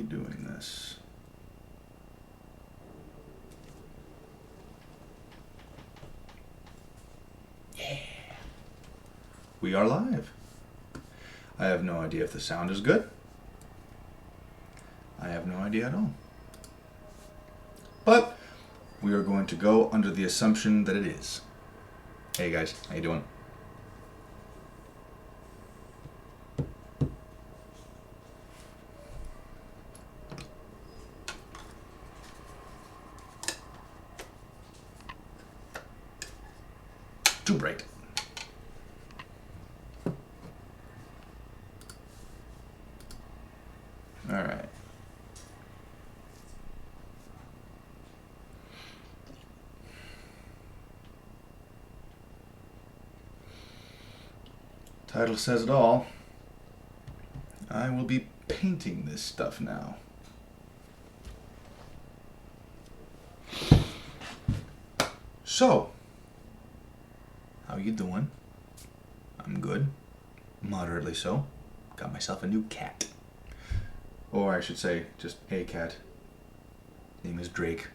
doing this? Yeah. We are live. I have no idea if the sound is good. I have no idea at all. But we are going to go under the assumption that it is. Hey guys, how you doing? Too bright. All right. Title says it all. I will be painting this stuff now. So, how you doing? I'm good. Moderately so. Got myself a new cat. Or I should say, just a cat. His name is Drake.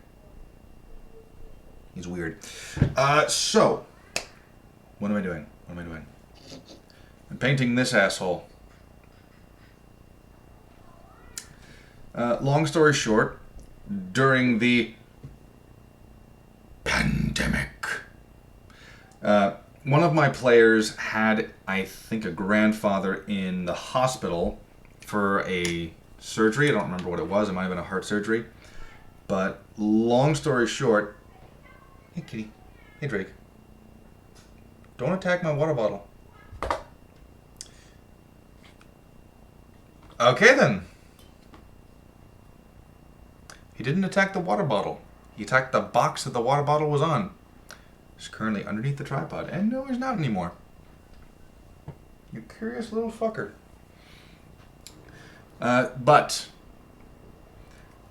He's weird. So, what am I doing? What am I doing? I'm painting this asshole. Long story short, during the pandemic, one of my players had, I think, a grandfather in the hospital for a surgery. I don't remember what it was. It might have been a heart surgery. But long story short, hey kitty, hey Drake, don't attack my water bottle. Okay then. He didn't attack the water bottle. He attacked the box that the water bottle was on. It's currently underneath the tripod. And no, he's not anymore. You curious little fucker. But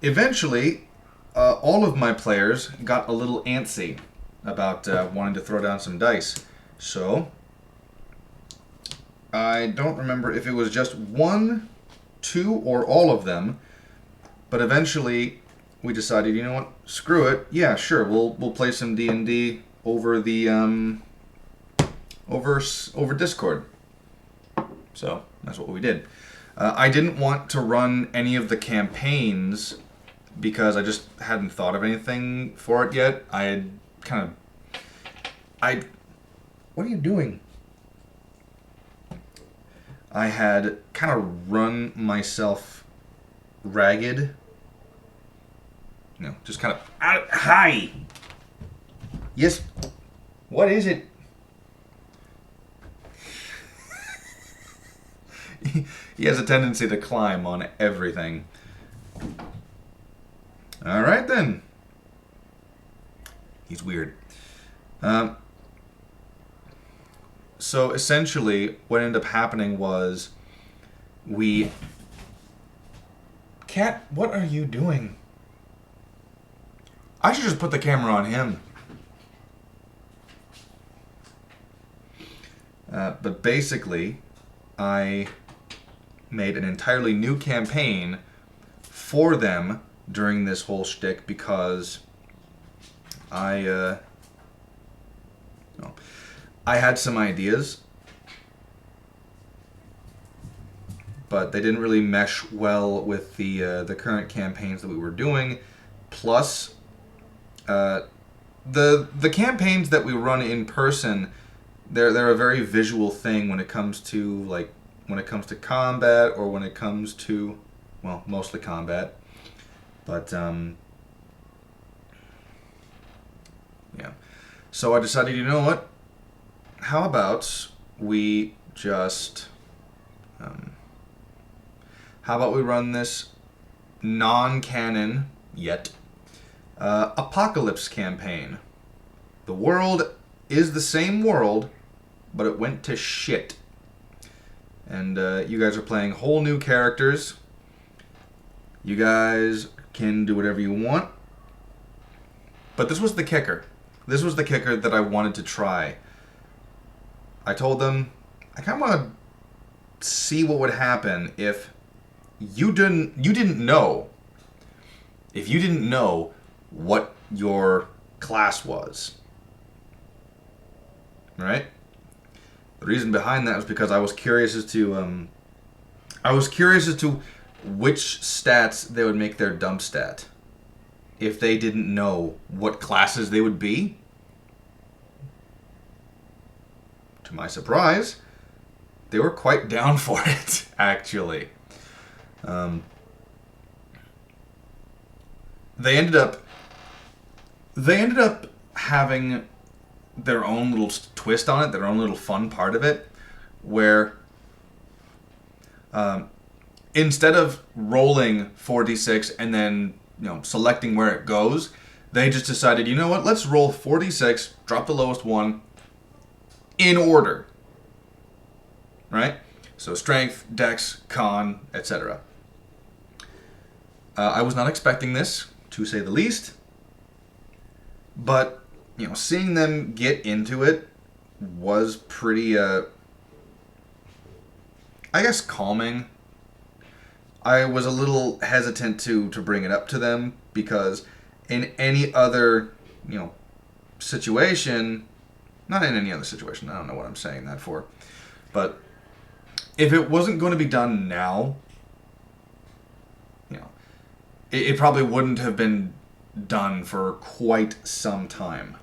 eventually, all of my players got a little antsy about wanting to throw down some dice. So, I don't remember if it was just one, two, or all of them. But eventually, we decided, you know what? Screw it. Yeah, sure. We'll play some D&D over the over Discord. So that's what we did. I didn't want to run any of the campaigns because I just hadn't thought of anything for it yet. I had kind of... What are you doing? I had kind of run myself ragged. You know, just kind of... Hi! Yes? What is it? He has a tendency to climb on everything. Alright then. He's weird. So essentially, what ended up happening was we... Cat, what are you doing? I should just put the camera on him. But basically, I made an entirely new campaign for them during this whole shtick because I had some ideas, but they didn't really mesh well with the current campaigns that we were doing. Plus, the campaigns that we run in person, they're a very visual thing when it comes to combat or when it comes to, well, mostly combat. But yeah. So I decided, you know what? How about we just how about we run this non-canon yet apocalypse campaign. The world is the same world, but it went to shit. And you guys are playing whole new characters. You guys can do whatever you want. But this was the kicker. This was the kicker that I wanted to try. I told them, I kind of want to see what would happen if you didn't know. If you didn't know what your class was, right? The reason behind that was because I was curious as to which stats they would make their dump stat if they didn't know what classes they would be. To my surprise, they were quite down for it, actually. They ended up having their own little twist on it, their own little fun part of it, where instead of rolling 4d6 and then selecting where it goes, they just decided, you know what, let's roll 4d6, drop the lowest one, in order. Right? So strength, dex, con, etc. I was not expecting this, to say the least. But, seeing them get into it was pretty, I guess, calming. I was a little hesitant to bring it up to them because in any other, situation, not in any other situation, I don't know what I'm saying that for, but if it wasn't going to be done now, it probably wouldn't have been done for quite some time,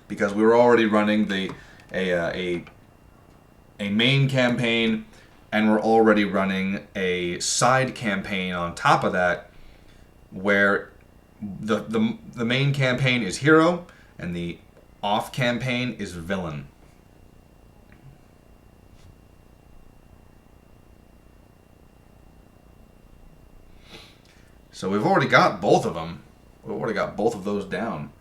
because we were already running a main campaign, and we're already running a side campaign on top of that, where the main campaign is hero and the off campaign is villain. So we've already got both of them. We've already got both of those down.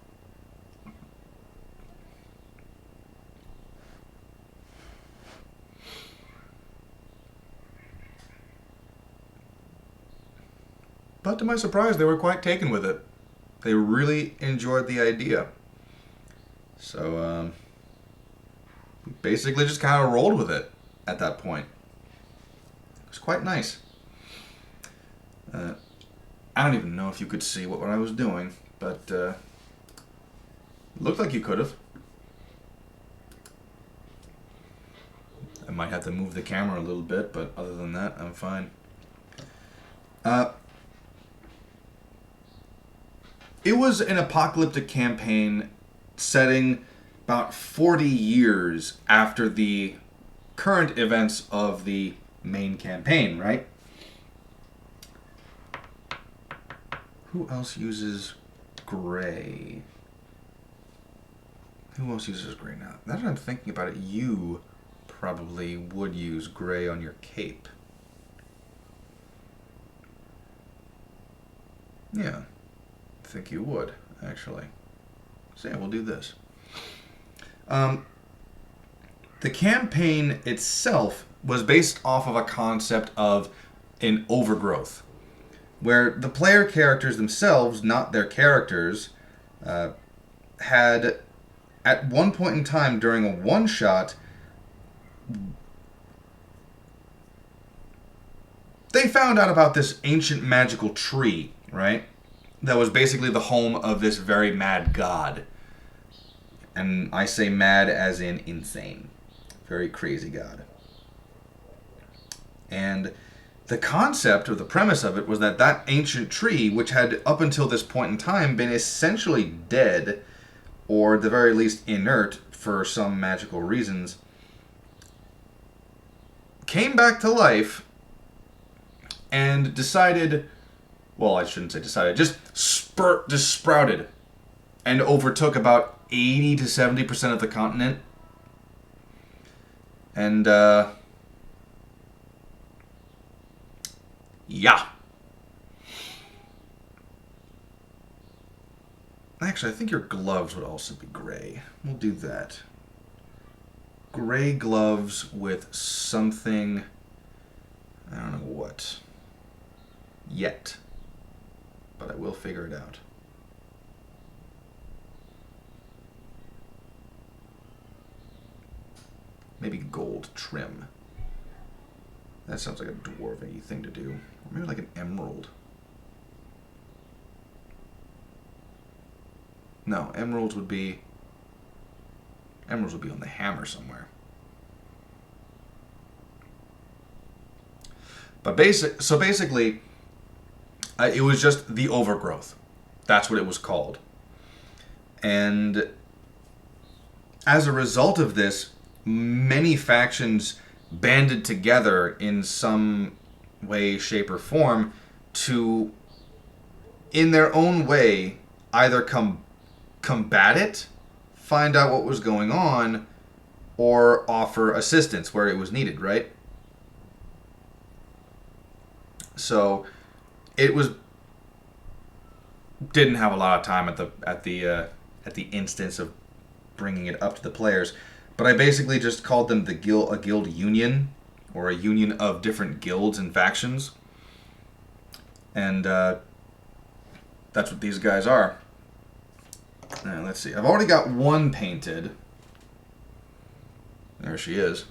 But to my surprise, they were quite taken with it. They really enjoyed the idea. So, we basically just kind of rolled with it at that point. It was quite nice. I don't even know if you could see what I was doing, but it looked like you could have. I might have to move the camera a little bit, but other than that, I'm fine. It was an apocalyptic campaign setting about 40 years after the current events of the main campaign, right? Who else uses gray? Who else uses gray now? Now that I'm thinking about it, you probably would use gray on your cape. Yeah, I think you would, actually. So yeah, we'll do this. The campaign itself was based off of a concept of an overgrowth, where the player characters themselves, not their characters, had, at one point in time during a one-shot, they found out about this ancient magical tree, right? That was basically the home of this very mad god. And I say mad as in insane. Very crazy god. And the concept or the premise of it was that that ancient tree, which had up until this point in time been essentially dead, or at the very least inert for some magical reasons, came back to life and decided, well, I shouldn't say decided, just sprouted and overtook about 80 to 70% of the continent. And, yeah. Actually, I think your gloves would also be gray. We'll do that. Gray gloves with something, I don't know what, yet. But I will figure it out. Maybe gold trim. That sounds like a dwarven thing to do. Or maybe like an emerald. No, emeralds would be on the hammer somewhere. But basically, it was just the overgrowth. That's what it was called. And as a result of this, many factions banded together in some way, shape, or form to, in their own way, either combat it, find out what was going on, or offer assistance where it was needed, right? So it didn't have a lot of time at the instance of bringing it up to the players, but I basically just called them a guild union, or a union of different guilds and factions, and that's what these guys are. Now, let's see. I've already got one painted. There she is.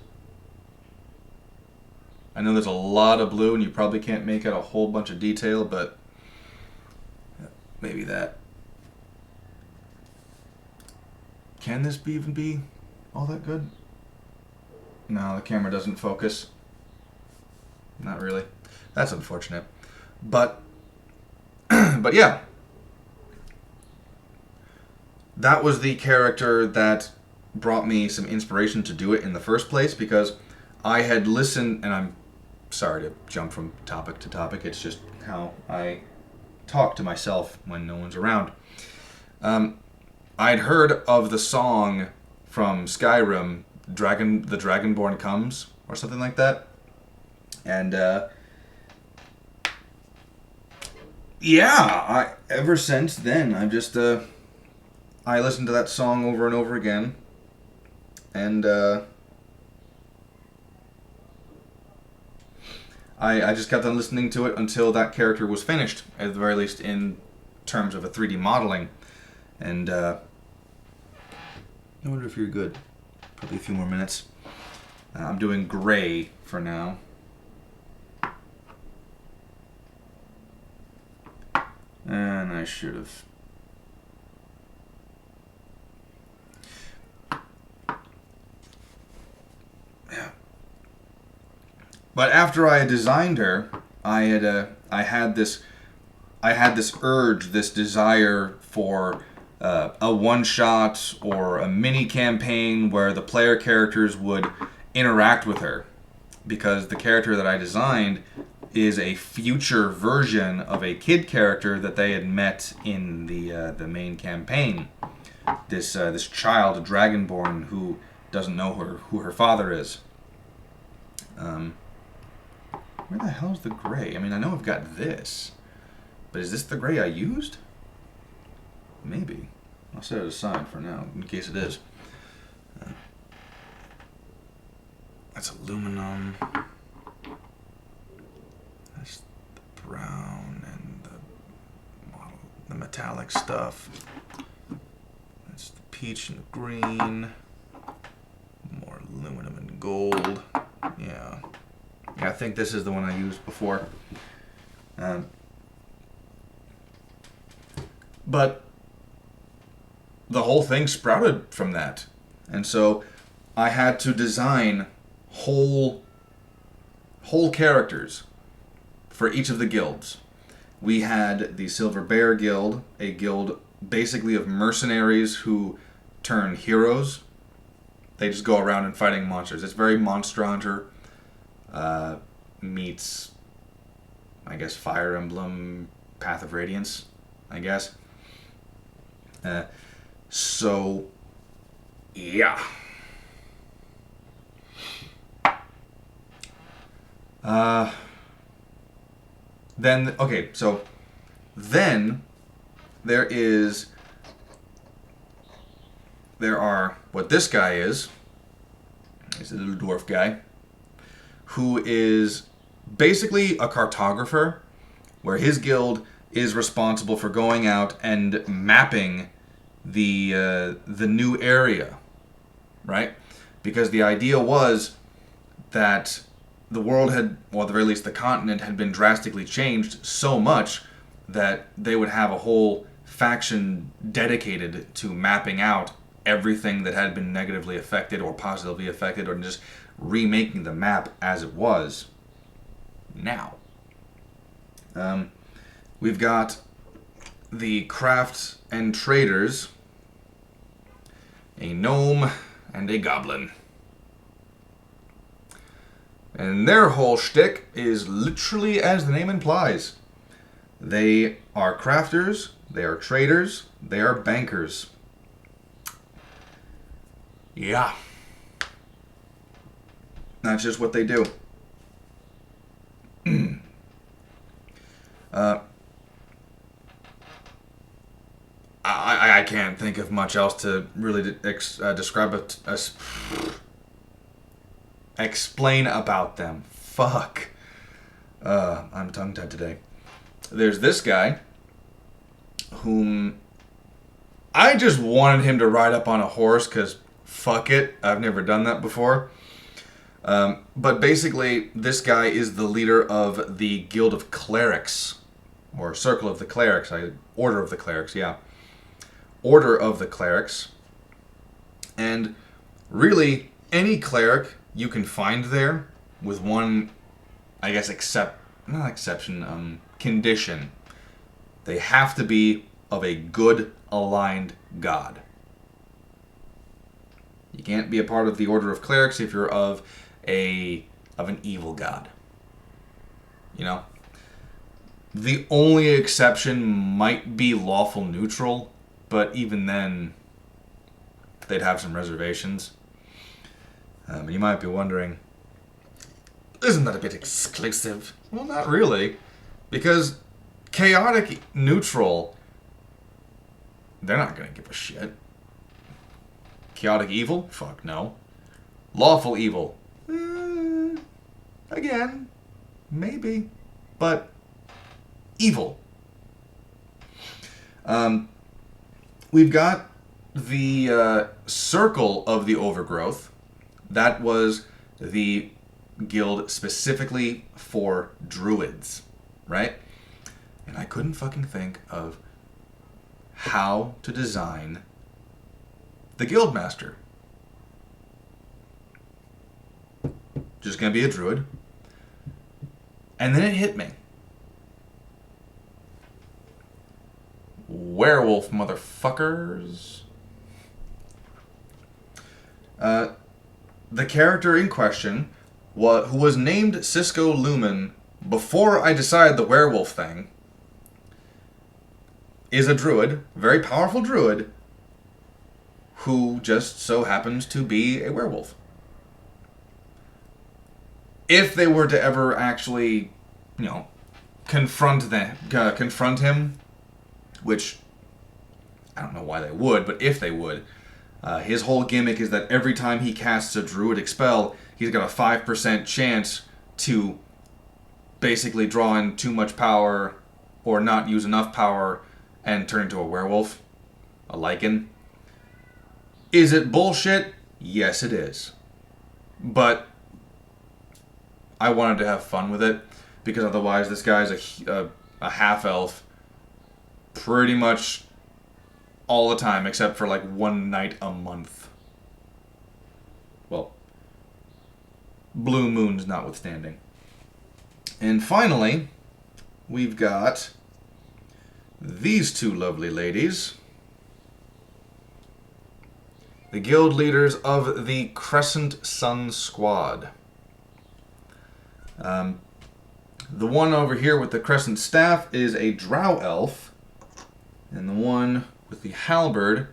I know there's a lot of blue and you probably can't make out a whole bunch of detail, but maybe that. Can this even be all that good? No, the camera doesn't focus. Not really. That's unfortunate. But yeah. That was the character that brought me some inspiration to do it in the first place, because I had listened, and I'm sorry to jump from topic to topic, it's just how I talk to myself when no one's around. I'd heard of the song from Skyrim, the Dragonborn Comes, or something like that. And, ever since then, I've just, I listened to that song over and over again. And, I just kept on listening to it until that character was finished, at the very least in terms of a 3D modeling. And I wonder if you're good. Probably a few more minutes. I'm doing gray for now. And I should have... Yeah. But after I had designed her, I had this urge, this desire for a one-shot or a mini campaign where the player characters would interact with her, because the character that I designed is a future version of a kid character that they had met in the main campaign. This child, a dragonborn, who doesn't know who her father is. Where the hell's the gray? I mean, I know I've got this, but is this the gray I used? Maybe. I'll set it aside for now, in case it is. That's aluminum. That's the brown and the metallic stuff. That's the peach and the green. More aluminum and gold. Yeah. I think this is the one I used before. But the whole thing sprouted from that. And so I had to design whole characters for each of the guilds. We had the Silver Bear Guild, a guild basically of mercenaries who turn heroes. They just go around and fighting monsters. It's very Monster Hunter meets, I guess, Fire Emblem, Path of Radiance, I guess. So, yeah. Then there are what this guy is. He's a little dwarf guy who is basically a cartographer, where his guild is responsible for going out and mapping the new area, right? Because the idea was that the world had, or at the very least the continent, had been drastically changed so much that they would have a whole faction dedicated to mapping out everything that had been negatively affected or positively affected, or just remaking the map as it was now. We've got the crafts and traders, a gnome and a goblin. And their whole shtick is literally as the name implies. They are crafters, they are traders, they are bankers. Yeah. That's just what they do. I can't think of much else to really describe it. Explain about them. Fuck. I'm tongue-tied today. There's this guy, whom I just wanted him to ride up on a horse, because fuck it, I've never done that before. But basically, this guy is the leader of the Guild of Clerics, or Circle of the Clerics, Order of the Clerics, yeah. Order of the Clerics. And really, any cleric you can find there, with one, I guess, condition. They have to be of a good, aligned god. You can't be a part of the Order of Clerics if you're of an evil god. You know? The only exception might be lawful neutral, but even then, they'd have some reservations. You might be wondering, isn't that a bit exclusive? Well, not really. Because chaotic neutral, they're not going to give a shit. Chaotic evil? Fuck no. Lawful evil? Again, maybe. But evil. We've got the Circle of the Overgrowth. That was the guild specifically for druids, right? And I couldn't fucking think of how to design the guildmaster. Just gonna be a druid. And then it hit me. Werewolf, motherfuckers. The character in question, who was named Cisco Lumen before I decided the werewolf thing, is a druid, very powerful druid, who just so happens to be a werewolf. If they were to ever actually, confront him, which I don't know why they would, but if they would, his whole gimmick is that every time he casts a druidic spell, he's got a 5% chance to basically draw in too much power or not use enough power and turn into a werewolf, a lichen. Is it bullshit? Yes, it is. But I wanted to have fun with it, because otherwise this guy's a half-elf pretty much all the time, except for like one night a month. Well, blue moons notwithstanding. And finally, we've got these two lovely ladies, the guild leaders of the Crescent Sun Squad. The one over here with the crescent staff is a drow elf, and the one with the halberd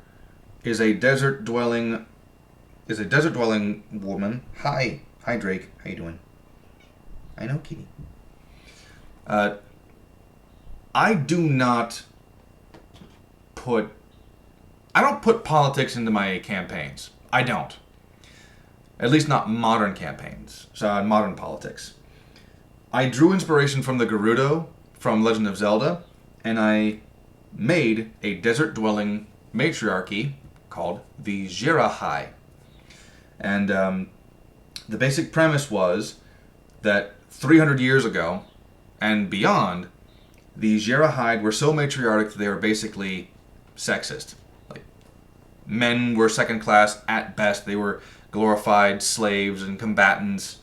is a desert dwelling woman. Hi Drake, how you doing? I know, kitty. I don't put politics into my campaigns. I don't. At least not modern campaigns. So modern politics. I drew inspiration from the Gerudo from Legend of Zelda, and I made a desert-dwelling matriarchy called the Jirahai. And the basic premise was that 300 years ago and beyond, the Jirahide were so matriarchic that they were basically sexist. Like, men were second class at best. They were glorified slaves and combatants.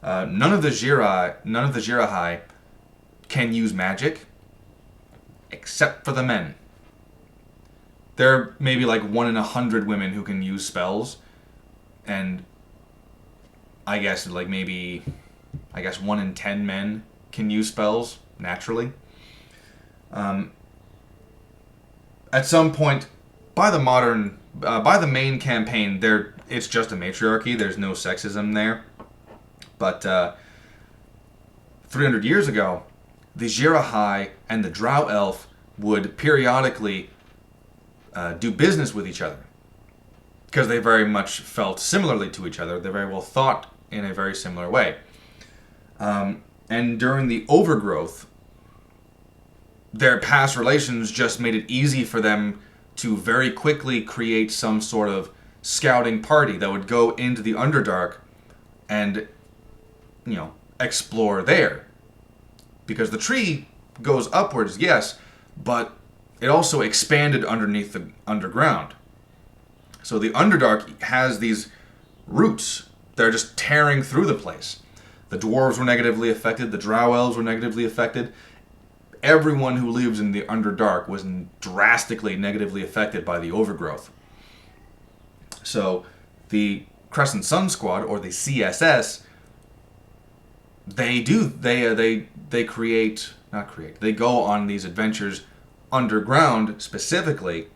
None of the Jirahai can use magic except for the men. There are maybe like 1 in 100 women who can use spells, and I guess 1 in 10 men can use spells naturally. At some point, by the main campaign, it's just a matriarchy. There's no sexism there. But 300 years ago, the Jirahai and the Drow Elf would periodically do business with each other, because they very much felt similarly to each other. They very well thought in a very similar way. And during the overgrowth, their past relations just made it easy for them to very quickly create some sort of scouting party that would go into the Underdark and, explore there. Because the tree goes upwards, yes, but it also expanded underneath the underground. So the Underdark has these roots that are just tearing through the place. The dwarves were negatively affected, the drow elves were negatively affected. Everyone who lives in the Underdark was drastically negatively affected by the overgrowth. So the Crescent Sun Squad, or the CSS, they go on these adventures underground specifically,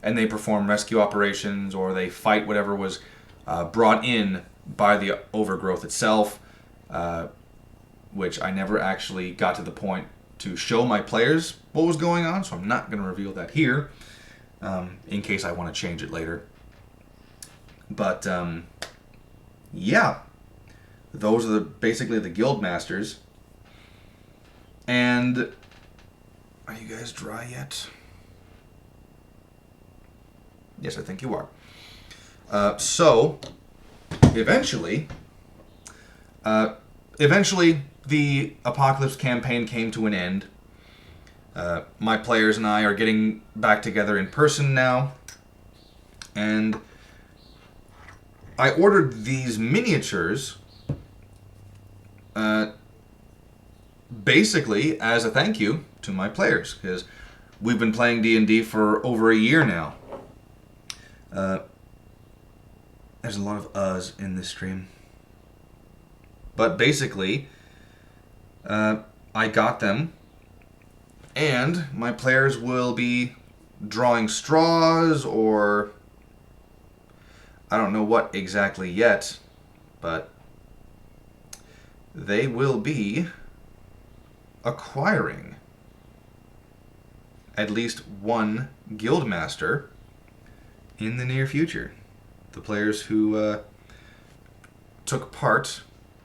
and they perform rescue operations, or they fight whatever was brought in by the overgrowth itself, which I never actually got to the point to show my players what was going on, so I'm not going to reveal that here, in case I want to change it later. But, yeah. Those are basically the guild masters. And are you guys dry yet? Yes, I think you are. So, eventually, the Apocalypse campaign came to an end. My players and I are getting back together in person now. And I ordered these miniatures basically as a thank you to my players, because we've been playing D&D for over a year now. There's a lot of uhs in this stream. But basically, I got them, and my players will be drawing straws, or I don't know what exactly yet, but they will be acquiring at least one guildmaster in the near future. The players who took part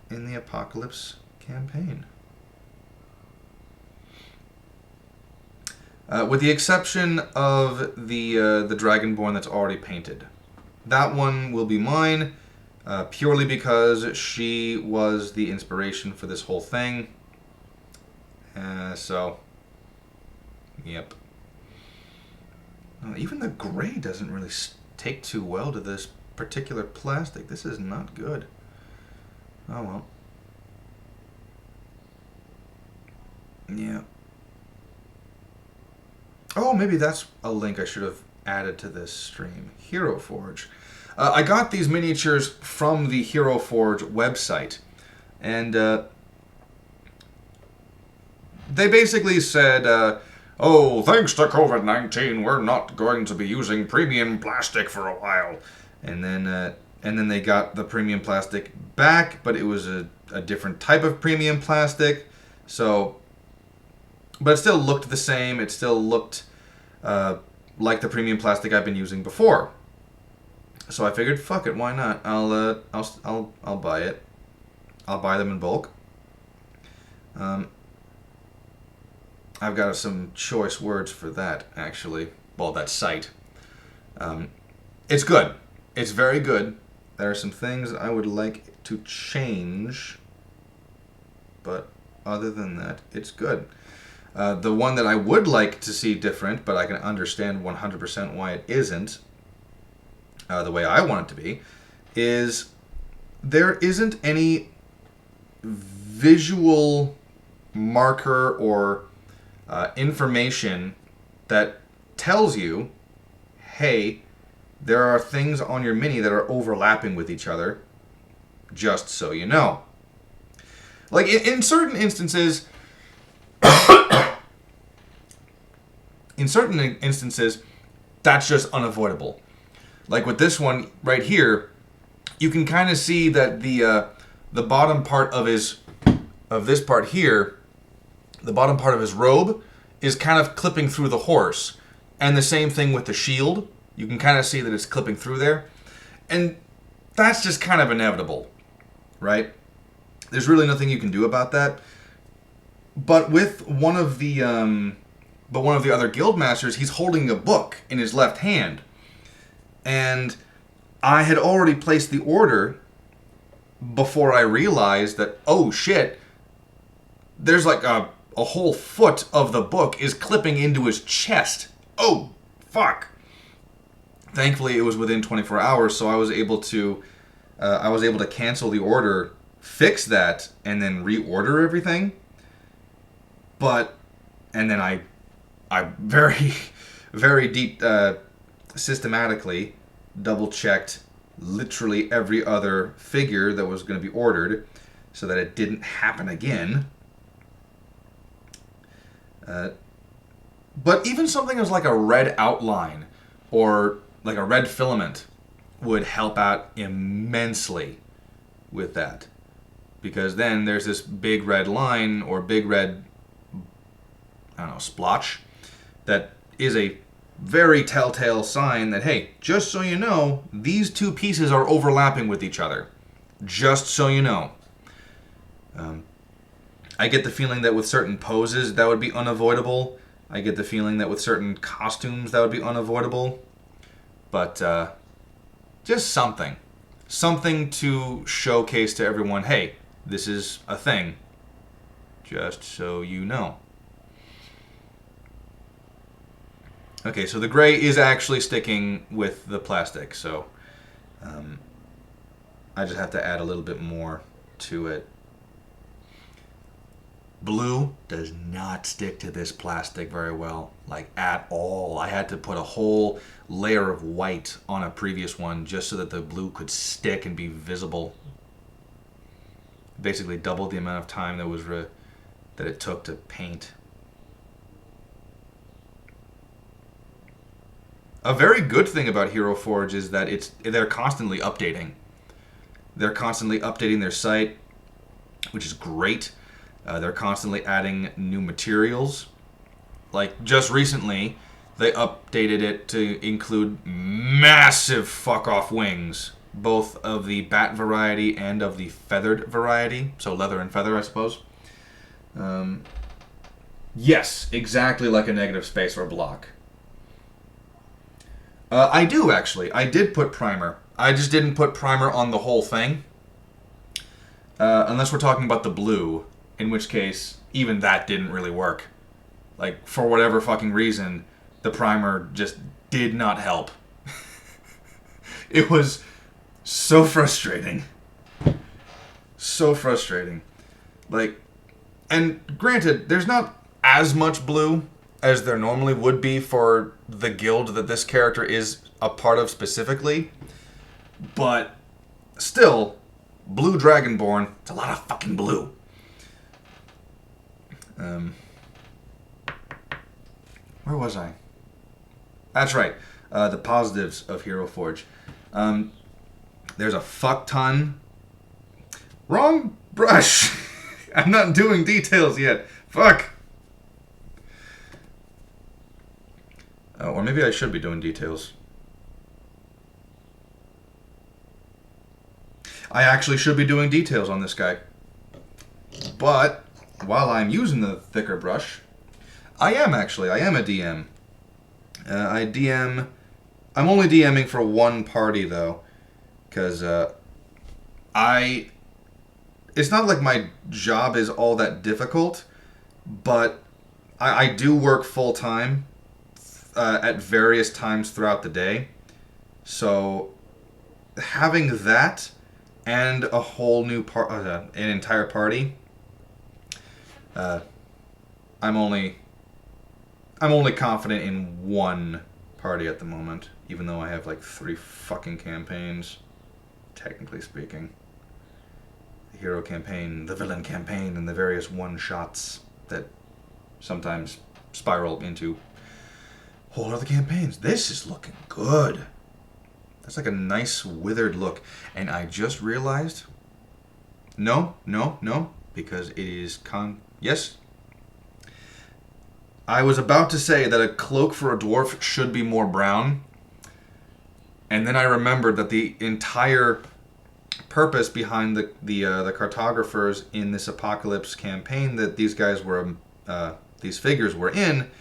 in the Apocalypse campaign. With the exception of the Dragonborn that's already painted. That one will be mine, purely because she was the inspiration for this whole thing. So, yep. Even the gray doesn't really take too well to this particular plastic. This is not good. Oh well. Yeah. Oh, maybe that's a link I should have added to this stream. Hero Forge. I got these miniatures from the Hero Forge website, and they basically said, oh, thanks to COVID-19, we're not going to be using premium plastic for a while. And then they got the premium plastic back, but it was a different type of premium plastic. So, but it still looked the same. It still looked like the premium plastic I've been using before. So I figured, fuck it, why not? I'll buy it. I'll buy them in bulk. I've got some choice words for that, actually. Well, that site. It's good. It's very good. There are some things I would like to change. but other than that, it's good. The one that I would like to see different, but I can understand 100% why it isn't, the way I want it to be, is there isn't any visual marker or information that tells you, hey, there are things on your mini that are overlapping with each other, just so you know. Like, in certain instances, that's just unavoidable. Like with this one right here, you can kind of see that the bottom part of this part here, the bottom part of his robe, is kind of clipping through the horse. And the same thing with the shield. You can kind of see that it's clipping through there. And that's just kind of inevitable, right? There's really nothing you can do about that. But with one of the other guild masters, he's holding a book in his left hand. And I had already placed the order before I realized that, oh shit, there's like a whole foot of the book is clipping into his chest. Oh, fuck. Thankfully, it was within 24 hours, so I was able to cancel the order, fix that, and then reorder everything. And then I very, very deep, systematically double-checked literally every other figure that was going to be ordered so that it didn't happen again. But even something as like a red outline or like a red filament would help out immensely with that. Because then there's this big red line or big red, I don't know, splotch that is a very telltale sign that, hey, just so you know, these two pieces are overlapping with each other. Just so you know. I get the feeling that with certain poses that would be unavoidable. I get the feeling that with certain costumes that would be unavoidable. But just something. Something to showcase to everyone, hey, this is a thing. Just so you know. Okay, so the gray is actually sticking with the plastic, so I just have to add a little bit more to it. Blue does not stick to this plastic very well, like at all. I had to put a whole layer of white on a previous one just so that the blue could stick and be visible. Basically doubled the amount of time that it took to paint. A very good thing about Hero Forge is that they're constantly updating. They're constantly updating their site, which is great. They're constantly adding new materials. Like, just recently, they updated it to include massive fuck-off wings, both of the bat variety and of the feathered variety. So leather and feather, I suppose. Yes, exactly like a negative space or block. I do, actually. I did put primer. I just didn't put primer on the whole thing. Unless we're talking about the blue, in which case, even that didn't really work. Like, for whatever fucking reason, the primer just did not help. It was so frustrating. So frustrating. Like, and granted, there's not as much blue as there normally would be for the guild that this character is a part of specifically. But still, blue Dragonborn, it's a lot of fucking blue. Where was I? That's right. The positives of Hero Forge. There's a fuck ton. Wrong brush. I'm not doing details yet. Fuck. Or maybe I should be doing details. I actually should be doing details on this guy. But while I'm using the thicker brush, I am a DM. I'm only DMing for one party, though. Because I it's not like my job is all that difficult, but I do work full time at various times throughout the day. So having that and a whole new an entire party, I'm only confident in one party at the moment, even though I have like 3 fucking campaigns, technically speaking. The hero campaign, the villain campaign, and the various one-shots that sometimes spiral into whole other campaigns. This is looking good. That's like a nice withered look. And I just realized, no, because it is yes. I was about to say that a cloak for a dwarf should be more brown. And then I remembered that the entire purpose behind the cartographers in this apocalypse campaign that these guys were, these figures were in,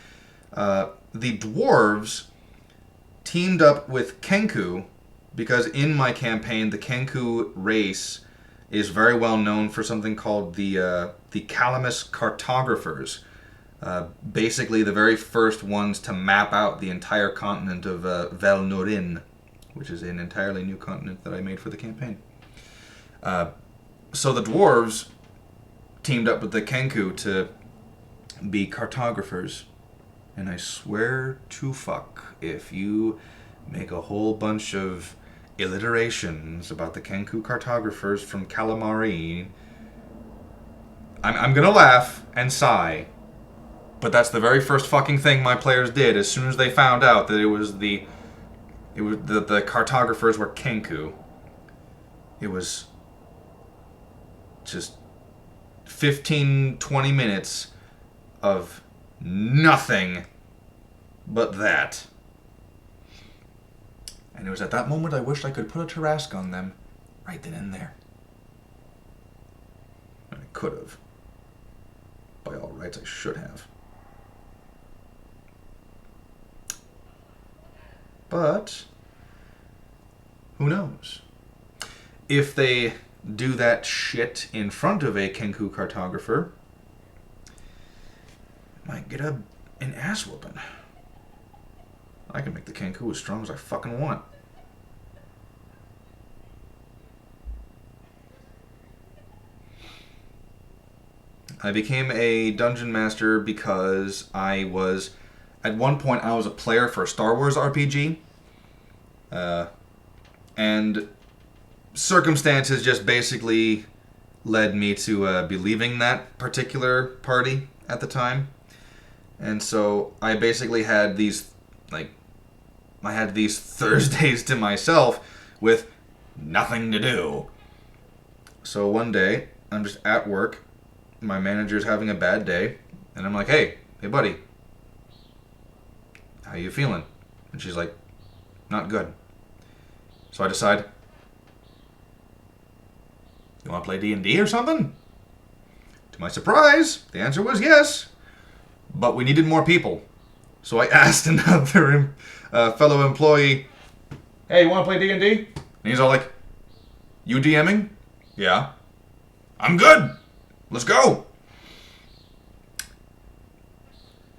the dwarves teamed up with Kenku, because in my campaign the Kenku race is very well known for something called the Calamus cartographers. Basically the very first ones to map out the entire continent of Vel Nurin, which is an entirely new continent that I made for the campaign. So the dwarves teamed up with the Kenku to be cartographers. And I swear to fuck, if you make a whole bunch of alliterations about the Kenku cartographers from Calamari, I'm gonna laugh and sigh. But that's the very first fucking thing my players did as soon as they found out that the cartographers were Kenku. It was just 15-20 minutes of nothing but that. And it was at that moment I wished I could put a Tarrasque on them right then and there. And I could have. By all rights, I should have. But who knows? If they do that shit in front of a Kenku cartographer, might get an ass whooping. I can make the Kenku as strong as I fucking want. I became a dungeon master because at one point I was a player for a Star Wars RPG. And circumstances just basically led me to be leaving that particular party at the time. And so I basically had these Thursdays to myself with nothing to do. So one day, I'm just at work, my manager's having a bad day, and I'm like, hey buddy, how you feeling? And she's like, not good. So I decide, you want to play D&D or something? To my surprise, the answer was yes. But we needed more people. So I asked another fellow employee, hey, you want to play D&D? And he's all like, you DMing? Yeah. I'm good. Let's go.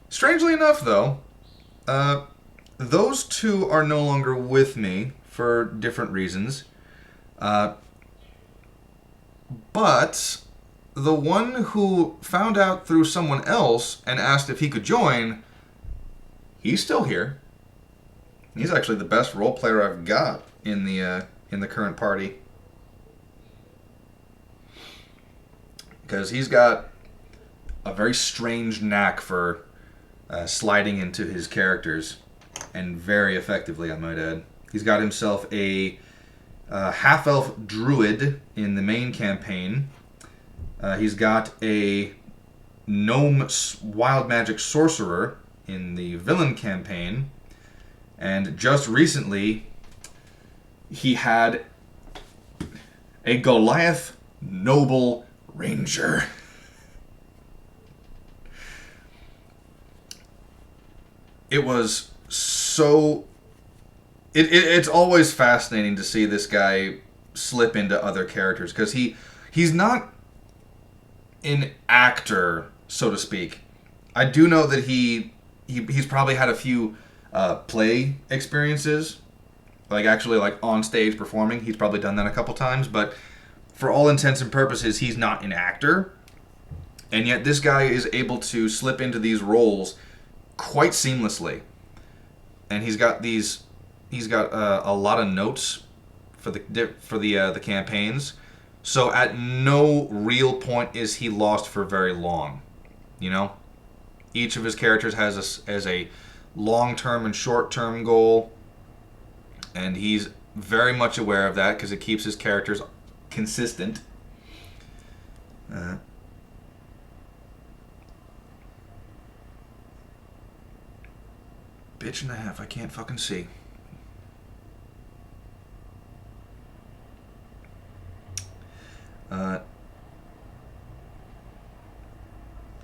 Strangely enough, though, those two are no longer with me for different reasons. But the one who found out through someone else and asked if he could join, he's still here. He's actually the best role player I've got in the current party. Because he's got a very strange knack for sliding into his characters, and very effectively, I might add. He's got himself a half-elf druid in the main campaign. He's got a gnome wild magic sorcerer in the villain campaign. And just recently, he had a Goliath noble ranger. It was so... It's always fascinating to see this guy slip into other characters, because he's not an actor, so to speak. I do know that he's probably had a few play experiences, like actually like on stage performing. He's probably done that a couple times, but for all intents and purposes, he's not an actor. And yet this guy is able to slip into these roles quite seamlessly. And he's got a lot of notes for the campaigns. So at no real point is he lost for very long. You know, each of his characters has a long-term and short-term goal, and he's very much aware of that because it keeps his characters consistent. Bitch and a half, I can't fucking see.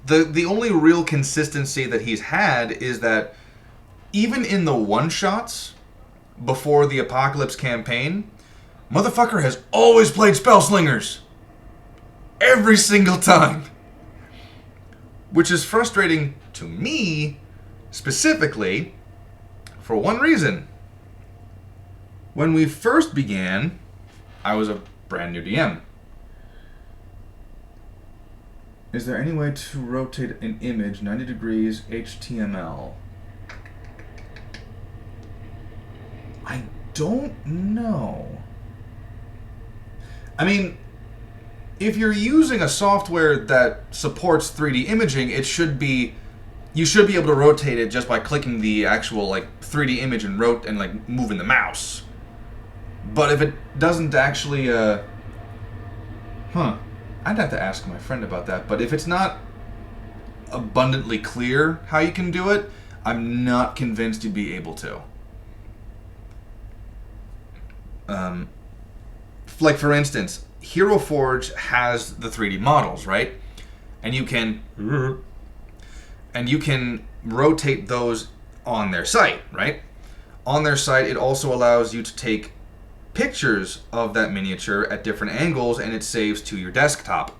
The only real consistency that he's had is that even in the one-shots before the Apocalypse campaign, motherfucker has always played Spellslingers. Every single time. Which is frustrating to me, specifically, for one reason. When we first began, I was a brand new DM. Is there any way to rotate an image 90 degrees HTML? I don't know. I mean, if you're using a software that supports 3D imaging, you should be able to rotate it just by clicking the actual like 3D image and like moving the mouse. But if it doesn't actually, I'd have to ask my friend about that. But if it's not abundantly clear how you can do it, I'm not convinced you'd be able to. Like for instance, Hero Forge has the 3D models, right? And you can rotate those on their site, right? On their site, it also allows you to take pictures of that miniature at different angles, and it saves to your desktop.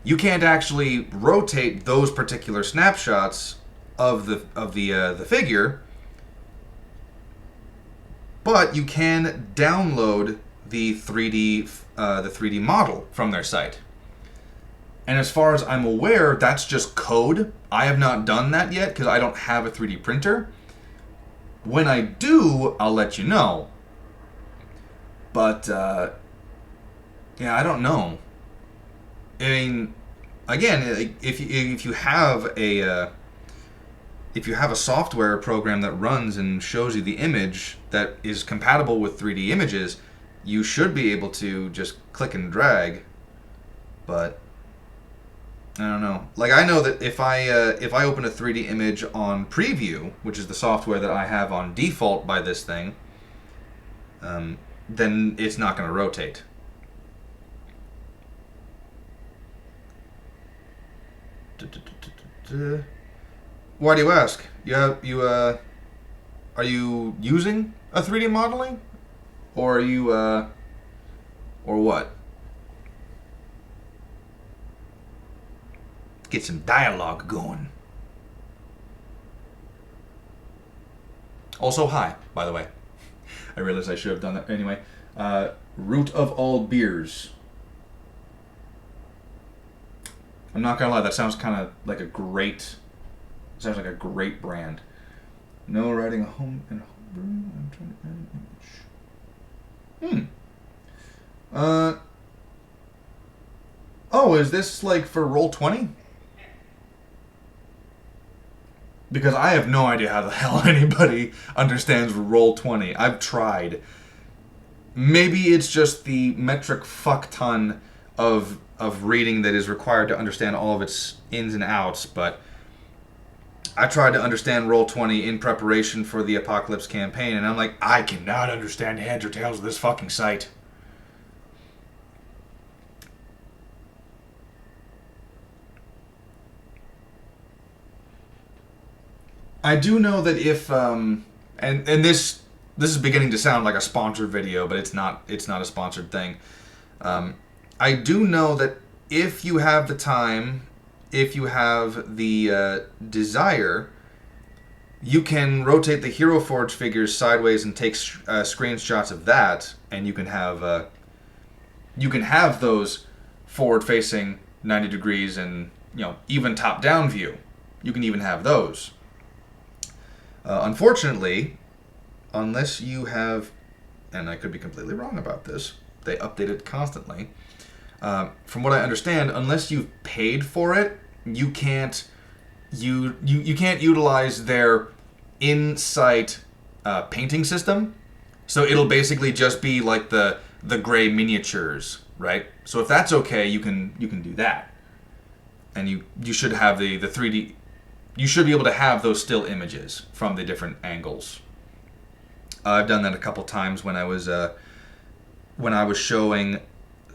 You can't actually rotate those particular snapshots of the figure, but you can download the 3D model from their site. And as far as I'm aware, that's just code. I have not done that yet because I don't have a 3D printer. When I do, I'll let you know. But yeah, I don't know. I mean, again, if you have a software program that runs and shows you the image that is compatible with 3D images, you should be able to just click and drag. But I don't know. Like, I know that if I open a 3D image on Preview, which is the software that I have on default by this thing, then it's not going to rotate. Why do you ask? Are you using a 3D modeling, or are you or what? Get some dialogue going. Also, hi, by the way. I realized I should have done that anyway. Root of all beers. I'm not gonna lie, that sounds kind of like a great. Sounds like a great brand. No writing a home and homebrew. I'm trying to add an image. Oh, is this like for Roll20? Because I have no idea how the hell anybody understands Roll20. I've tried. Maybe it's just the metric fuck ton of reading that is required to understand all of its ins and outs, but I tried to understand Roll20 in preparation for the Apocalypse campaign, and I'm like, I cannot understand heads or tails of this fucking site. I do know that if and this is beginning to sound like a sponsored video, but it's not a sponsored thing. I do know that if you have the time, if you have the desire, you can rotate the Hero Forge figures sideways and take screenshots of that, and you can have those forward-facing 90 degrees and even top-down view. You can even have those. Unfortunately, unless you have, and I could be completely wrong about this, they update it constantly. From what I understand, unless you've paid for it, you can't utilize their in-site painting system. So it'll basically just be like the gray miniatures, right? So if that's okay, you can do that, and you should have the 3D. You should be able to have those still images from the different angles. I've done that a couple times when I was showing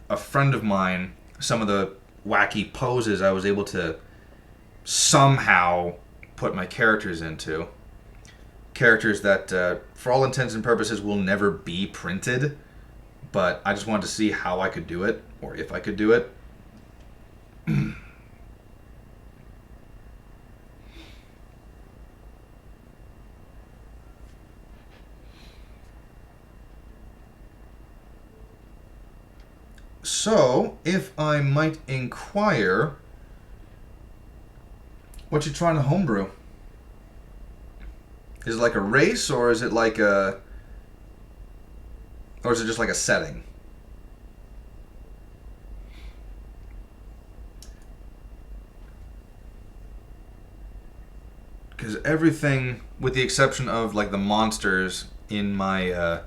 a friend of mine some of the wacky poses I was able to somehow put my characters into. Characters that, for all intents and purposes, will never be printed, but I just wanted to see how I could do it, or if I could do it. So, if I might inquire, what you trying to homebrew? Is it like a race, or is it like or is it just like a setting? Because everything, with the exception of like the monsters in my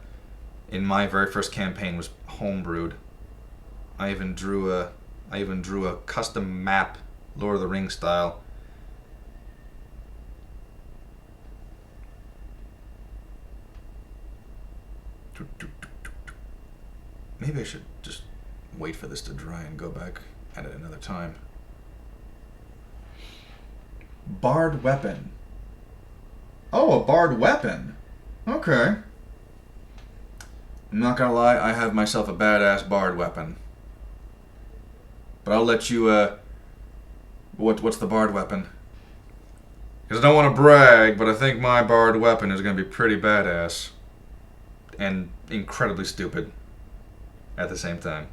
very first campaign, was homebrewed. I even drew a custom map, Lord of the Rings style. Maybe I should just wait for this to dry and go back at it another time. Barred weapon. Oh, a barred weapon. Okay. I'm not gonna lie, I have myself a badass barred weapon. But I'll let you, what's the barred weapon? Because I don't want to brag, but I think my barred weapon is going to be pretty badass. And incredibly stupid at the same time.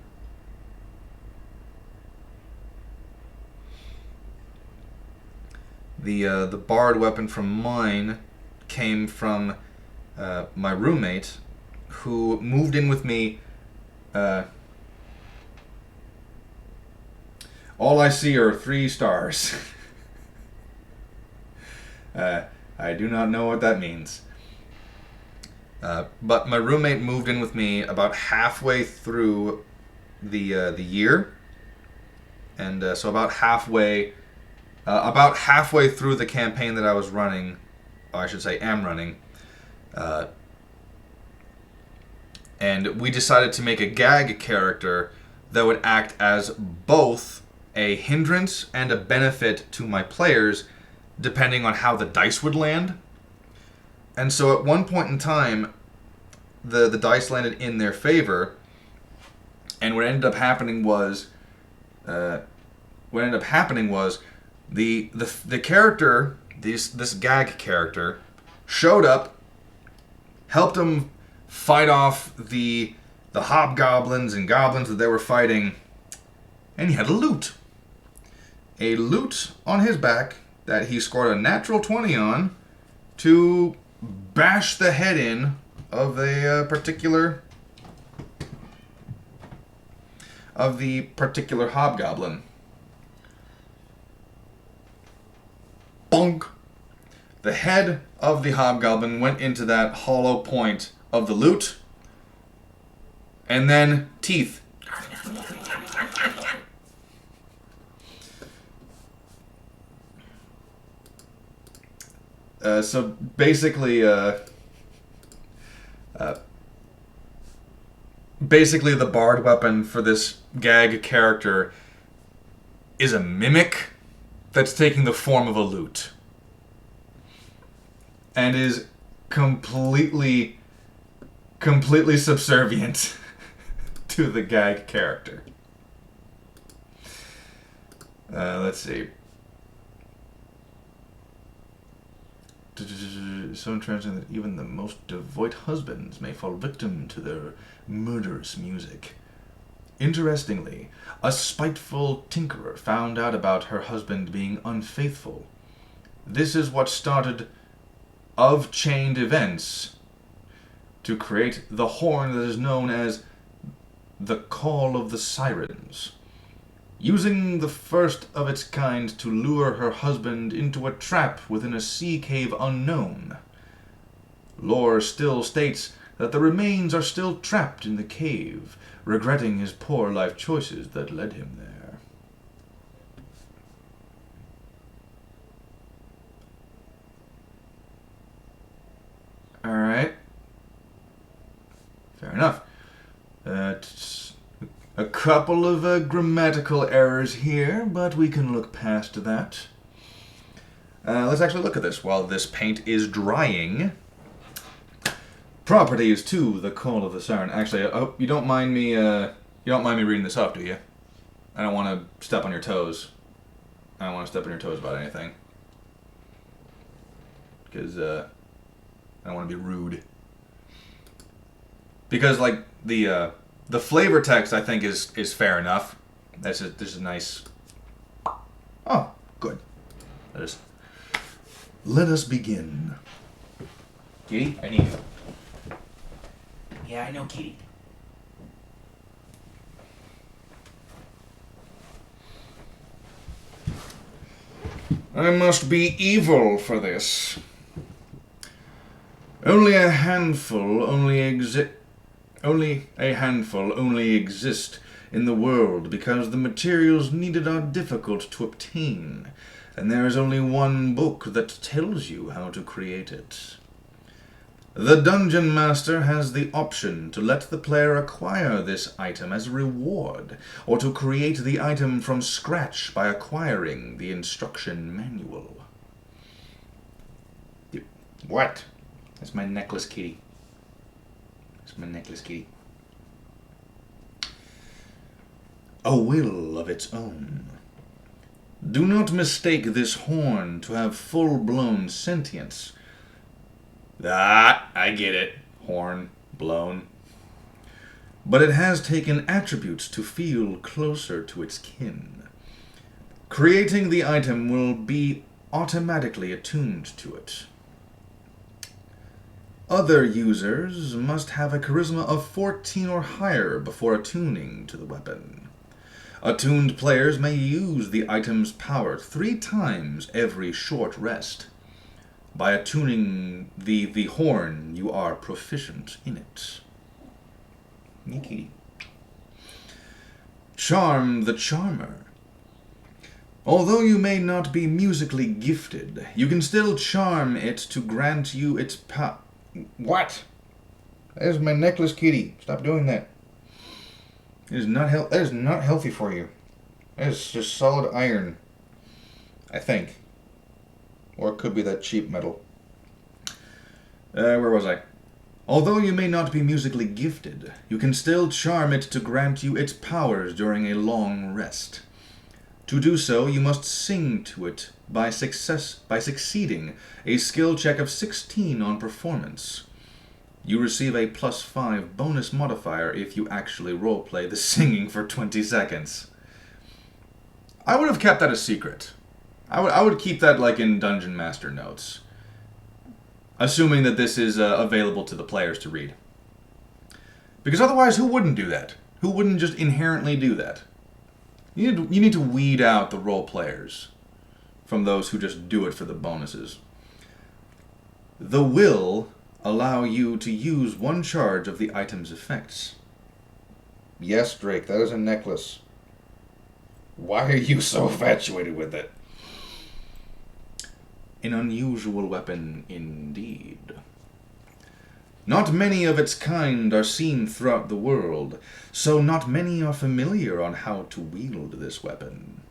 The barred weapon from mine came from my roommate, who moved in with me. All I see are 3 stars. I do not know what that means. But my roommate moved in with me about halfway through the year, and so about halfway through the campaign that I was running, or I should say am running, and we decided to make a gag character that would act as both a hindrance and a benefit to my players, depending on how the dice would land. And so at one point in time, the dice landed in their favor, and what ended up happening was the character, this gag character, showed up, helped them fight off the hobgoblins and goblins that they were fighting, and he had a loot. A loot on his back that he scored a natural 20 on to bash the head in of the particular hobgoblin. Bonk! The head of the hobgoblin went into that hollow point of the loot, and then teeth. So basically, the barred weapon for this gag character is a mimic that's taking the form of a lute, and is completely subservient to the gag character. Let's see. So interesting that even the most devout husbands may fall victim to their murderous music. Interestingly, a spiteful tinkerer found out about her husband being unfaithful. This is what started of chained events to create the horn that is known as the Call of the Sirens, using the first of its kind to lure her husband into a trap within a sea cave unknown. Lore still states that the remains are still trapped in the cave, regretting his poor life choices that led him there. Alright. Fair enough. A couple of grammatical errors here, but we can look past that. Let's actually look at this while this paint is drying. Properties to the Call of the Siren. Actually, I hope you don't mind me. You don't mind me reading this off, do you? I don't want to step on your toes. I don't want to step on your toes about anything, because I don't want to be rude. Because like the flavor text, I think is fair enough. This is nice. Oh, good. Let us begin. Kitty, I need you. Yeah, I know, Kitty. I must be evil for this. Only a handful only exist in the world because the materials needed are difficult to obtain, and there is only one book that tells you how to create it. The Dungeon Master has the option to let the player acquire this item as a reward, or to create the item from scratch by acquiring the instruction manual. What? That's my necklace, Kitty. That's my necklace, Kitty. A will of its own. Do not mistake this horn to have full-blown sentience. I get it. Horn, blown. But it has taken attributes to feel closer to its kin. Creating the item will be automatically attuned to it. Other users must have a charisma of 14 or higher before attuning to the weapon. Attuned players may use the item's power 3 times every short rest. By attuning the horn, you are proficient in it. Nikki. Charm the Charmer. Although you may not be musically gifted, you can still charm it to grant you its power. What? That is my necklace, Kitty. Stop doing that. That is not healthy for you. That is just solid iron. I think. Or it could be that cheap metal. Where was I? Although you may not be musically gifted, you can still charm it to grant you its powers during a long rest. To do so, you must sing to it by succeeding a skill check of 16 on performance. You receive a +5 bonus modifier if you actually roleplay the singing for 20 seconds. I would have kept that a secret. I would keep that like in Dungeon Master notes. Assuming that this is available to the players to read. Because otherwise, who wouldn't do that? Who wouldn't just inherently do that? You need to weed out the role players from those who just do it for the bonuses. The will allow you to use 1 charge of the item's effects. Yes, Drake, that is a necklace. Why are you so infatuated with it? An unusual weapon indeed. Not many of its kind are seen throughout the world, so not many are familiar on how to wield this weapon.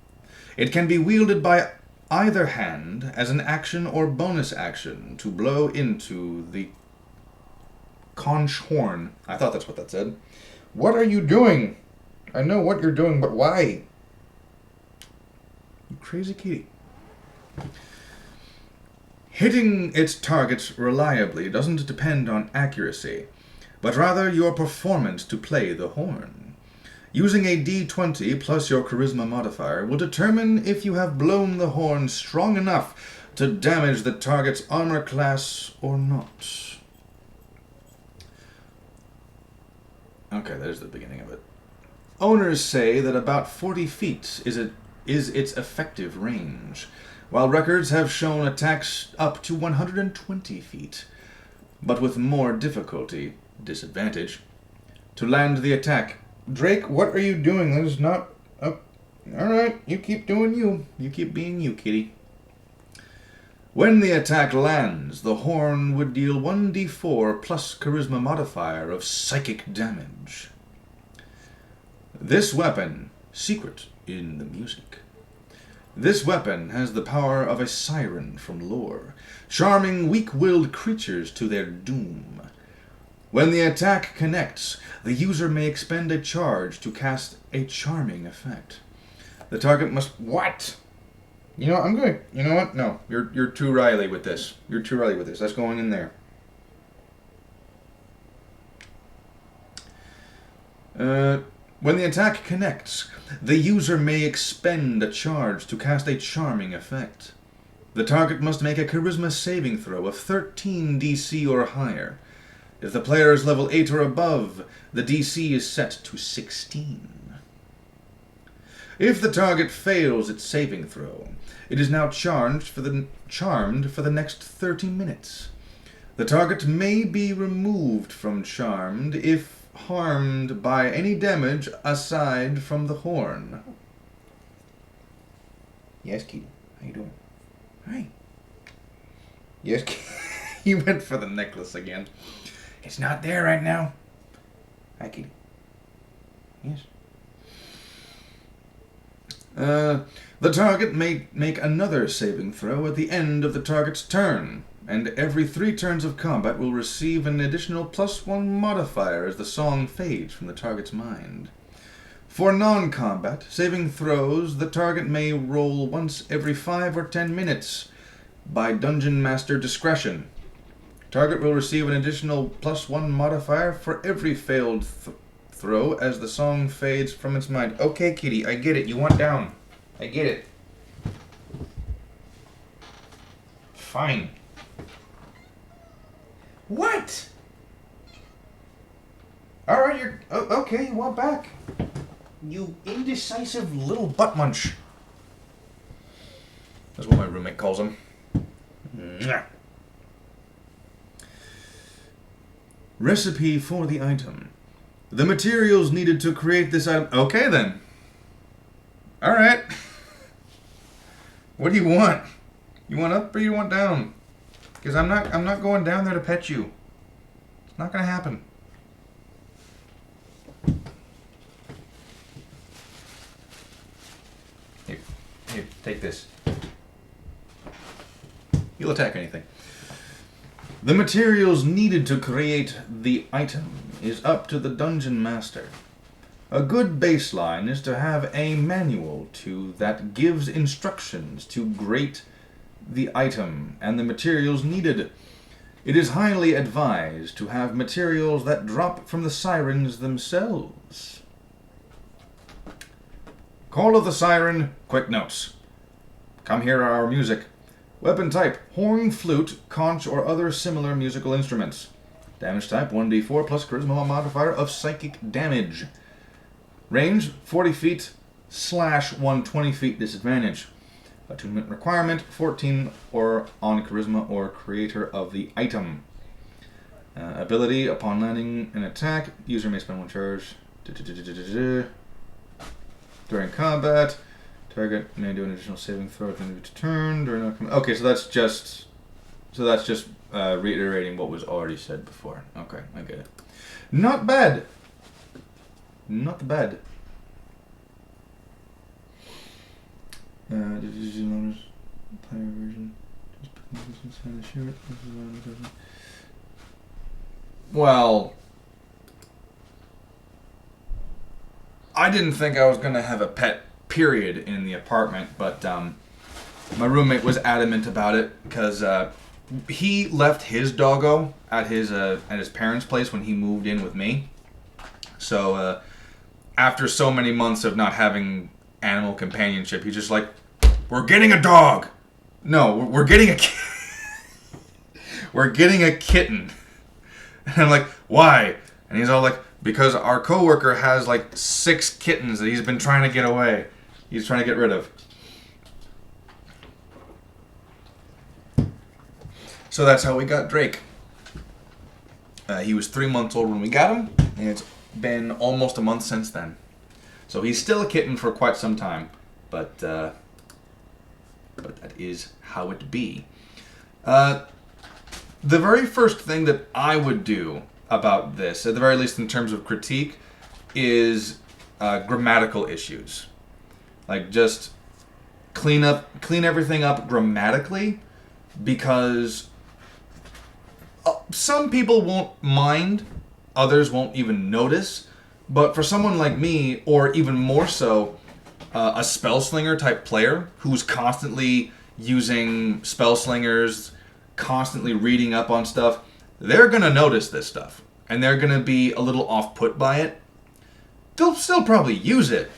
It can be wielded by either hand as an action or bonus action to blow into the conch horn. I thought that's what that said. What are you doing? I know what you're doing, but why? crazy kitty. Hitting its targets reliably doesn't depend on accuracy, but rather your performance to play the horn. Using a d20 plus your charisma modifier will determine if you have blown the horn strong enough to damage the target's armor class or not. Okay, there's the beginning of it. Owners say that about 40 feet is its effective range, while records have shown attacks up to 120 feet, but with more difficulty, disadvantage, to land the attack. Drake, what are you doing? That is not... Oh, alright, you keep doing you. You keep being you, kitty. When the attack lands, the horn would deal 1d4 plus charisma modifier of psychic damage. This weapon, secret in the music. This weapon has the power of a siren from lore, charming weak-willed creatures to their doom. When the attack connects, the user may expend a charge to cast a charming effect. The target must... What? You know, I'm going to... You know what? No, you're too Riley with this. You're too Riley with this. That's going in there. When the attack connects, the user may expend a charge to cast a charming effect. The target must make a charisma saving throw of 13 DC or higher. If the player is level 8 or above, the DC is set to 16. If the target fails its saving throw, it is now charmed for the next 30 minutes. The target may be removed from charmed if harmed by any damage aside from the horn. Yes, Keaton. How you doing? Hi. Yes, he went for the necklace again. It's not there right now. Hi, Keaton. Yes. The target may make another saving throw at the end of the target's turn, and every 3 turns of combat will receive an additional +1 modifier as the song fades from the target's mind. For non-combat saving throws, the target may roll once every 5 or 10 minutes by Dungeon Master discretion. Target will receive an additional +1 modifier for every failed throw as the song fades from its mind. Okay, kitty, I get it. You want down. I get it. Fine. What? Alright, you're... Oh, okay, you want back. You indecisive little butt munch. That's what my roommate calls him. Recipe for the item. The materials needed to create this item... Okay, then. Alright. What do you want? You want up or you want down? Because I'm not going down there to pet you. It's not going to happen. Here, take this. You'll attack anything. The materials needed to create the item is up to the Dungeon Master. A good baseline is to have a manual that gives instructions to create the item and the materials needed. It is highly advised to have materials that drop from the sirens themselves. Call of the Siren, quick notes. Come hear our music. Weapon type, horn, flute, conch, or other similar musical instruments. Damage type, 1d4 plus charisma modifier of psychic damage. Range, 40 feet / 120 feet disadvantage. Attunement requirement, 14 or on charisma or creator of the item. Ability, upon landing an attack, user may spend 1 charge. During combat, target may do an additional saving throw at the end of its turn. Okay, so that's just reiterating what was already said before. Okay, I get it. Not bad. Not bad. Did you notice player version? Well, I didn't think I was gonna have a pet period in the apartment, but my roommate was adamant about it because he left his doggo at his parents' place when he moved in with me. So after so many months of not having animal companionship, he's just like, "We're getting a dog." No, we're getting a we're getting a kitten. And I'm like, "Why?" And he's all like, "Because our coworker has like 6 kittens that he's been trying to get away. He's trying to get rid of." So that's how we got Drake. He was 3 months old when we got him, and it's been almost a month since then. So he's still a kitten for quite some time, but that is how it be. The very first thing that I would do about this, at the very least in terms of critique, is grammatical issues. Like, just clean everything up grammatically, because some people won't mind, others won't even notice, but for someone like me, or even more so, a spellslinger type player who's constantly using spell slingers, constantly reading up on stuff, they're going to notice this stuff, and they're going to be a little off-put by it. They'll still probably use it,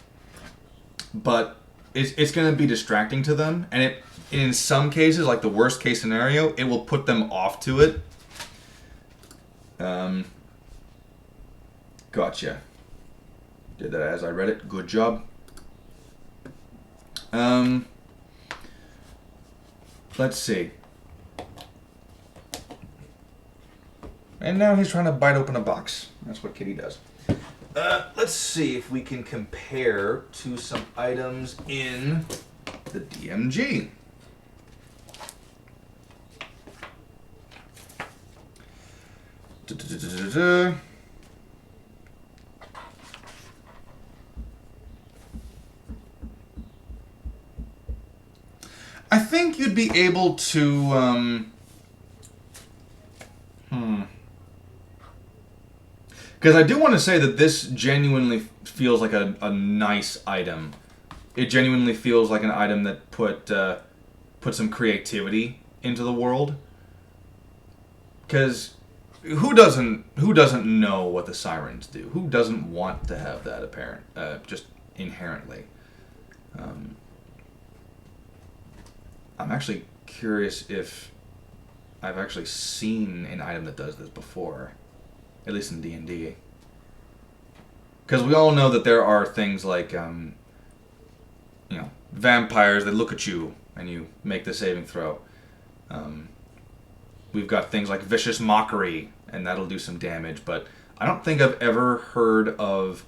but it's going to be distracting to them, and in some cases, like the worst case scenario, it will put them off to it. Gotcha. Did that as I read it. Good job. Let's see. And now he's trying to bite open a box. That's what Kitty does. Let's see if we can compare to some items in the DMG. I think you'd be able to, because I do want to say that this genuinely feels like a nice item. It genuinely feels like an item that put some creativity into the world. Because who doesn't know what the sirens do? Who doesn't want to have that apparent, just inherently? I'm actually curious if I've actually seen an item that does this before, at least in D&D. Because we all know that there are things like, vampires that look at you and you make the saving throw. We've got things like vicious mockery, and that'll do some damage, but I don't think I've ever heard of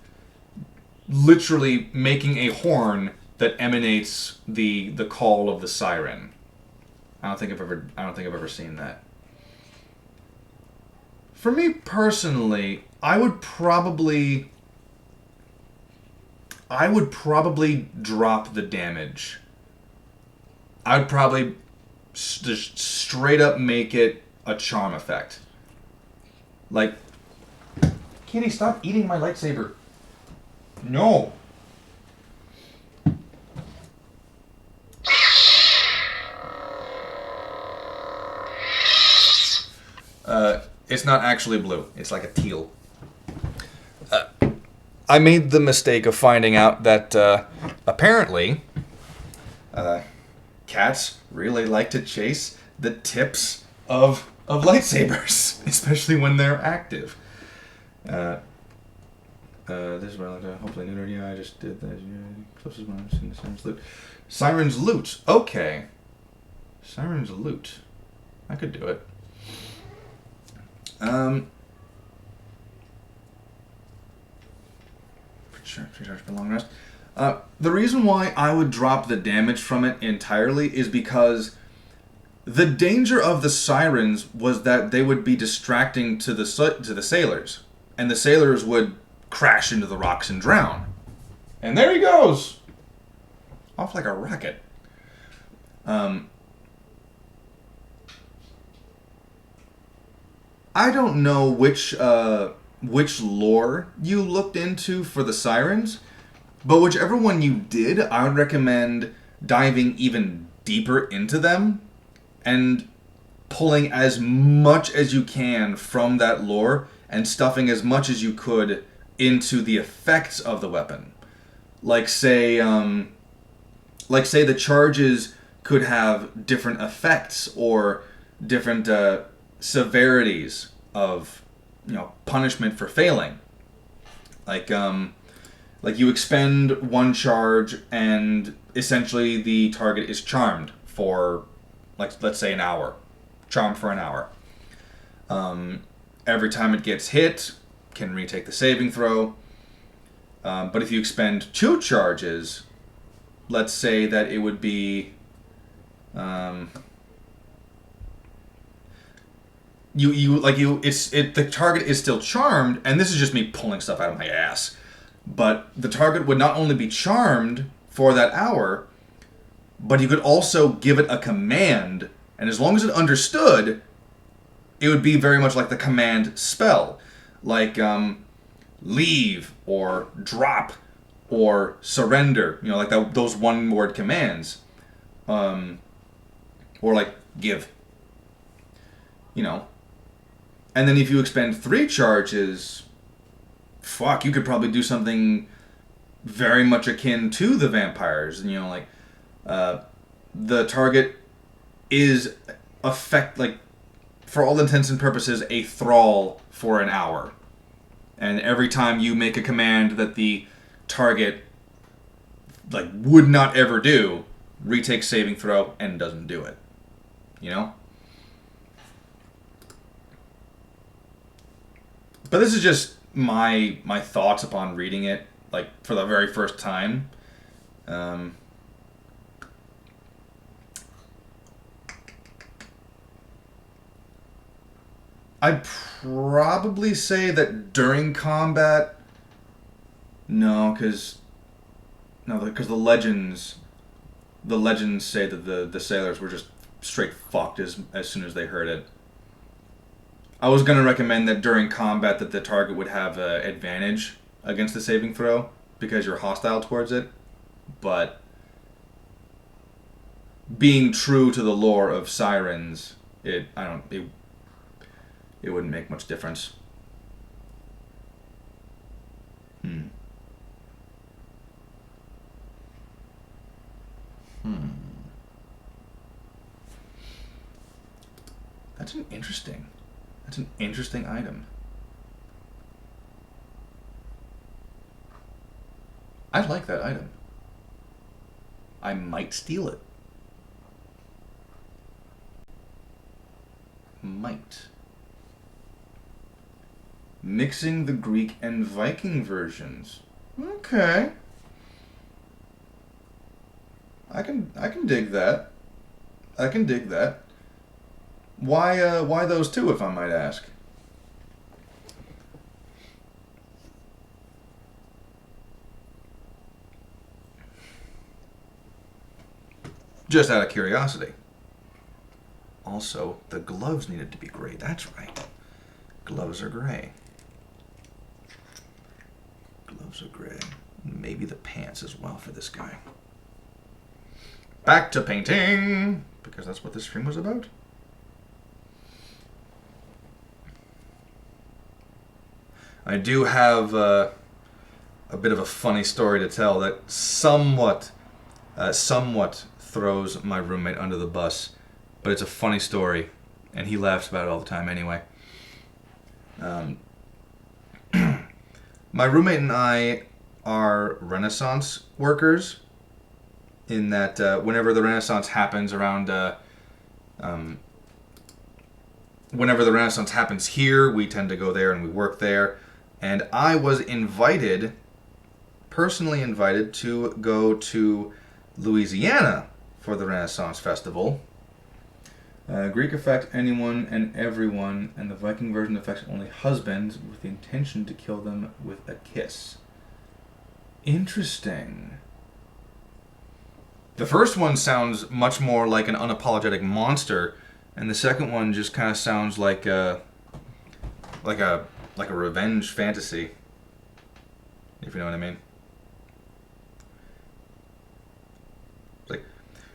literally making a horn that emanates the call of the siren. I don't think I've ever seen that. For me personally, I would probably drop the damage. I'd probably just straight up make it a charm effect. Like, Kitty, stop eating my lightsaber. No. It's not actually blue. It's like a teal. I made the mistake of finding out that apparently cats really like to chase the tips of lightsabers, especially when they're active. This is what I like to hopefully neutered. Yeah, I just did that. Closest one I've seen the Siren's Loot. Siren's Loot. Okay. Siren's Loot. I could do it. Recharge for long rest. The reason why I would drop the damage from it entirely is because the danger of the sirens was that they would be distracting to the sailors, and the sailors would crash into the rocks and drown. And there he goes, off like a rocket. I don't know which lore you looked into for the sirens, But whichever one you did, I would recommend diving even deeper into them and pulling as much as you can from that lore and stuffing as much as you could into the effects of the weapon. Like say the charges could have different effects or different severities of punishment for failing. Like you expend one charge and essentially the target is charmed for, like, let's say an hour. Charmed for an hour. Every time it gets hit, can retake the saving throw. But if you expend 2 charges, let's say that it would be the target is still charmed, and this is just me pulling stuff out of my ass. But the target would not only be charmed for that hour, but you could also give it a command, and as long as it understood, it would be very much like the command spell. Like leave or drop or surrender, like those one-word commands. Or like give. And then if you expend 3 charges, you could probably do something very much akin to the vampires. The target is for all intents and purposes, a thrall for an hour. And every time you make a command that the target would not ever do, retakes saving throw and doesn't do it. But this is just my thoughts upon reading it, for the very first time. I'd probably say that during combat, because the legends say that the sailors were just straight fucked as soon as they heard it. I was going to recommend that during combat that the target would have advantage against the saving throw because you're hostile towards it, but being true to the lore of sirens, it wouldn't make much difference. That's an interesting item. I like that item. I might steal it. Might. Mixing the Greek and Viking versions. Okay. I can dig that. Why those two, if I might ask? Just out of curiosity. Also, the gloves needed to be gray. That's right. Gloves are gray. Gloves are gray. Maybe the pants as well for this guy. Back to painting, because that's what this stream was about. I do have a bit of a funny story to tell that somewhat throws my roommate under the bus, but it's a funny story, and he laughs about it all the time anyway. My roommate and I are Renaissance workers, in that whenever the Renaissance happens around... whenever the Renaissance happens here, we tend to go there and we work there. And I was personally invited to go to Louisiana for the Renaissance Festival. Greek affect anyone and everyone, and the Viking version affects only husbands with the intention to kill them with a kiss. Interesting. The first one sounds much more like an unapologetic monster, and the second one just kind of sounds like a revenge fantasy, if you know what I mean.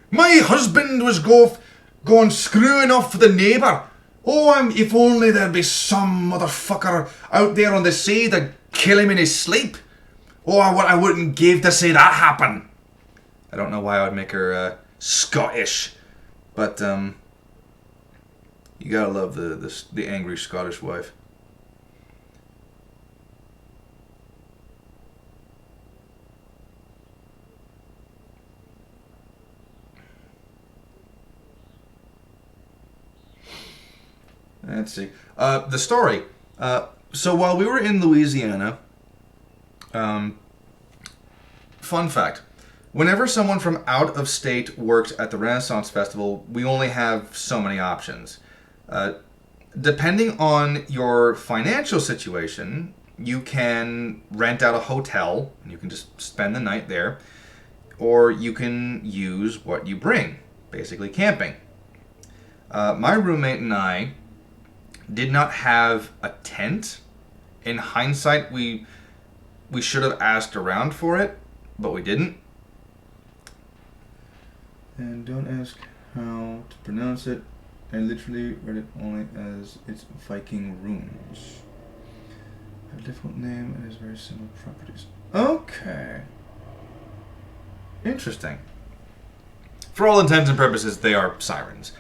My husband was going screwing off for the neighbour. Oh, if only there'd be some motherfucker out there on the sea to kill him in his sleep. Oh, what I wouldn't give to see that happen. I don't know why I would make her Scottish, but you gotta love the angry Scottish wife. Let's see. The story. So while we were in Louisiana, fun fact, whenever someone from out of state works at the Renaissance Festival, we only have so many options. Depending on your financial situation, you can rent out a hotel, and you can just spend the night there, or you can use what you bring, basically camping. My roommate and I did not have a tent. In hindsight, we should have asked around for it, but we didn't. And don't ask how to pronounce it. I literally read it only as its Viking runes. A difficult name and has very similar properties. Okay. Interesting. For all intents and purposes, they are sirens.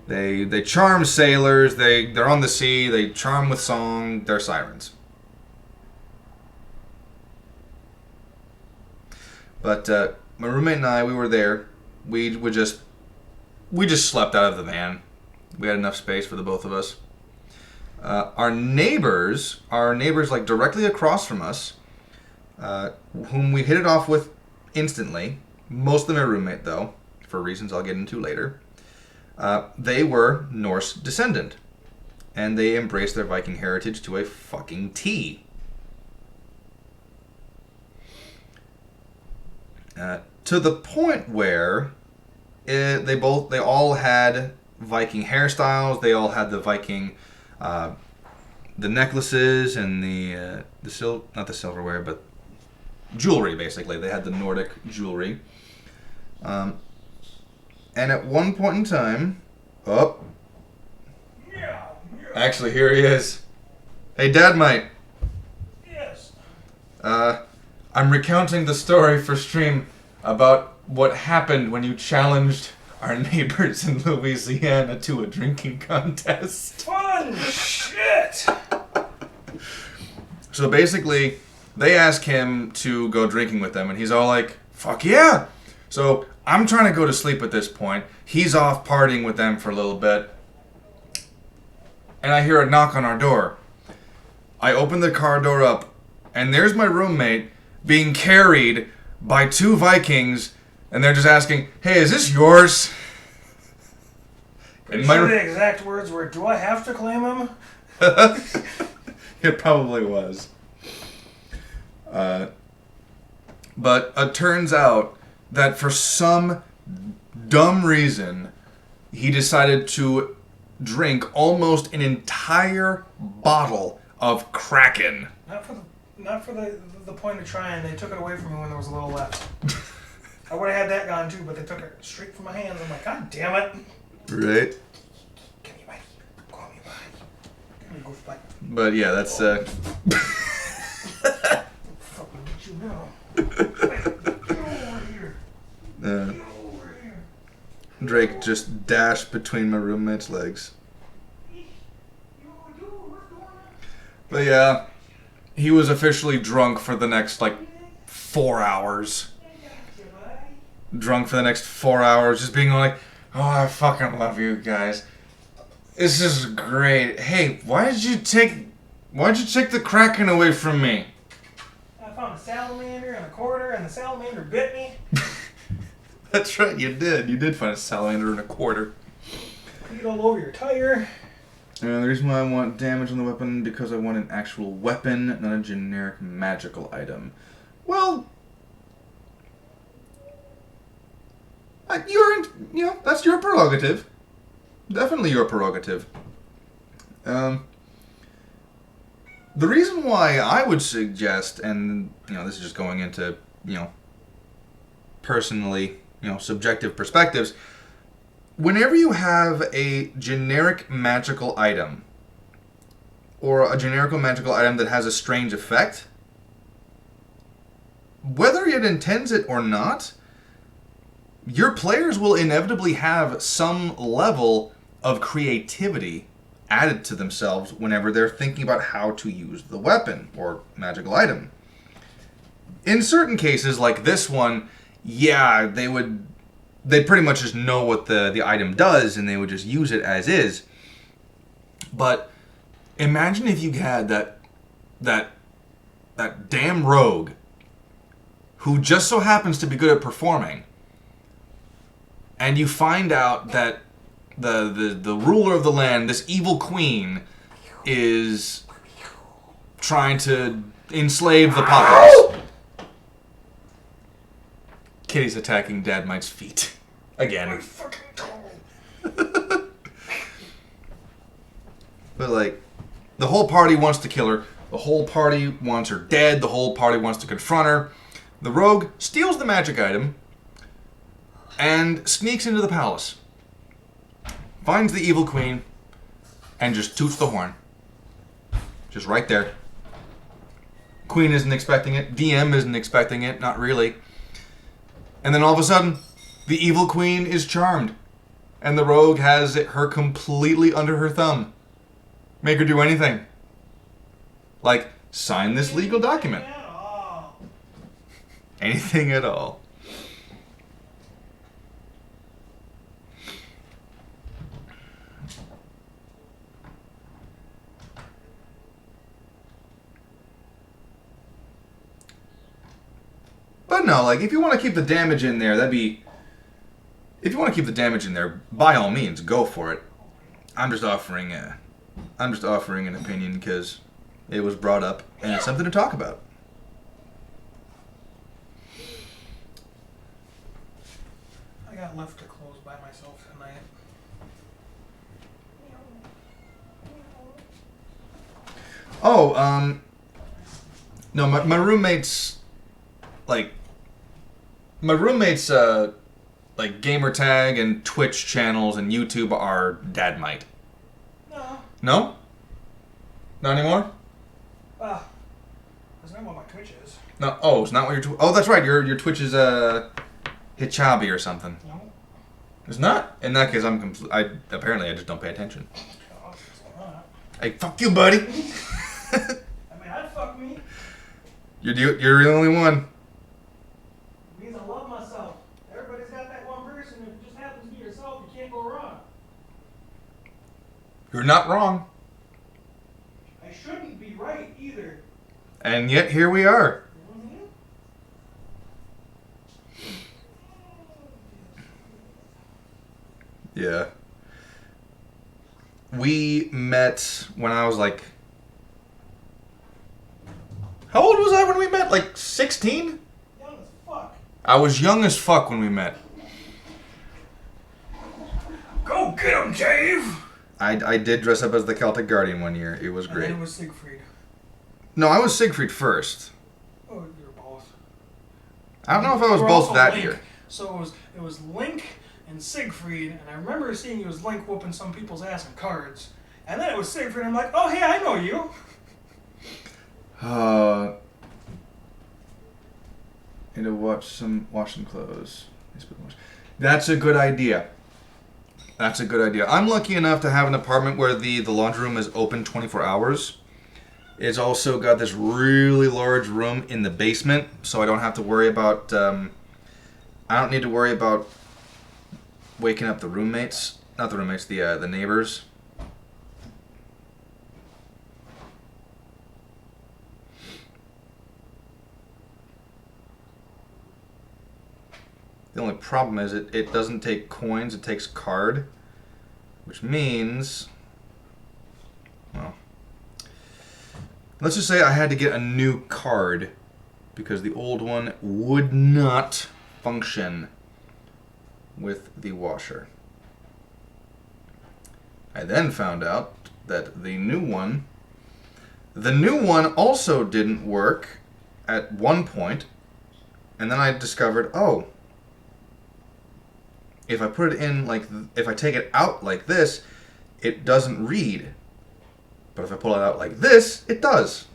They charm sailors. They're on the sea. They charm with song. They're sirens. But my roommate and I, we were there. We just slept out of the van. We had enough space for the both of us. Our neighbors like directly across from us, whom we hit it off with instantly. Most of them are roommate though, for reasons I'll get into later. They were Norse descendant, and they embraced their Viking heritage to a fucking T. To the point where they all had Viking hairstyles. They all had the Viking, the necklaces and not the silverware, but jewelry. Basically, they had the Nordic jewelry. And at one point in time, actually, here he is. Hey, Dad, mate. Yes. I'm recounting the story for stream about what happened when you challenged our neighbors in Louisiana to a drinking contest. Fun shit. So basically, they ask him to go drinking with them, and he's all like, fuck yeah! So I'm trying to go to sleep at this point. He's off partying with them for a little bit. And I hear a knock on our door. I open the car door up, and there's my roommate being carried by two Vikings, and they're just asking, hey, is this yours? And sure the exact words were, do I have to claim him? It probably was. But it turns out that for some dumb reason, he decided to drink almost an entire bottle of Kraken. Not for the point of trying. They took it away from me when there was a little left. I would have had that gone too, but they took it straight from my hands. I'm like, God damn it. Right. Come here, buddy. Call me, buddy. Come here, goof, buddy. But yeah, that's Fucking get you now. Get over here. Get over here. Drake just dashed between my roommate's legs. But yeah, he was officially drunk for the next, 4 hours. Drunk for the next 4 hours, just being like, oh, I fucking love you guys. This is great. Hey, why'd you take the Kraken away from me? I found a salamander and a quarter, and the salamander bit me. That's right, you did. You did find a salamander and a quarter. Peed all over your tire. The reason why I want damage on the weapon, because I want an actual weapon, not a generic magical item. Well, that's your prerogative. Definitely your prerogative. The reason why I would suggest, and this is just going into, personally subjective perspectives. Whenever you have a generic magical item, or a generic magical item that has a strange effect, whether it intends it or not, your players will inevitably have some level of creativity added to themselves whenever they're thinking about how to use the weapon or magical item. In certain cases, like this one, yeah, they'd pretty much just know what the item does and they would just use it as is. But imagine if you had that damn rogue who just so happens to be good at performing, and you find out that the ruler of the land, this evil queen, is trying to enslave the populace. Kitty's attacking Dad Mite's feet. Again. But, like, the whole party wants to kill her. The whole party wants her dead. The whole party wants to confront her. The rogue steals the magic item and sneaks into the palace. Finds the evil queen and just toots the horn. Just right there. Queen isn't expecting it. DM isn't expecting it. Not really. And then all of a sudden, the evil queen is charmed. And the rogue has her completely under her thumb. Make her do anything. Like, sign this legal document. Anything at all. But no, like, if you want to keep the damage in there, if you want to keep the damage in there, by all means, go for it. I'm just offering an opinion because it was brought up and it's something to talk about. I got left to close by myself tonight. Oh, no, my roommates, like gamer tag and Twitch channels and YouTube are Dad Mite. No. No? Not anymore? That's not what my Twitch is. No. Oh, it's not what your oh, that's right. Your Twitch is Hichabi or something. No. It's not. In that case, apparently I just don't pay attention. Oh, it's not. Hey, fuck you, buddy. I mean, I'd fuck me. You're the only one. Because I love myself. Everybody's got that one person. If it just happens to be yourself, you can't go wrong. You're not wrong. I shouldn't be right either. And yet here we are. Mm-hmm. Yeah. We met when I was like... How old was I when we met? Like 16? Young as fuck. I was young as fuck when we met. Go get him, Dave! I did dress up as the Celtic Guardian one year. It was great. And then it was Siegfried. No, I was Siegfried first. Oh, you were both. I don't know if I was You were both also that Link. year. So it was Link and Siegfried, and I remember seeing you as Link whooping some people's ass in cards. And then it was Siegfried, and I'm like, oh, hey, I know you. Need to wash some clothes. That's a good idea. That's a good idea. I'm lucky enough to have an apartment where the laundry room is open 24 hours. It's also got this really large room in the basement, so I don't have to worry about... I don't need to worry about waking up the roommates. Not the roommates, the neighbors. The only problem is it doesn't take coins, it takes card. Which means... Well... Let's just say I had to get a new card because the old one would not function with the washer. I then found out that the new one also didn't work at one point, and then I discovered, oh, if I put it in like, if I take it out like this, it doesn't read. But if I pull it out like this, it does.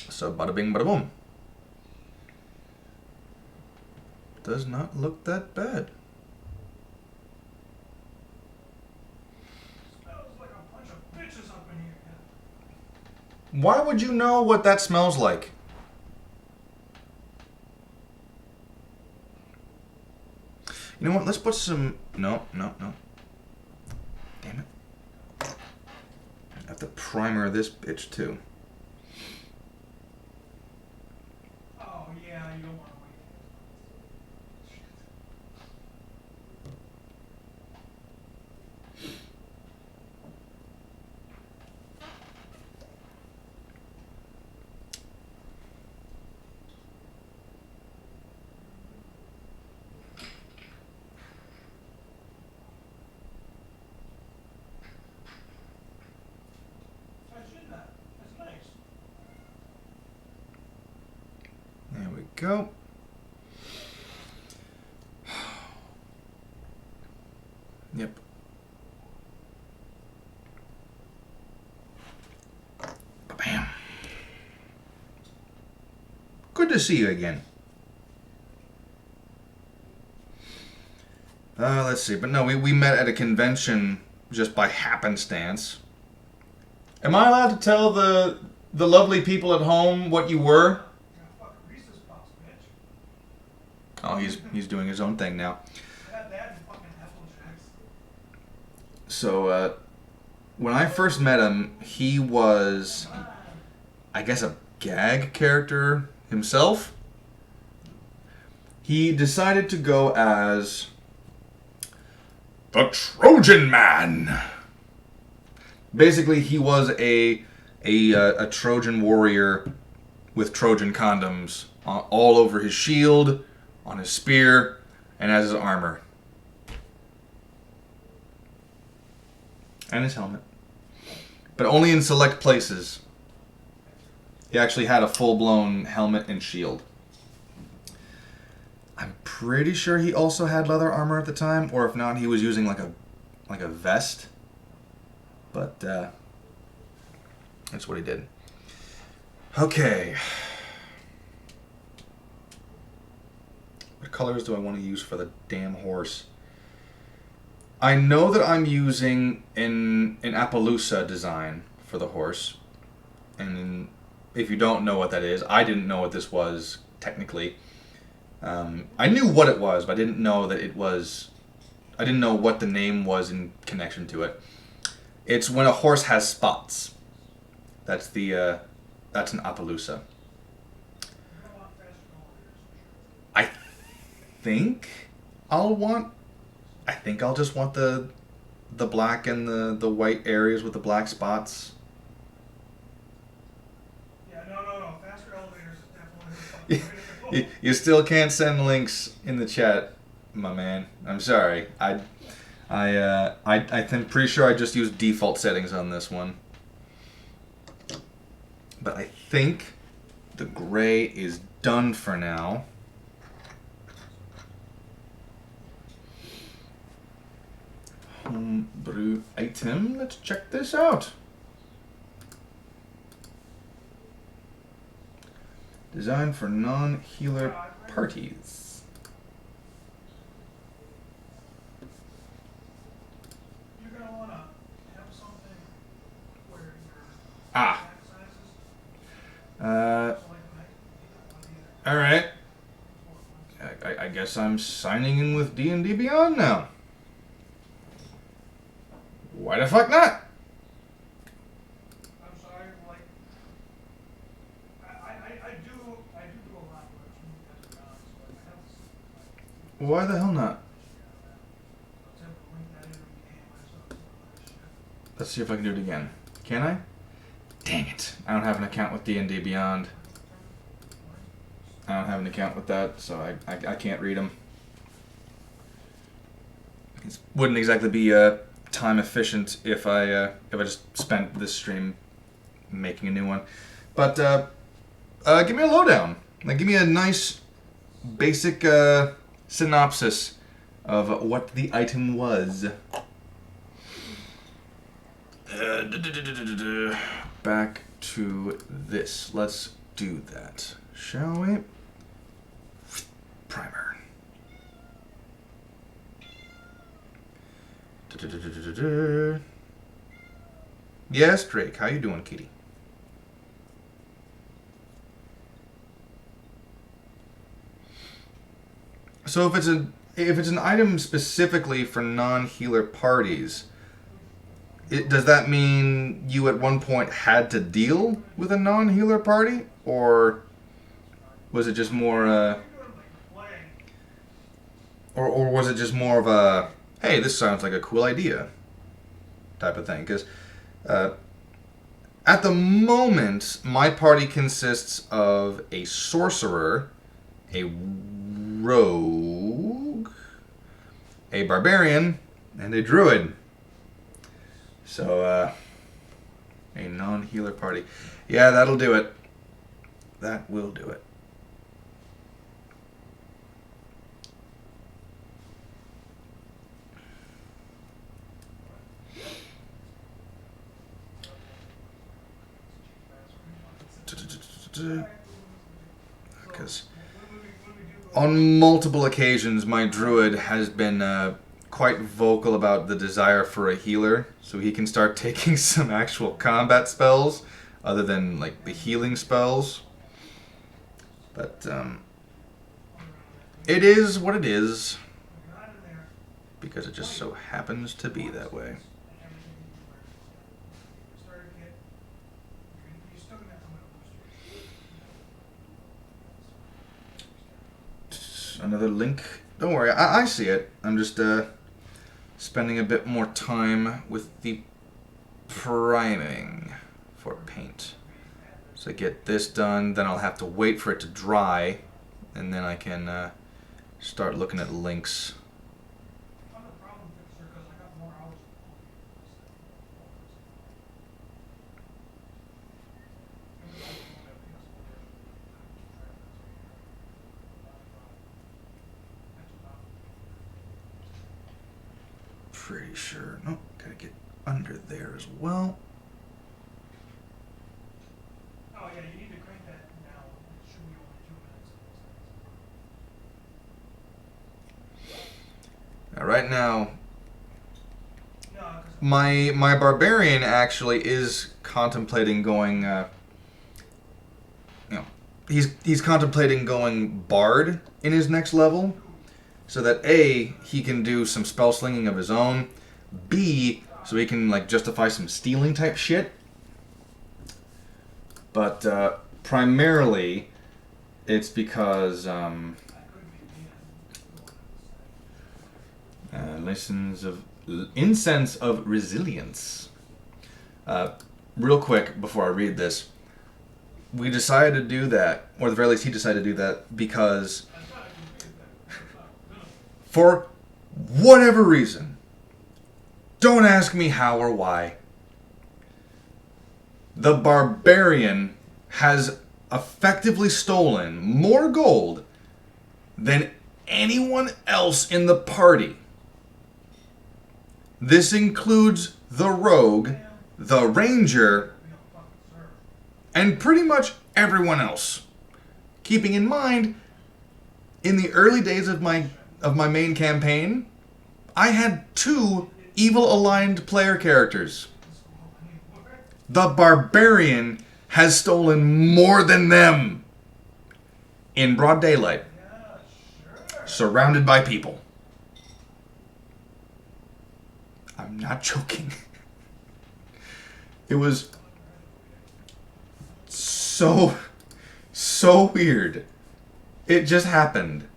So bada bing, bada boom. Does not look that bad. Smells like a bunch of bitches up in here. Why would you know what that smells like? You know what? Let's put some... No. Damn it. I have to primer this bitch too. Oh, yeah, you don't want to wait. That's nice. There we go. Yep. Bam. Good to see you again. Let's see. But no, we met at a convention just by happenstance. Am I allowed to tell the lovely people at home what you were? Yeah, fucking Reese's Puffs, bitch. Oh, he's doing his own thing now. That and fucking Apple Jacks. So, when I first met him, he was, I guess, a gag character himself. He decided to go as the Trojan Man. Basically, he was a Trojan warrior with Trojan condoms all over his shield, on his spear, and as his armor. And his helmet. But only in select places. He actually had a full-blown helmet and shield. I'm pretty sure he also had leather armor at the time, or if not, he was using like a vest. But that's what he did. Okay. What colors do I want to use for the damn horse? I know that I'm using an Appaloosa design for the horse. And if you don't know what that is, I didn't know what this was technically. I knew what it was, but I didn't know that it was... I didn't know what the name was in connection to it. It's when a horse has spots. That's the that's an Appaloosa. I think I'll just want the black and the white areas with the black spots. Yeah, no. Faster elevators is definitely the fucking way to go. You still can't send links in the chat, my man. I'm sorry. I'm pretty sure I just used default settings on this one. But I think the gray is done for now. Homebrew item. Let's check this out. Designed for non-healer parties. You're gonna wanna have something where your Ah. sizes. All right. I guess I'm signing in with D&D Beyond now. Why the fuck not? I'm sorry, like I do a lot of work. So I have Why the hell not? Let's see if I can do it again. Can I? Dang it. I don't have an account with D&D Beyond. I don't have an account with that, so I can't read them. It wouldn't exactly be time efficient if I just spent this stream making a new one. But give me a lowdown. Now give me a nice basic synopsis of what the item was. Back to this. Let's do that, shall we? Primer. Yes, Drake. How you doing, kitty? So if it's an item specifically for non-healer parties, does that mean you at one point had to deal with a non-healer party, or was it just more or was it just more of a hey, this sounds like a cool idea type of thing? Because at the moment, my party consists of a sorcerer, a rogue, a barbarian, and a druid. So, a non-healer party. Yeah, that'll do it. That will do it. Because on multiple occasions, my druid has been quite vocal about the desire for a healer, so he can start taking some actual combat spells other than like the healing spells. But it is what it is, because it just so happens to be that way. Another link. Don't worry, I see it. I'm just spending a bit more time with the priming for paint. So I get this done, then I'll have to wait for it to dry, and then I can start looking at links. Pretty sure. No, gotta get under there as well. Oh yeah, you need to crank that now. It should be only 2 minutes. Now, right now, my barbarian actually is contemplating going. He's contemplating going bard in his next level, so that A, he can do some spell slinging of his own, B, so he can like justify some stealing type shit. But primarily, it's because incense of resilience. Real quick before I read this, we decided to do that, or at the very least, he decided to do that because, for whatever reason, don't ask me how or why, the barbarian has effectively stolen more gold than anyone else in the party. This includes the rogue, the ranger, and pretty much everyone else. Keeping in mind, in the early days of my main campaign, I had 2 evil-aligned player characters. The barbarian has stolen more than them in broad daylight, surrounded by people. I'm not joking. It was so weird. It just happened.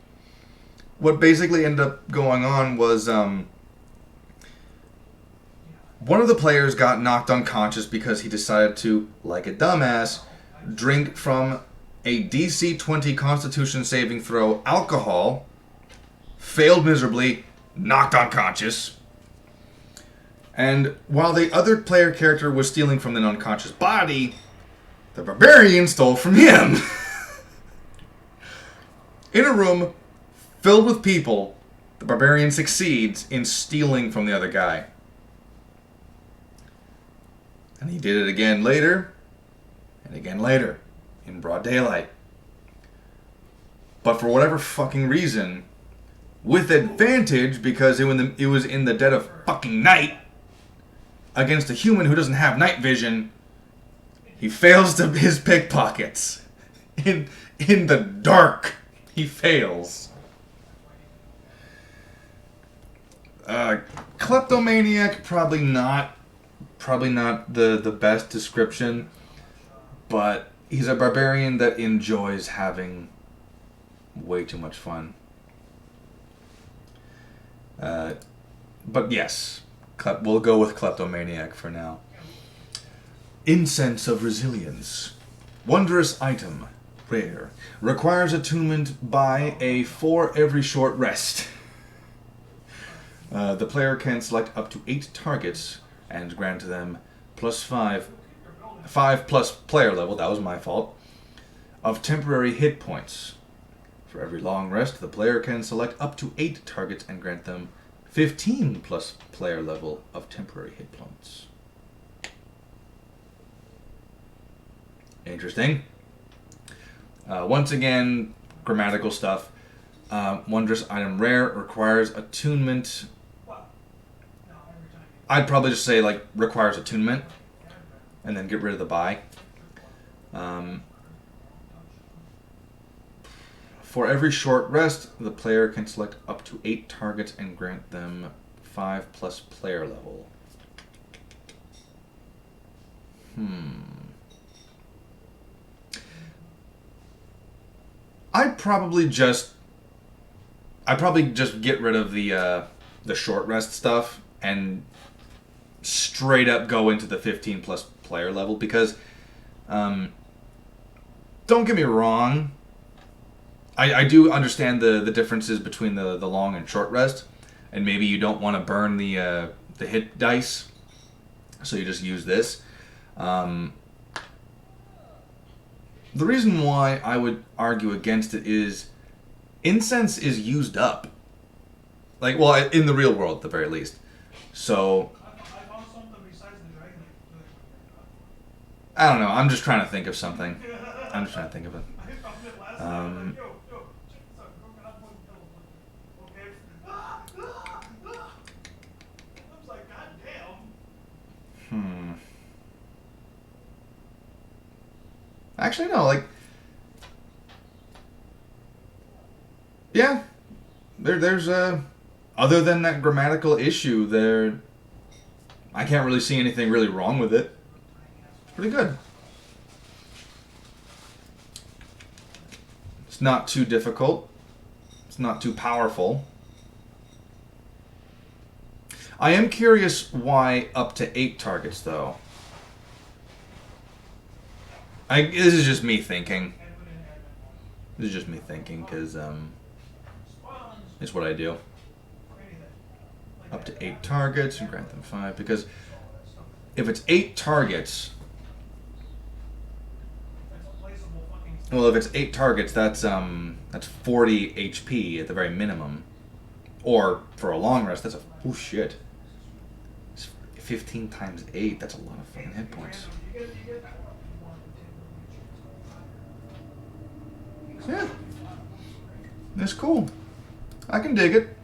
What basically ended up going on was one of the players got knocked unconscious because he decided to, like a dumbass, drink from a DC 20 Constitution saving throw alcohol, failed miserably, knocked unconscious. And while the other player character was stealing from the unconscious body, the barbarian stole from him. In a room filled with people, the barbarian succeeds in stealing from the other guy. And he did it again later, and again later, in broad daylight. But for whatever fucking reason, with advantage, because it was in the dead of fucking night, against a human who doesn't have night vision, he fails to his pickpockets. In the dark, he fails. Kleptomaniac, probably not the best description, but he's a barbarian that enjoys having way too much fun. But yes, we'll go with kleptomaniac for now. Incense of Resilience. Wondrous item. Rare. Requires attunement by a for every short rest. The player can select up to 8 targets and grant them plus 5 plus player level, that was my fault, of temporary hit points. For every long rest, the player can select up to 8 targets and grant them 15 plus player level of temporary hit points. Interesting. Once again, grammatical stuff. Wondrous item rare, requires attunement. I'd probably just say like requires attunement and then get rid of the buy. For every short rest, the player can select up to 8 targets and grant them 5 plus player level. I'd probably just get rid of the short rest stuff and straight up go into the 15 plus player level, because don't get me wrong, I do understand the differences between the long and short rest, and maybe you don't want to burn the hit dice, so you just use this. The reason why I would argue against it is incense is used up. Like, well, in the real world at the very least. So I don't know. I'm just trying to think of something. I'm just trying to think of it. Actually, no. Like, yeah. There's other than that grammatical issue, I can't really see anything really wrong with it. It's pretty good. It's not too difficult. It's not too powerful. I am curious why up to 8 targets, though. This is just me thinking. This is just me thinking, because it's what I do. Up to 8 targets and grant them 5, because if it's 8 targets, well, if it's 8 targets, that's 40 HP at the very minimum. Or for a long rest, that's oh shit. 15 times 8, that's a lot of fucking hit points. Yeah. That's cool. I can dig it.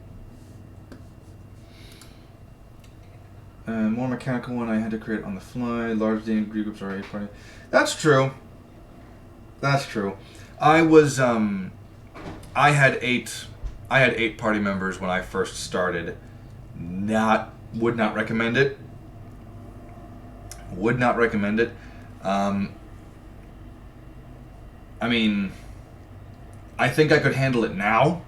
More mechanical one I had to create on the fly. Large D&D groups are a party. That's true. That's true. I was I had 8 party members when I first started. Would not recommend it. Would not recommend it. I mean, I think I could handle it now,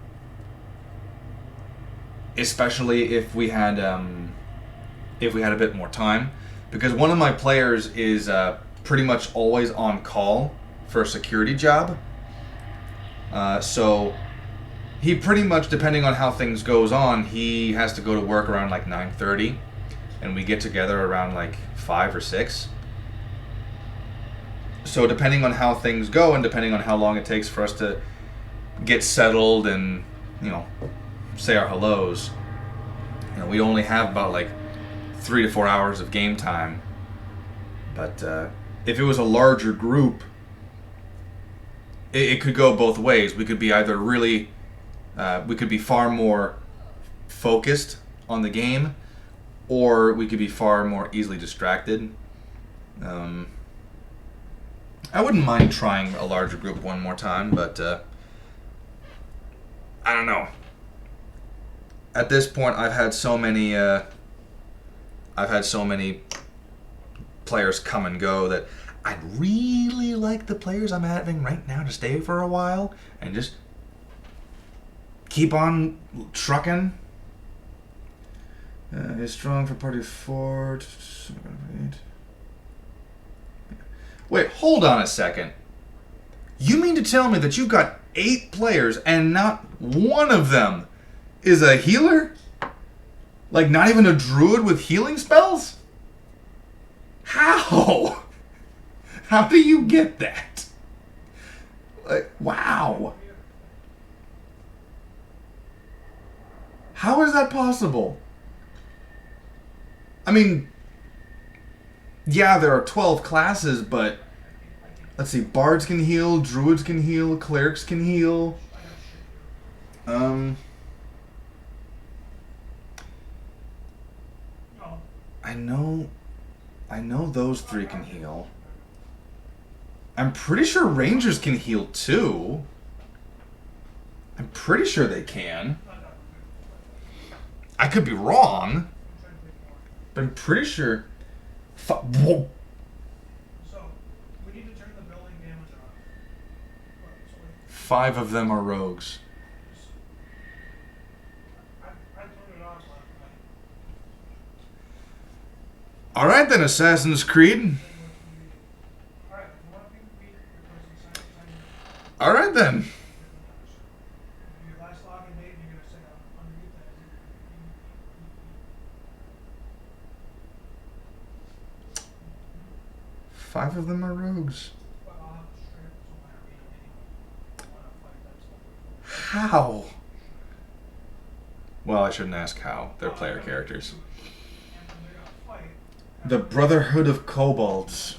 especially if we had a bit more time, because one of my players is pretty much always on call for a security job. So he pretty much, depending on how things goes on, he has to go to work around like 9:30, and we get together around like 5 or 6. So depending on how things go and depending on how long it takes for us to get settled and, say our hellos. We only have about like 3 to 4 hours of game time. But if it was a larger group, it could go both ways. We could be either we could be far more focused on the game, or we could be far more easily distracted. I wouldn't mind trying a larger group one more time, but I don't know. At this point, I've had so many players come and go that I'd really like the players I'm having right now to stay for a while and just keep on trucking. Is strong for party 4. Wait, hold on a second. You mean to tell me that you've got 8 players and not one of them is a healer? Like, not even a druid with healing spells? How? How do you get that? Like, wow. How is that possible? I mean, yeah, there are 12 classes, but let's see, bards can heal, druids can heal, clerics can heal. I know those 3 can heal. I'm pretty sure rangers can heal too. I'm pretty sure they can. I could be wrong, but I'm pretty sure. Whoa. So, we need to turn the building damage off. 5 of them are rogues. I turned it off last night. Alright then, Assassin's Creed. Alright, you want to beat your person sign Alright then. your last login date, and you're going to say underneath that. 5 of them are rogues. Well, I'll have to straight up somewhere read them anyway. I want to fight that stuff. How? Well, I shouldn't ask how. They're player characters. And then they're going to fight. The Brotherhood of Kobolds.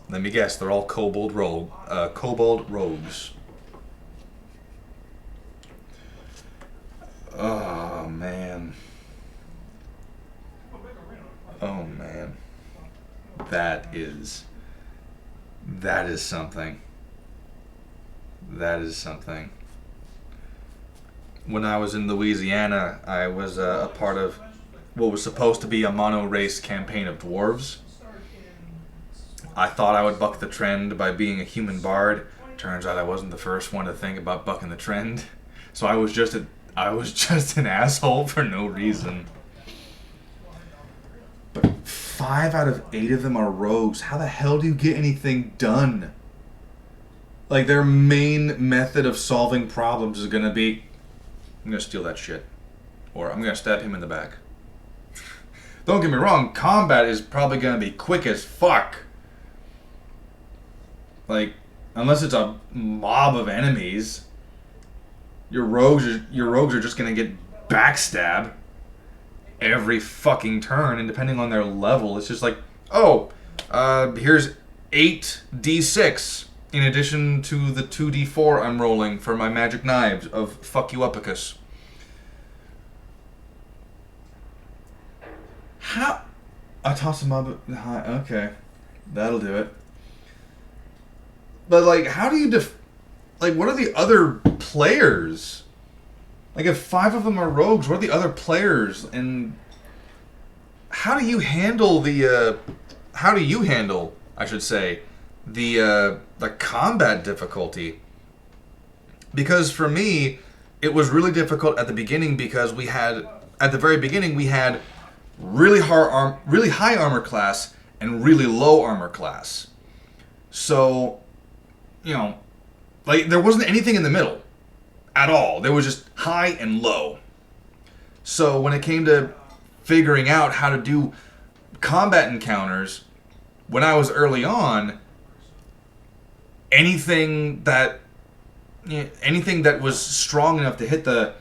Let me guess, they're all kobold rogues. Oh man. Oh man. That is something. That is something. When I was in Louisiana, I was a part of what was supposed to be a mono-race campaign of dwarves. I thought I would buck the trend by being a human bard. Turns out I wasn't the first one to think about bucking the trend. So I was just an asshole for no reason. But 5 out of 8 of them are rogues. How the hell do you get anything done? Like, their main method of solving problems is gonna be, I'm gonna steal that shit. Or I'm gonna stab him in the back. Don't get me wrong, combat is probably gonna be quick as fuck. Like, unless it's a mob of enemies, your rogues are just gonna get backstab every fucking turn, and depending on their level, it's just like, oh, here's 8d6 in addition to the 2d4 I'm rolling for my magic knives of fuck you upicus. How? I toss them up high. Okay, that'll do it. But like, how do you what are the other players? Like, if 5 of them are rogues, what are the other players? And how do you handle the I should say, the combat difficulty? Because for me, it was really difficult at the beginning because at the very beginning we had really high armor class and really low armor class. So, there wasn't anything in the middle at all. There was just high and low. So when it came to figuring out how to do combat encounters, when I was early on, anything that anything that was strong enough to hit the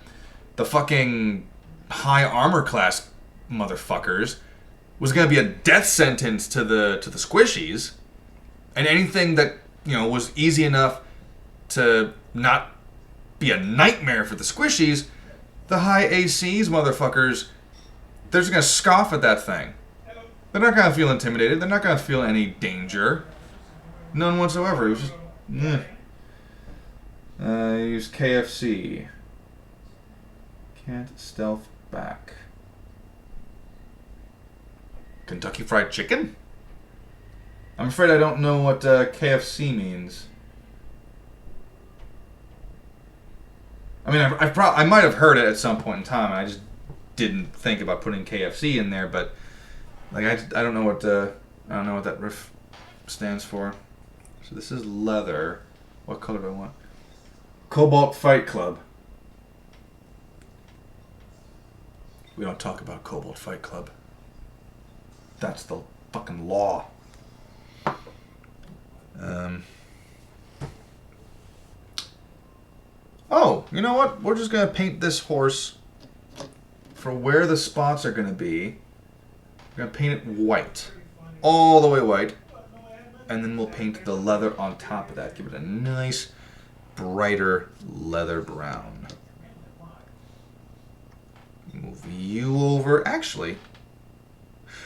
fucking high armor class motherfuckers was going to be a death sentence to the squishies, and anything that was easy enough to not be a nightmare for the squishies, the high ACs motherfuckers, they're just going to scoff at that thing. They're not going to feel intimidated. They're not going to feel any danger. None whatsoever. It was just... use KFC. Can't stealth back. Kentucky Fried Chicken? I'm afraid I don't know what KFC means. I mean, I might have heard it at some point in time, and I just didn't think about putting KFC in there. But like, I don't know what that riff stands for. So this is leather. What color do I want? Cobalt Fight Club. We don't talk about Cobalt Fight Club. That's the fucking law. Oh, you know what? We're just going to paint this horse for where the spots are going to be. We're going to paint it white. All the way white. And then we'll paint the leather on top of that. Give it a nice, brighter leather brown. Move you over. Actually,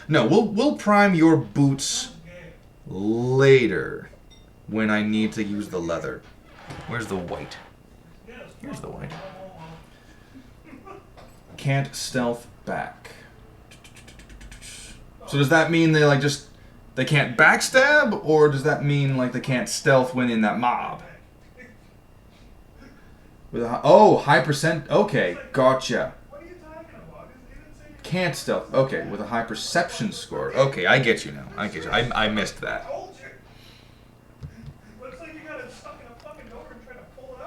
no, we'll prime your boots later when I need to use the leather. Where's the white? Here's the white. Can't stealth back. So does that mean they can't backstab, or does that mean like they can't stealth when in that mob? With high percent. Okay, gotcha. Can't stealth. Okay, with a high perception score. Okay, I get you now. I get you. I missed that. Looks like you got it stuck in a fucking door and trying to pull it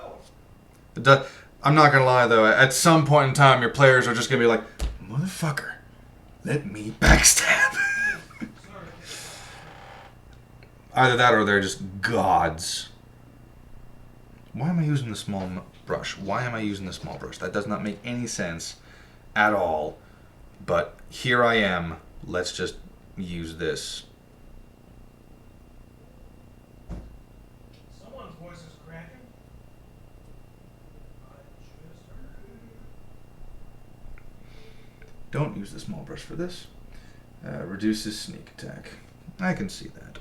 out. I'm not gonna lie though. At some point in time, your players are just gonna be like, "Motherfucker, let me backstab." Either that, or they're just gods. Why am I using the small brush? Why am I using the small brush? That does not make any sense at all. But here I am. Let's just use this. Someone's voice is cracking. Don't use the small brush for this. Reduces sneak attack. I can see that.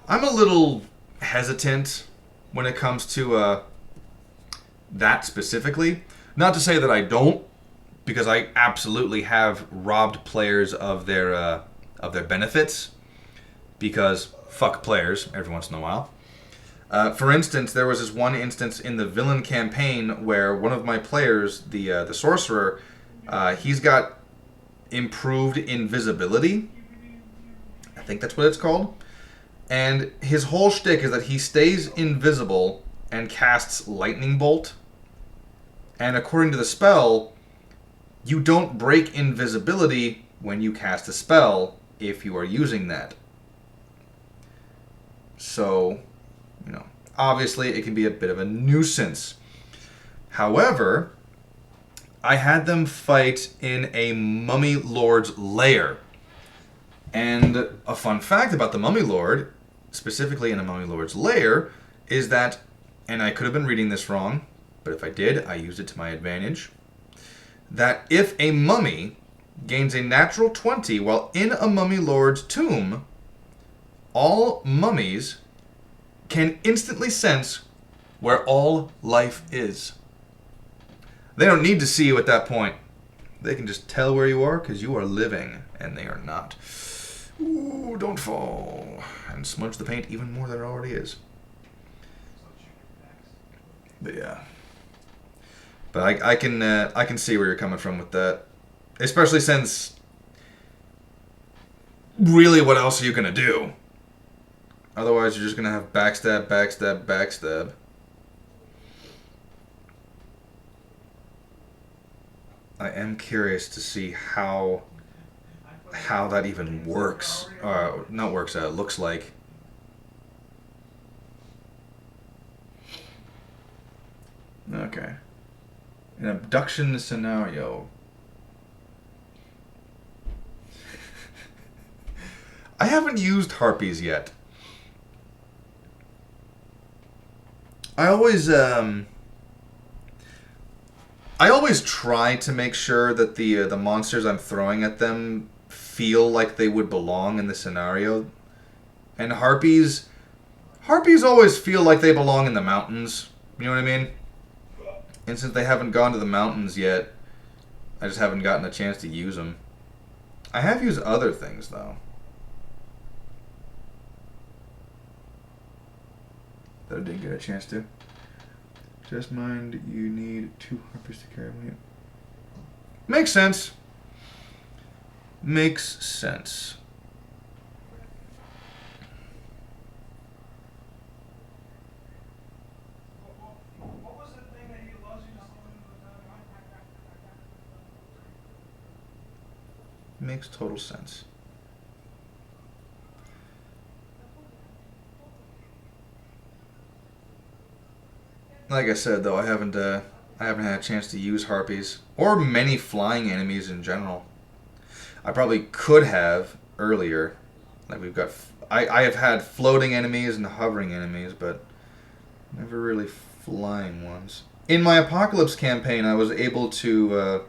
I'm a little hesitant when it comes to that specifically. Not to say that I don't, because I absolutely have robbed players of their benefits. Because fuck players every once in a while. For instance, there was this one instance in the villain campaign where one of my players, the sorcerer, he's got improved invisibility. I think that's what it's called. And his whole shtick is that he stays invisible and casts lightning bolt. And according to the spell, you don't break invisibility when you cast a spell if you are using that. So, obviously it can be a bit of a nuisance. However, I had them fight in a Mummy Lord's lair. And a fun fact about the Mummy Lord, specifically in a Mummy Lord's lair, is that, and I could have been reading this wrong, but if I did, I used it to my advantage, that if a mummy gains a natural 20 while in a Mummy Lord's tomb, all mummies can instantly sense where all life is. They don't need to see you at that point. They can just tell where you are because you are living, and they are not. Ooh, don't fall. And smudge the paint even more than it already is. But yeah. But I can see where you're coming from with that. Especially since, really, what else are you going to do? Otherwise, you're just going to have backstab, backstab, backstab. I am curious to see how that even works. Not works, looks like. Okay. An abduction scenario. I haven't used harpies yet. I always try to make sure that the monsters I'm throwing at them feel like they would belong in the scenario. And harpies always feel like they belong in the mountains. You know what I mean? And since they haven't gone to the mountains yet, I just haven't gotten a chance to use them. I have used other things, though. That I didn't get a chance to. Just mind you need 2 harpies to carry me. Makes sense. Makes sense. What was the thing that he lost you just Makes total sense. Like I said, though, I haven't had a chance to use harpies or many flying enemies in general. I probably could have earlier. Like we've got, I have had floating enemies and hovering enemies, but never really flying ones. In my Apocalypse campaign, I was able to,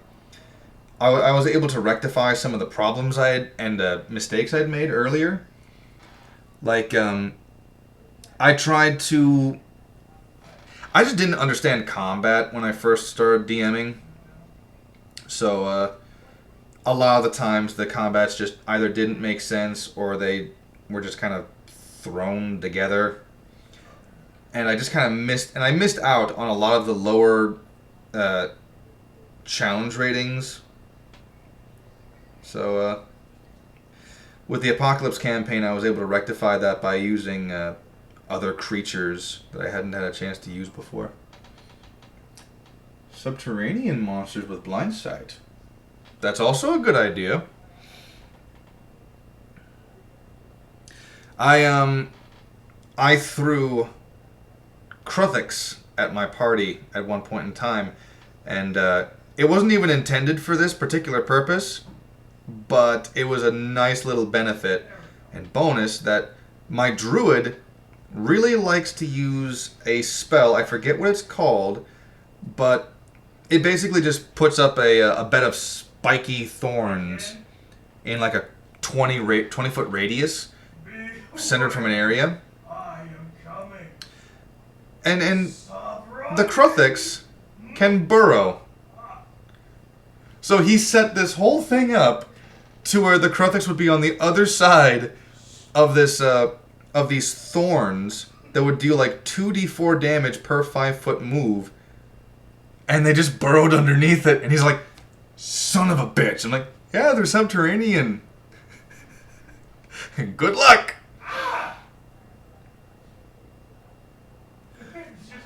I was able to rectify some of the problems I had and mistakes I'd made earlier. Like, I tried to. I just didn't understand combat when I first started DMing. So, a lot of the times the combats just either didn't make sense or they were just kind of thrown together. And I just kind of missed out on a lot of the lower challenge ratings. So, with the Apocalypse campaign, I was able to rectify that by using other creatures that I hadn't had a chance to use before. Subterranean monsters with blind sight. That's also a good idea. I threw Clerics at my party at one point in time, and it wasn't even intended for this particular purpose, but it was a nice little benefit and bonus that my druid really likes to use a spell. I forget what it's called, but it basically just puts up a bed of spiky thorns in like a 20-foot radius, centered from an area. And the Clerics can burrow. So he set this whole thing up to where the Clerics would be on the other side of this of these thorns that would deal like 2d4 damage per 5-foot move, and they just burrowed underneath it. And he's like, "Son of a bitch!" I'm like, "Yeah, they're subterranean. Good luck."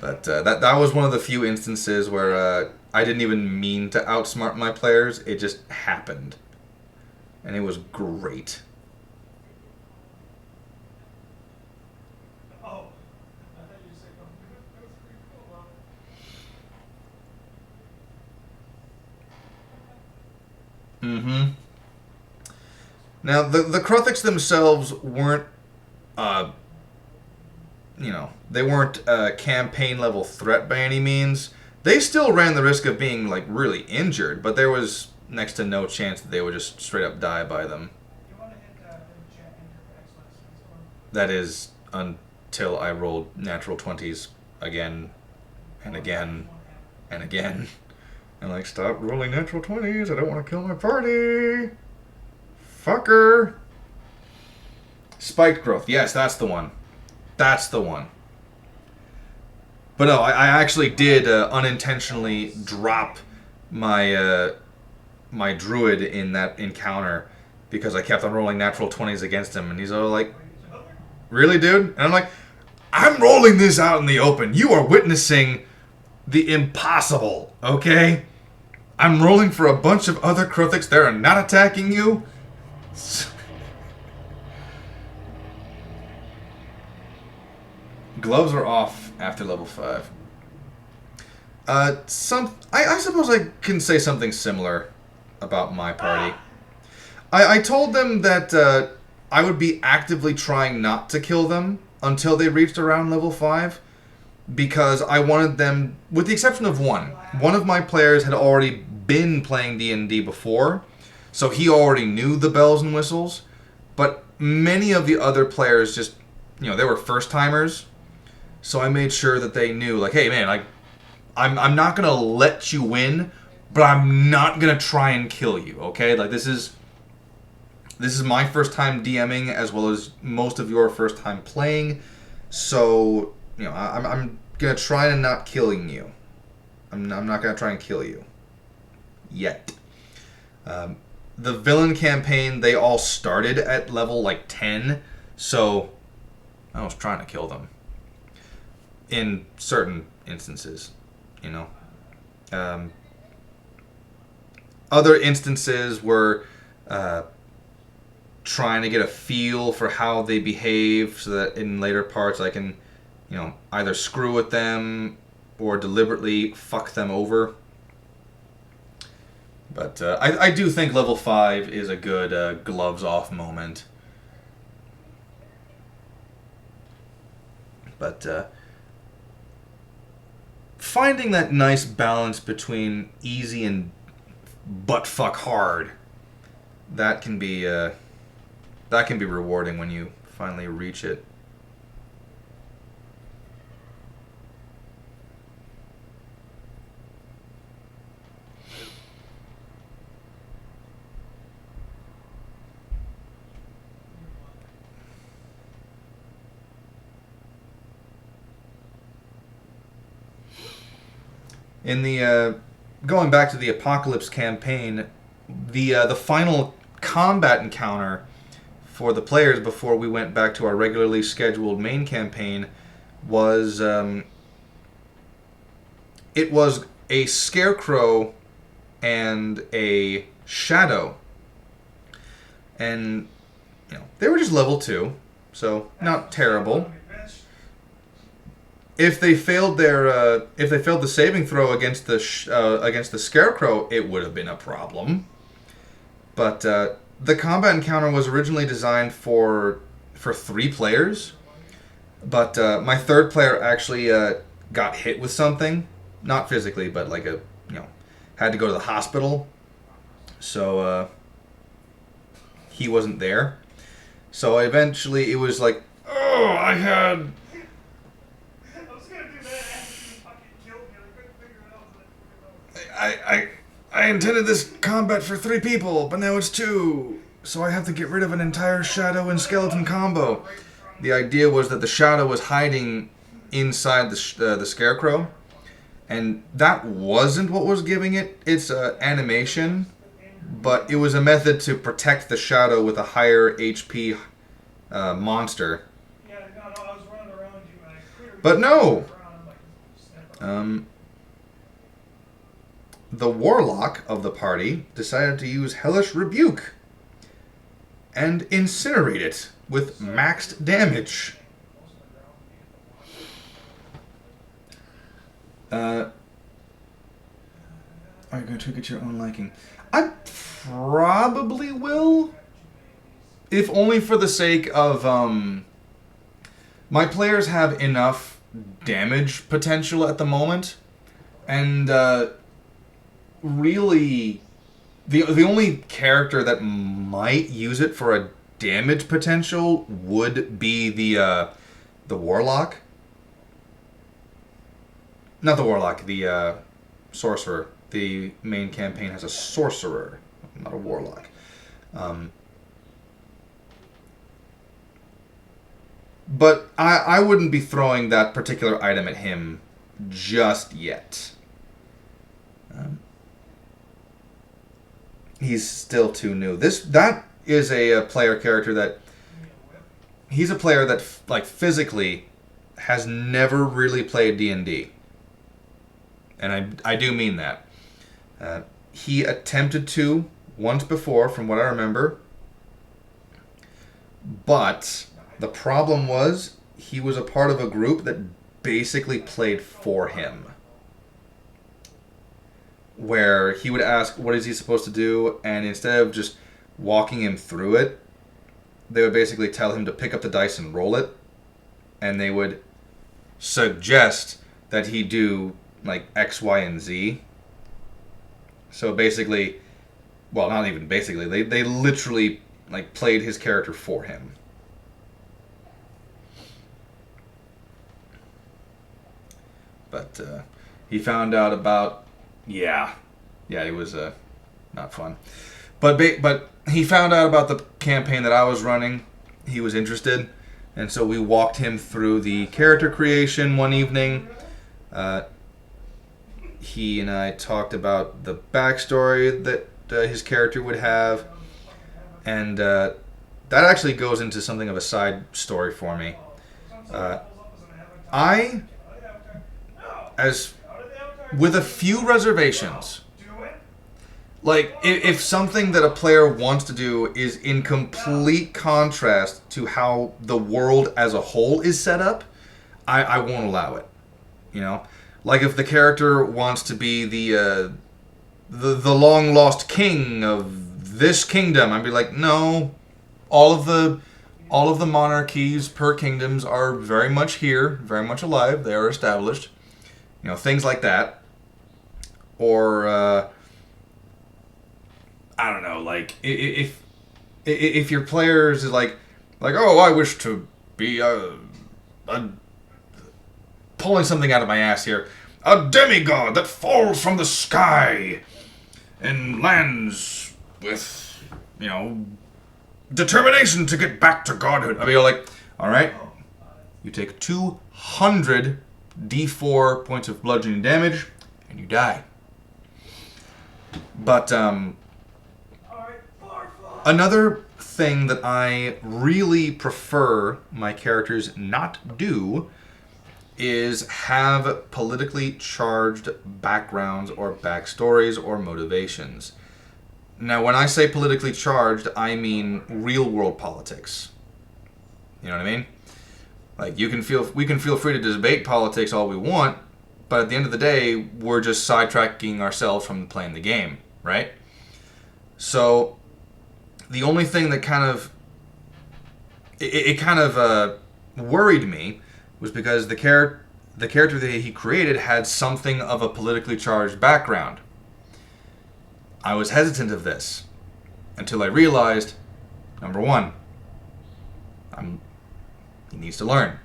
But that was one of the few instances where I didn't even mean to outsmart my players. It just happened. And it was great. Oh. Mm-hmm. Now, the Clerics themselves weren't, they weren't a campaign-level threat by any means. They still ran the risk of being, like, really injured, but there was next to no chance that they would just straight up die by them. That is until I rolled natural 20s again and again and again. And like, stop rolling natural 20s, I don't want to kill my party. Fucker. Spiked growth. Yes, that's the one. That's the one. But no, I actually did unintentionally drop my my druid in that encounter because I kept on rolling natural 20s against him, and he's all like, "Really, dude?" And I'm like, "I'm rolling this out in the open. You are witnessing the impossible, okay? I'm rolling for a bunch of other Clerics. They're not attacking you." Gloves are off after level 5. I suppose I can say something similar about my party. I told them that I would be actively trying not to kill them until they reached around level 5, because I wanted them, with the exception of one of my players had already been playing D&D before, so he already knew the bells and whistles, but many of the other players just, they were first timers, so I made sure that they knew, like, hey man, I'm not gonna let you win, but I'm not gonna try and kill you, okay? Like, this is my first time DMing as well as most of your first time playing, so I'm gonna try and not killing you. I'm not gonna try and kill you yet. The villain campaign, they all started at level like 10, so I was trying to kill them in certain instances, Other instances were trying to get a feel for how they behave so that in later parts I can, either screw with them or deliberately fuck them over. But I do think level 5 is a good gloves off moment. But finding that nice balance between easy and butt fuck hard, that can be rewarding when you finally reach it. In the going back to the Apocalypse campaign, the final combat encounter for the players before we went back to our regularly scheduled main campaign was it was a scarecrow and a shadow, and they were just level 2, so not terrible. If they failed the saving throw against the scarecrow, it would have been a problem. But the combat encounter was originally designed for 3 players, but my third player actually got hit with something, not physically, but like had to go to the hospital, so he wasn't there. So eventually, it was like, oh, I intended this combat for 3 people, but now it's 2. So I have to get rid of an entire shadow and skeleton combo. The idea was that the shadow was hiding inside the scarecrow, and that wasn't what was giving it its animation, but it was a method to protect the shadow with a higher HP monster. But no! The warlock of the party decided to use Hellish Rebuke and incinerate it with maxed damage. Are you going to tweak at your own liking? I probably will, if only for the sake of my players have enough damage potential at the moment, and really the only character that might use it for a damage potential would be the warlock. Not the warlock, the sorcerer. The main campaign has a sorcerer, not a warlock. But I wouldn't be throwing that particular item at him just yet. He's still too new. That is a player character that he's a player that physically has never really played D&D. And I do mean that. He attempted to once before, from what I remember. But the problem was he was a part of a group that basically played for him. where he would ask, what is he supposed to do? And instead of just walking him through it, they would basically tell him to pick up the dice and roll it. And they would suggest that he do like X, Y, and Z. So basically, well, not even basically, they literally like played his character for him. But he found out about, it was not fun. But he found out about the campaign that I was running. He was interested, and so we walked him through the character creation one evening. He and I talked about the backstory that his character would have, and that actually goes into something of a side story for me. With a few reservations, like if something that a player wants to do is in complete contrast to how the world as a whole is set up, I won't allow it. You know, like if the character wants to be the long lost king of this kingdom, I'd be like, no, all of the monarchies per kingdoms are very much here, very much alive. They are established. You know, things like that. Or I don't know, like if your players is like, oh, I wish to be pulling something out of my ass here, a demigod that falls from the sky and lands with, you know, determination to get back to godhood. I mean, like, all right, you take 200 D4 points of bludgeoning damage and you die. But another thing that I really prefer my characters not do is have politically charged backgrounds or backstories or motivations. Now, when I say politically charged, I mean real world politics. You know what I mean? Like, we can feel free to debate politics all we want, but at the end of the day, we're just sidetracking ourselves from playing the game, right? So, the only thing that kind of worried me was because the character that he created had something of a politically charged background. I was hesitant of this until I realized, number one, he needs to learn.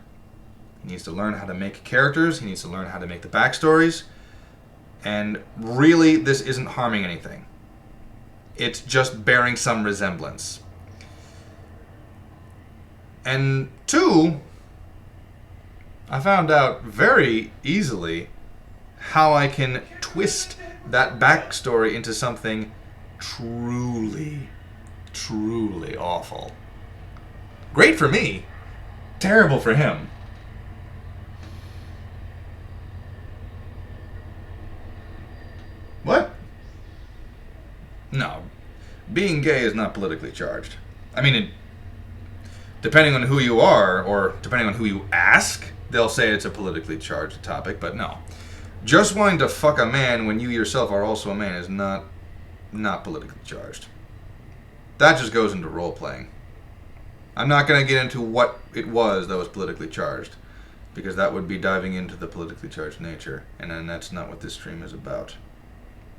He needs to learn how to make characters. He needs to learn how to make the backstories. And really, this isn't harming anything. It's just bearing some resemblance. And two, I found out very easily how I can twist that backstory into something truly, truly awful. Great for me. Terrible for him. What? No. Being gay is not politically charged. I mean, depending on who you are, or depending on who you ask, they'll say it's a politically charged topic, but no. Just wanting to fuck a man when you yourself are also a man is not politically charged. That just goes into role-playing. I'm not going to get into what it was that was politically charged, because that would be diving into the politically charged nature, and then that's not what this stream is about.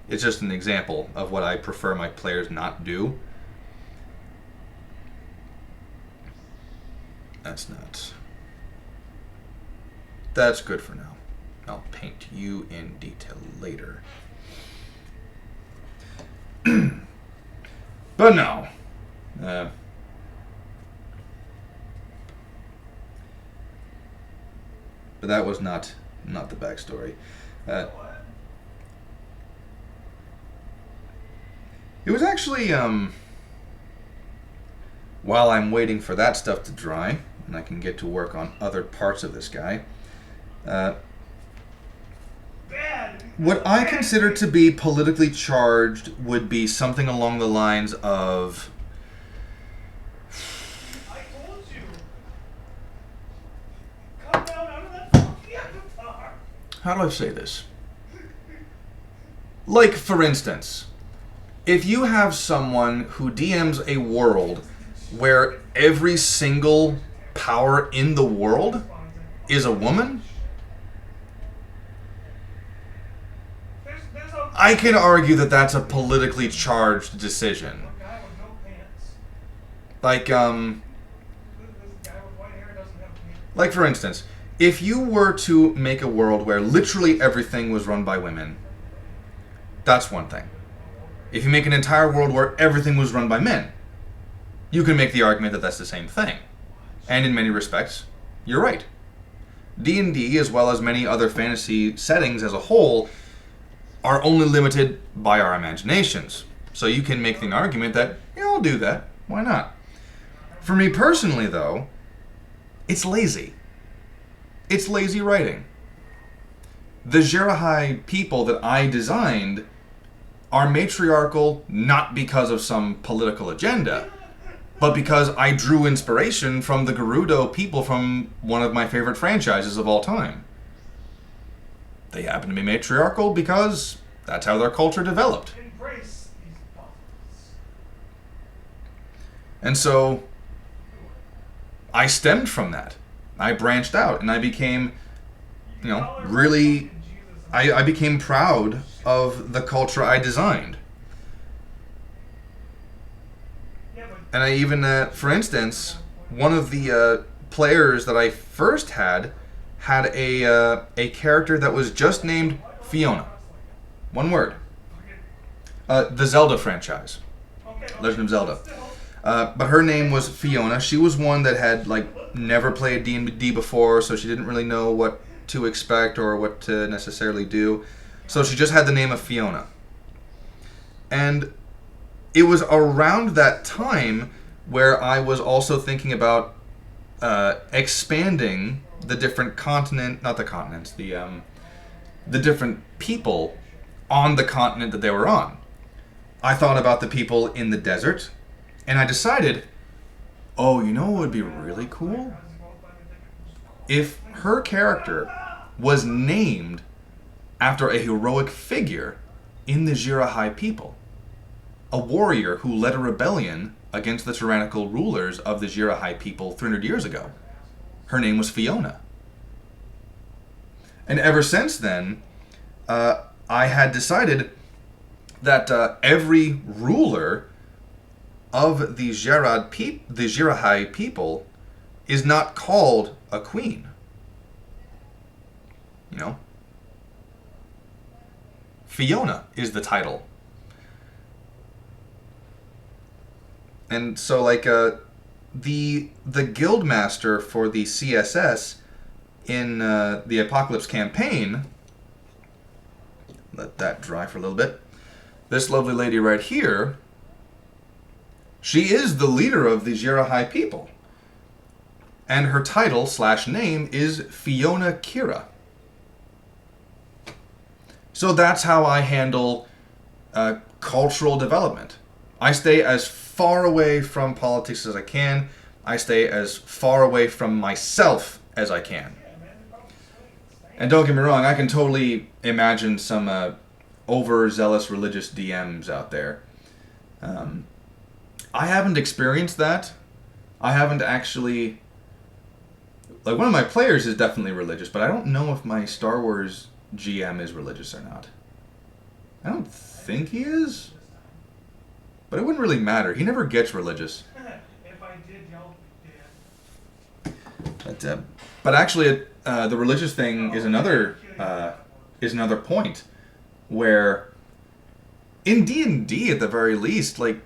It's just an example of what I prefer my players not do. That's good for now. I'll paint you in detail later. But no. But that was not the backstory. It was actually, while I'm waiting for that stuff to dry, and I can get to work on other parts of this guy, what I consider to be politically charged would be something along the lines of... I told you. Come down out of that fucking avatar. How do I say this? Like, for instance, if you have someone who DMs a world where every single power in the world is a woman, I can argue that that's a politically charged decision. Like, for instance, if you were to make a world where literally everything was run by women, that's one thing. If you make an entire world where everything was run by men, you can make the argument that that's the same thing. And in many respects, you're right. D&D, as well as many other fantasy settings as a whole, are only limited by our imaginations. So you can make the argument that, yeah, I'll do that. Why not? For me personally, though, it's lazy. It's lazy writing. The Jirahai people that I designed are matriarchal not because of some political agenda, but because I drew inspiration from the Gerudo people from one of my favorite franchises of all time. They happen to be matriarchal because that's how their culture developed. And so I stemmed from that. I branched out and I became, really, I became proud of the culture I designed. And I even, for instance, one of the players that I first had a character that was just named Fiona. One word. The Zelda franchise. Legend of Zelda. But her name was Fiona. She was one that had, never played D&D before, so she didn't really know what to expect or what to necessarily do. So she just had the name of Fiona. And it was around that time where I was also thinking about expanding the different the different people on the continent that they were on. I thought about the people in the desert, and I decided, oh, you know what would be really cool? If her character was named after a heroic figure in the Jirahai people. A warrior who led a rebellion against the tyrannical rulers of the Jirahai people 300 years ago. Her name was Fiona. And ever since then, I had decided that every ruler of the Jirahai people is not called a queen. Fiona is the title. And so, the guildmaster for the CSS in the Apocalypse campaign, let that dry for a little bit. This lovely lady right here, she is the leader of the Jirahai people. And her title / name is Fiona Kira. So that's how I handle cultural development. I stay as far away from politics as I can. I stay as far away from myself as I can. And don't get me wrong, I can totally imagine some overzealous religious DMs out there. I haven't experienced that. I haven't actually... one of my players is definitely religious, but I don't know if my Star Wars GM is religious or not. I don't think he is. But it wouldn't really matter. He never gets religious. If I did, y'all did. But actually, the religious thing is another point where in D&D, at the very least, the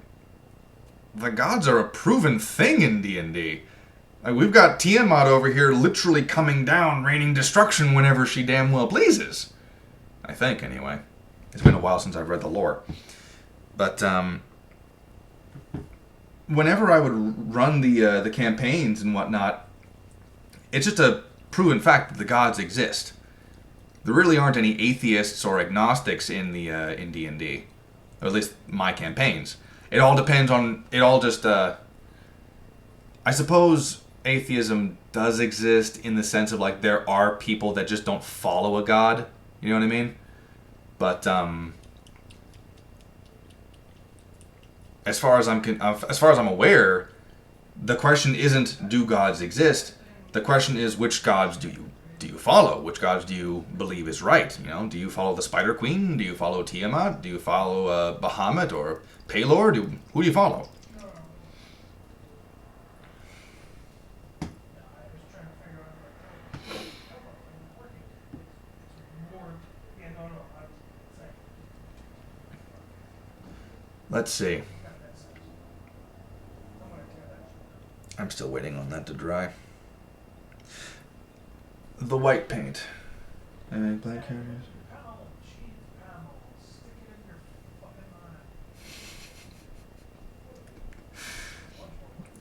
gods are a proven thing in D&D. We've got Tiamat over here literally coming down, raining destruction whenever she damn well pleases. I think, anyway. It's been a while since I've read the lore. But, whenever I would run the campaigns and whatnot, it's just a proven fact that the gods exist. There really aren't any atheists or agnostics in D&D. Or at least my campaigns. It all depends on... I suppose atheism does exist in the sense of, there are people that just don't follow a god. You know what I mean? But, as far as I'm aware, the question isn't do gods exist. The question is which gods do you follow? Which gods do you believe is right? You know, do you follow the Spider Queen? Do you follow Tiamat? Do you follow Bahamut or Pelor? Who do you follow? Let's see. I'm still waiting on that to dry. The white paint. And black canvas.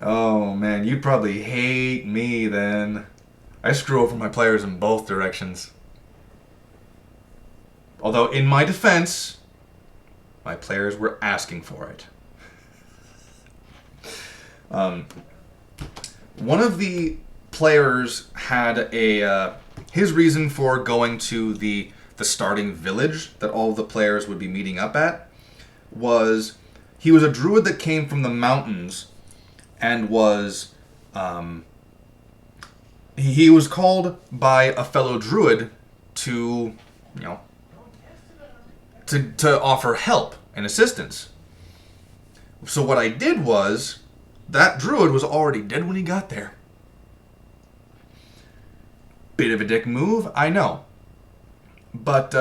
Oh man, you'd probably hate me then. I screw over my players in both directions. Although, in my defense, my players were asking for it. One of the players had his reason for going to the starting village that all the players would be meeting up at was he was a druid that came from the mountains and was he was called by a fellow druid to to offer help and assistance. So what I did was, that druid was already dead when he got there. Bit of a dick move, I know. But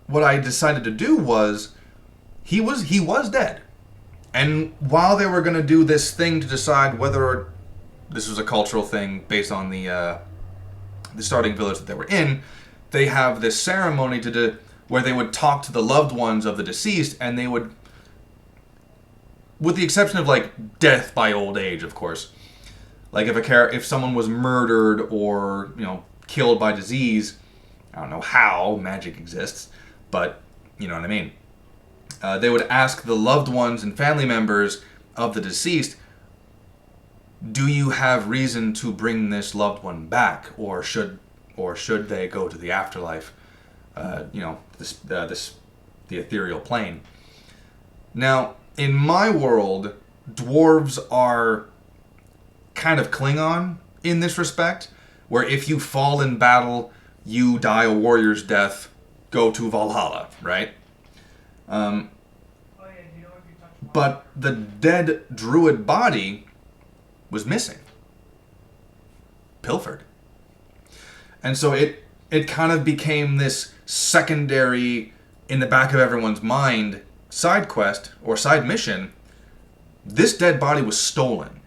what I decided to do was, he was dead. And while they were going to do this thing to decide whether this was a cultural thing based on the starting village that they were in, they have this ceremony where they would talk to the loved ones of the deceased, and they would, with the exception of like death by old age, of course, like if someone was murdered or killed by disease, I don't know how magic exists, but you know what I mean. They would ask the loved ones and family members of the deceased, do you have reason to bring this loved one back, or should they go to the afterlife? The ethereal plane. Now, in my world, dwarves are kind of Klingon in this respect, where if you fall in battle, you die a warrior's death, go to Valhalla, right? But the dead druid body was missing. Pilfered. And so it kind of became this secondary, in the back of everyone's mind, side quest or side mission. This dead body was stolen.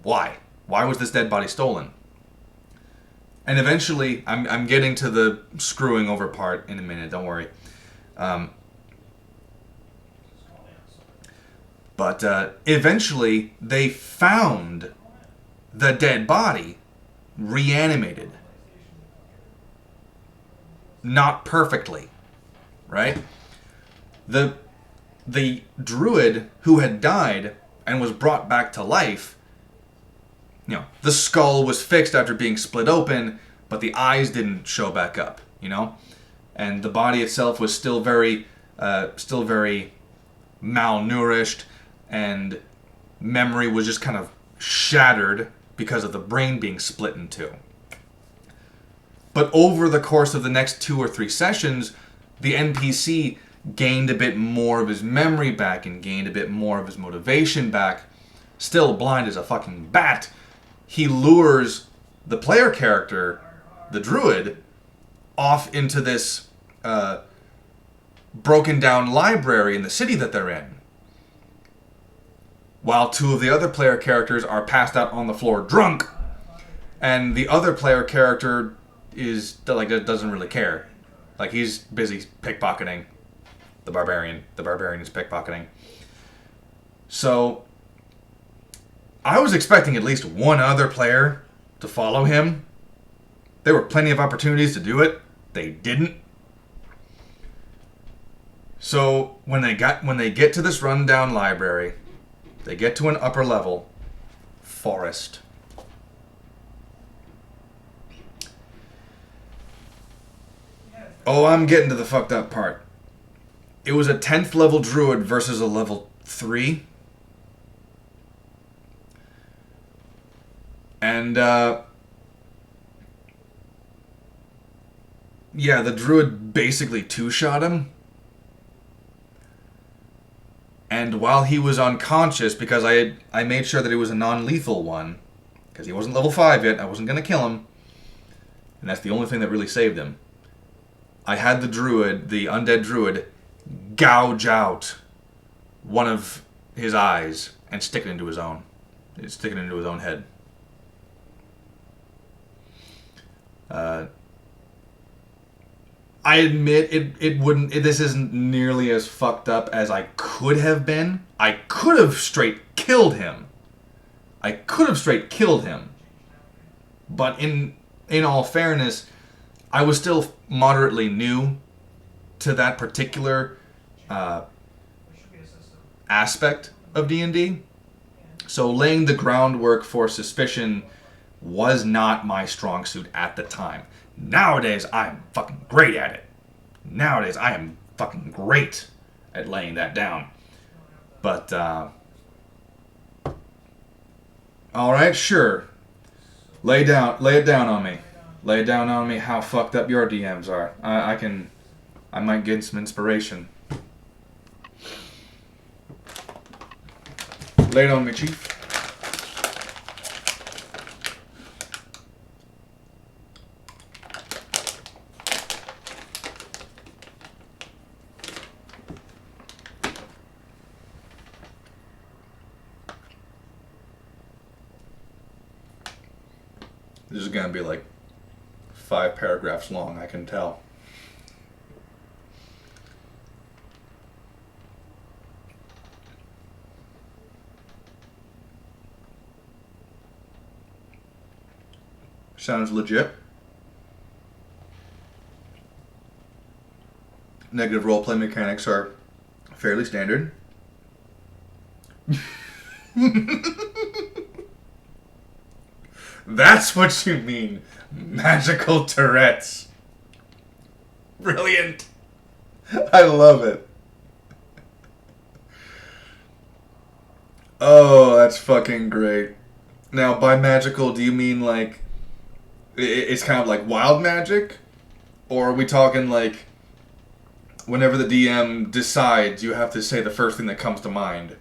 Why? Why was this dead body stolen? And eventually, I'm getting to the screwing over part in a minute, don't worry. But eventually, they found the dead body reanimated. Not perfectly, right? The druid who had died and was brought back to life, the skull was fixed after being split open, but the eyes didn't show back up, and the body itself was still very malnourished, and memory was just kind of shattered because of the brain being split in two. But over the course of the next 2 or 3 sessions, the NPC gained a bit more of his memory back and gained a bit more of his motivation back. Still blind as a fucking bat, he lures the player character, the druid, off into this broken down library in the city that they're in. While 2 of the other player characters are passed out on the floor drunk, and the other player character doesn't really care. Like, he's busy pickpocketing the barbarian. The barbarian is pickpocketing. So, I was expecting at least one other player to follow him. There were plenty of opportunities to do it. They didn't. So, when they get to this rundown library, they get to an upper level forest. Oh, I'm getting to the fucked up part. It was a 10th level druid versus a level 3. And, yeah, the druid basically two-shot him. And while he was unconscious, because I made sure that it was a non-lethal one, because he wasn't level 5 yet, I wasn't going to kill him, and that's the only thing that really saved him. I had the druid, the undead druid, gouge out one of his eyes and stick it into his own head. I admit this isn't nearly as fucked up as I could have been. I could have straight killed him. But in all fairness, I was still moderately new to that particular aspect of D&D. So laying the groundwork for suspicion was not my strong suit at the time. Nowadays, I'm fucking great at it. Nowadays, I am fucking great at laying that down. But, alright, sure. Lay it down on me. Lay it down on me how fucked up your DMs are. I might get some inspiration. Lay it on me, Chief. This is gonna be like 5 paragraphs long, I can tell. Sounds legit. Negative roleplay mechanics are fairly standard. That's what you mean. Magical Tourette's. Brilliant. I love it. Oh, that's fucking great. Now, by magical, do you mean like it's kind of like wild magic? Or are we talking like whenever the DM decides, you have to say the first thing that comes to mind?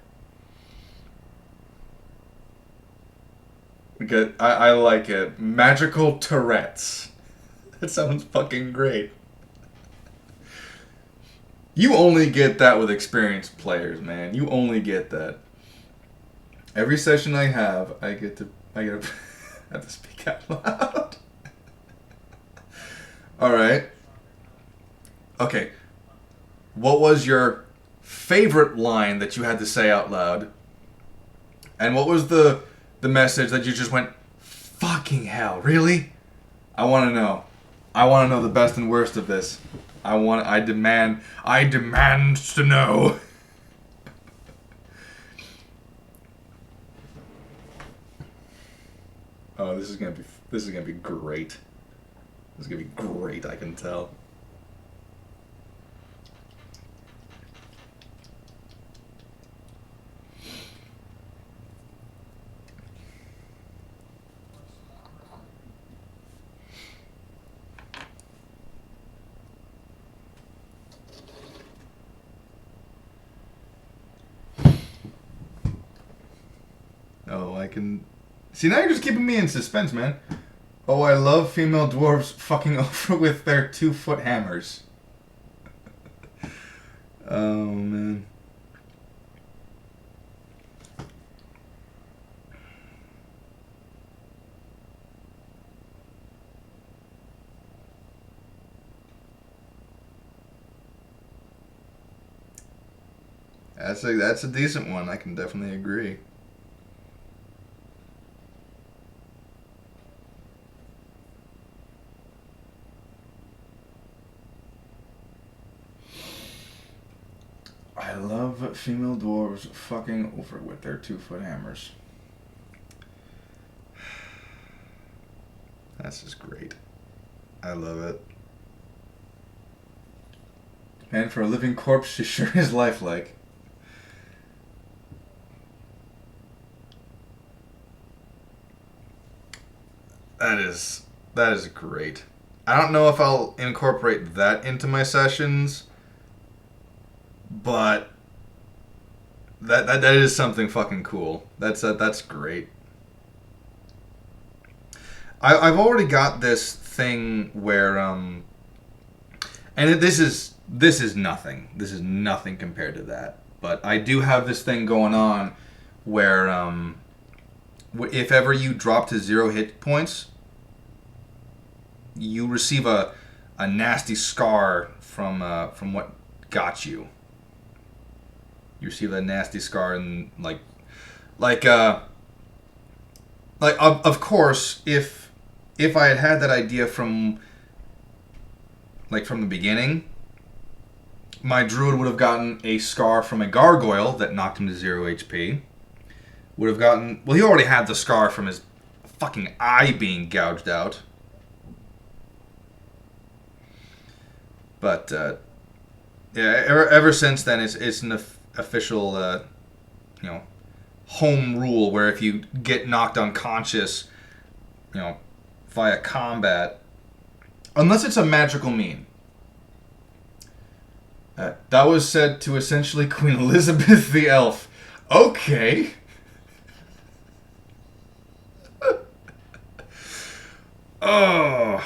Because I like it. Magical Tourette's. That sounds fucking great. You only get that with experienced players, man. You only get that. Every session I have, I get to have to speak out loud. Alright. Okay. What was your favorite line that you had to say out loud? And what was the message that you just went, fucking hell, really? I want to know. I want to know the best and worst of this. I demand to know. Oh, this is gonna be great. This is gonna be great, I can tell. Oh, I can... See, now you're just keeping me in suspense, man. Oh, I love female dwarves fucking over with their 2-foot hammers. Oh, man. That's a decent one. I can definitely agree. I love female dwarves fucking over with their 2-foot hammers. That's just great. I love it. And for a living corpse, she sure is lifelike. That is great. I don't know if I'll incorporate that into my sessions, but that is something fucking cool. That's great. I've already got this thing where this is nothing. This is nothing compared to that. But I do have this thing going on where if ever you drop to 0 hit points, you receive a nasty scar from what got you. You receive a nasty scar, and of course, if I had that idea from the beginning, my druid would have gotten a scar from a gargoyle that knocked him to 0 HP. Would have gotten... Well, he already had the scar from his fucking eye being gouged out. But, yeah, ever since then, it's an official, home rule where if you get knocked unconscious, via combat, unless it's a magical mean. That was said to essentially Queen Elizabeth the Elf. Okay. Oh.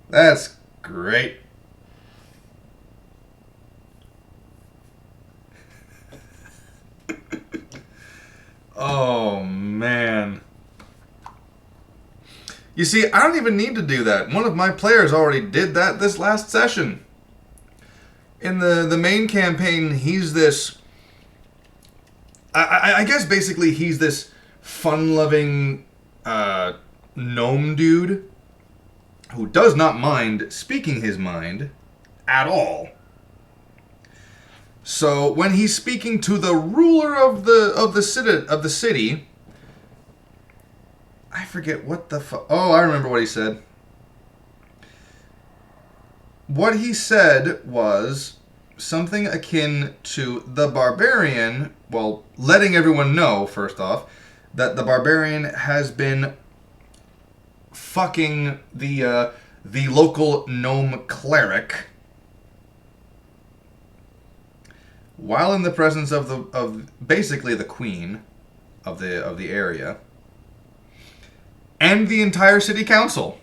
That's great. Oh, man. You see, I don't even need to do that. One of my players already did that this last session. In the main campaign, he's this... I guess basically he's this fun-loving gnome dude who does not mind speaking his mind at all. So when he's speaking to the ruler of the city, I forget what the fuck. Oh, I remember what he said. What he said was something akin to the barbarian, well, letting everyone know, first off, that the barbarian has been fucking the local gnome cleric while in the presence of basically the queen of the area and the entire city council.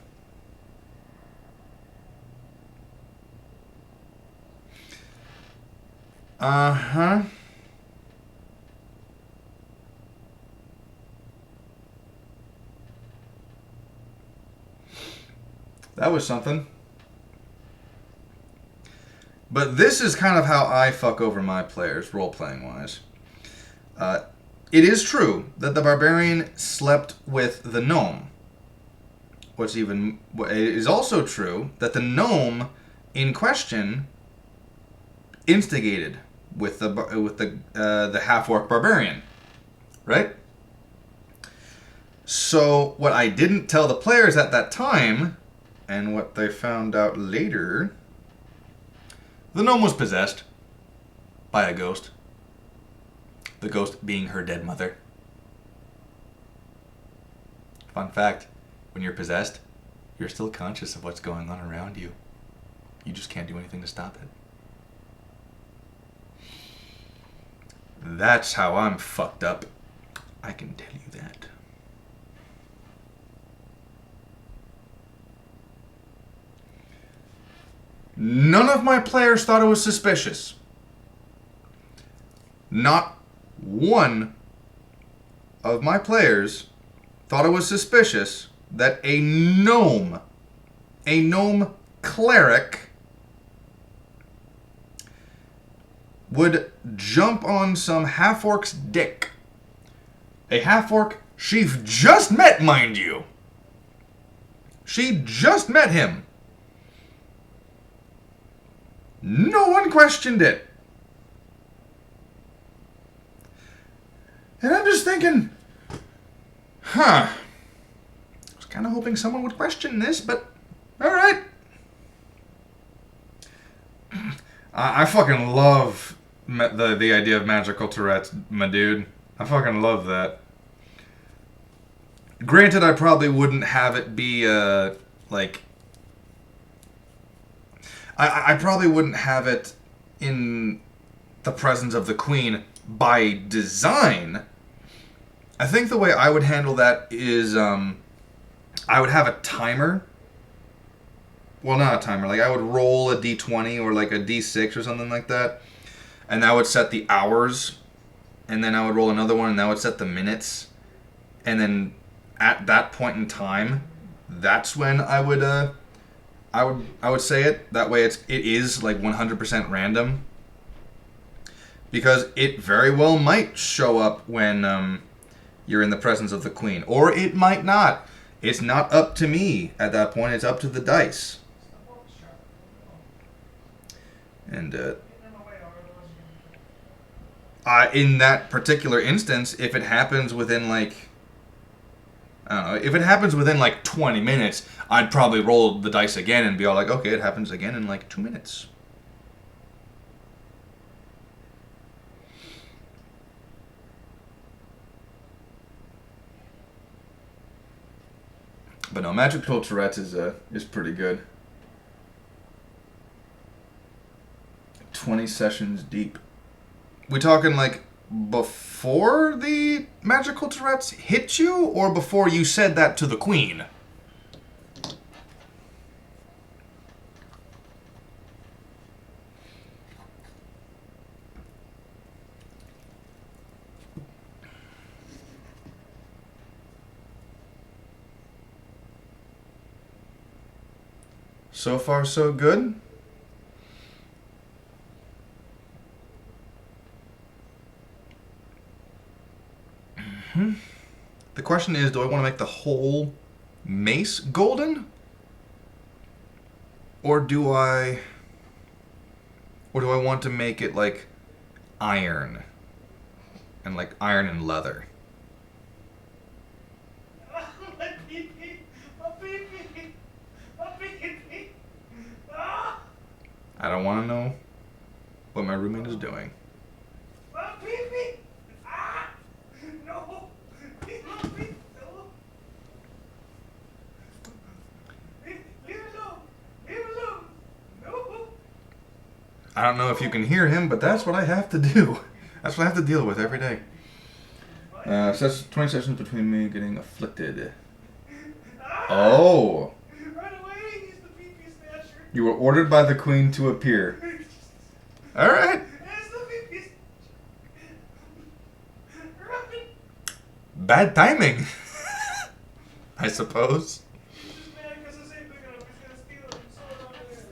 Uh-huh. That was something. But this is kind of how I fuck over my players, role-playing wise. It is true that the barbarian slept with the gnome. It is also true that the gnome in question instigated with the half-orc barbarian, right? So what I didn't tell the players at that time, and what they found out later, the gnome was possessed by a ghost. The ghost being her dead mother. Fun fact, when you're possessed, you're still conscious of what's going on around you. You just can't do anything to stop it. That's how I'm fucked up. I can tell you that. None of my players thought it was suspicious. Not one of my players thought it was suspicious that a gnome cleric, would jump on some half-orc's dick. A half-orc she've just met, mind you. She just met him. No one questioned it. And I'm just thinking, I was kind of hoping someone would question this, but alright. I fucking love the idea of magical Tourette's, my dude. I fucking love that. Granted, I probably wouldn't have it be, like... I probably wouldn't have it in the presence of the queen by design. I think the way I would handle that is, I would have a timer. Well, not a timer. Like, I would roll a d20 or, like, a d6 or something like that. And that would set the hours. And then I would roll another one, and that would set the minutes. And then at that point in time, that's when I would say it. That way it is like 100% random. Because it very well might show up when you're in the presence of the queen. Or it might not. It's not up to me at that point. It's up to the dice. And in that particular instance, if it happens within like... I don't know. If it happens within like 20 minutes, I'd probably roll the dice again and be all like, okay, it happens again in like 2 minutes. But no, Magical Tourette's is pretty good. 20 sessions deep. We talking like before the Magical Tourette's hit you, or before you said that to the queen? So far, so good. The question is, do I want to make the whole mace golden? Or do I want to make it like iron? And like iron and leather? I don't want to know what my roommate is doing. I don't know if you can hear him, but that's what I have to do. That's what I have to deal with every day. 20 sessions between me getting afflicted. Oh. Run away, he's the pee-pee snatcher. You were ordered by the queen to appear. All right. It's the pee-pee snatcher. Run. Bad timing, I suppose. He's just mad because this ain't big enough. He's gonna steal it and sew it on his.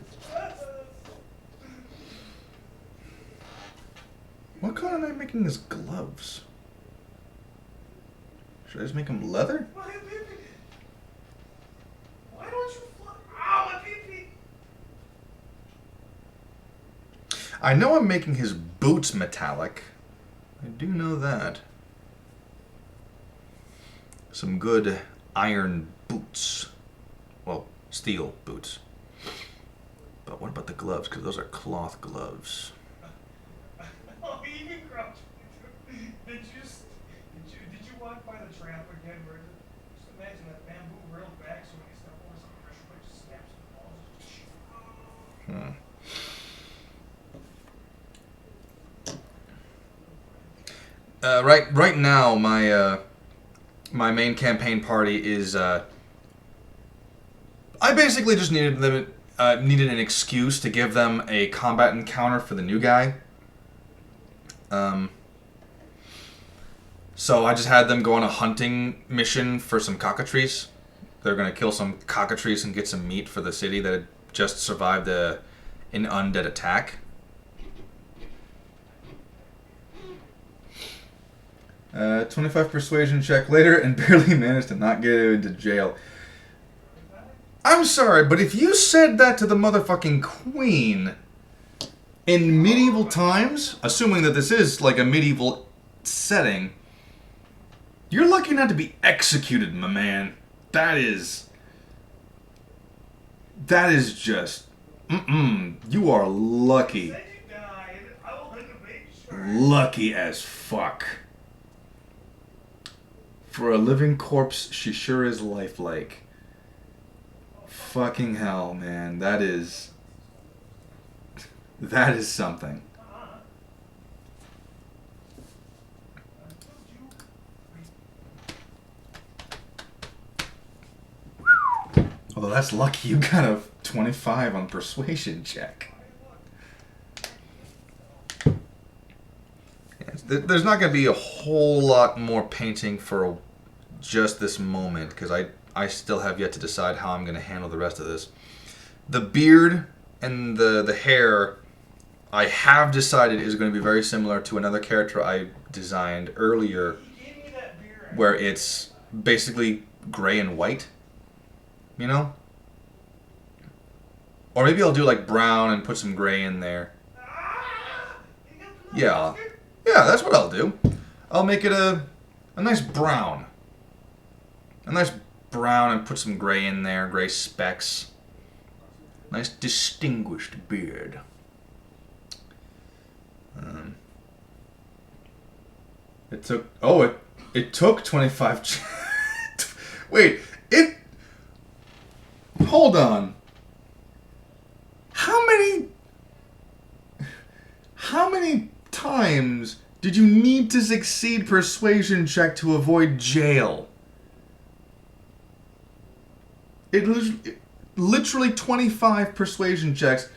What color am I making his gloves? Should I just make them leather? Why don't you fly? Ow, my pee-pee. I know I'm making his boots metallic. I do know that. Some good iron boots. Well, steel boots. But what about the gloves? Because those are cloth gloves. Oh, you can crouch. Did you walk by the trap again? Where just imagine that bamboo reeled back, so when you step over some pressure plate just snaps the balls. Right now, my main campaign party is. I basically just needed an excuse to give them a combat encounter for the new guy. So I just had them go on a hunting mission for some cockatrice. They're gonna kill some cockatrice and get some meat for the city that had just survived an undead attack. 25 persuasion check later and barely managed to not get into jail. I'm sorry, but if you said that to the motherfucking queen in medieval times, assuming that this is like a medieval setting, you're lucky not to be executed, my man. That is just, you are lucky. Said you died. I wanted to make sure. Lucky as fuck. For a living corpse, she sure is lifelike. Fucking hell, man. That is something. Although that's lucky, you got a 25 on persuasion check. There's not going to be a whole lot more painting for just this moment, because I still have yet to decide how I'm going to handle the rest of this. The beard and the hair, I have decided is going to be very similar to another character I designed earlier, where it's basically gray and white, you know? Or maybe I'll do like brown and put some gray in there. Yeah. Yeah, that's what I'll do. I'll make it a nice brown. A nice brown and put some gray in there, gray specks. Nice distinguished beard. It took 25. Wait, hold on. How many times did you need to succeed persuasion check to avoid jail? Literally 25 persuasion checks.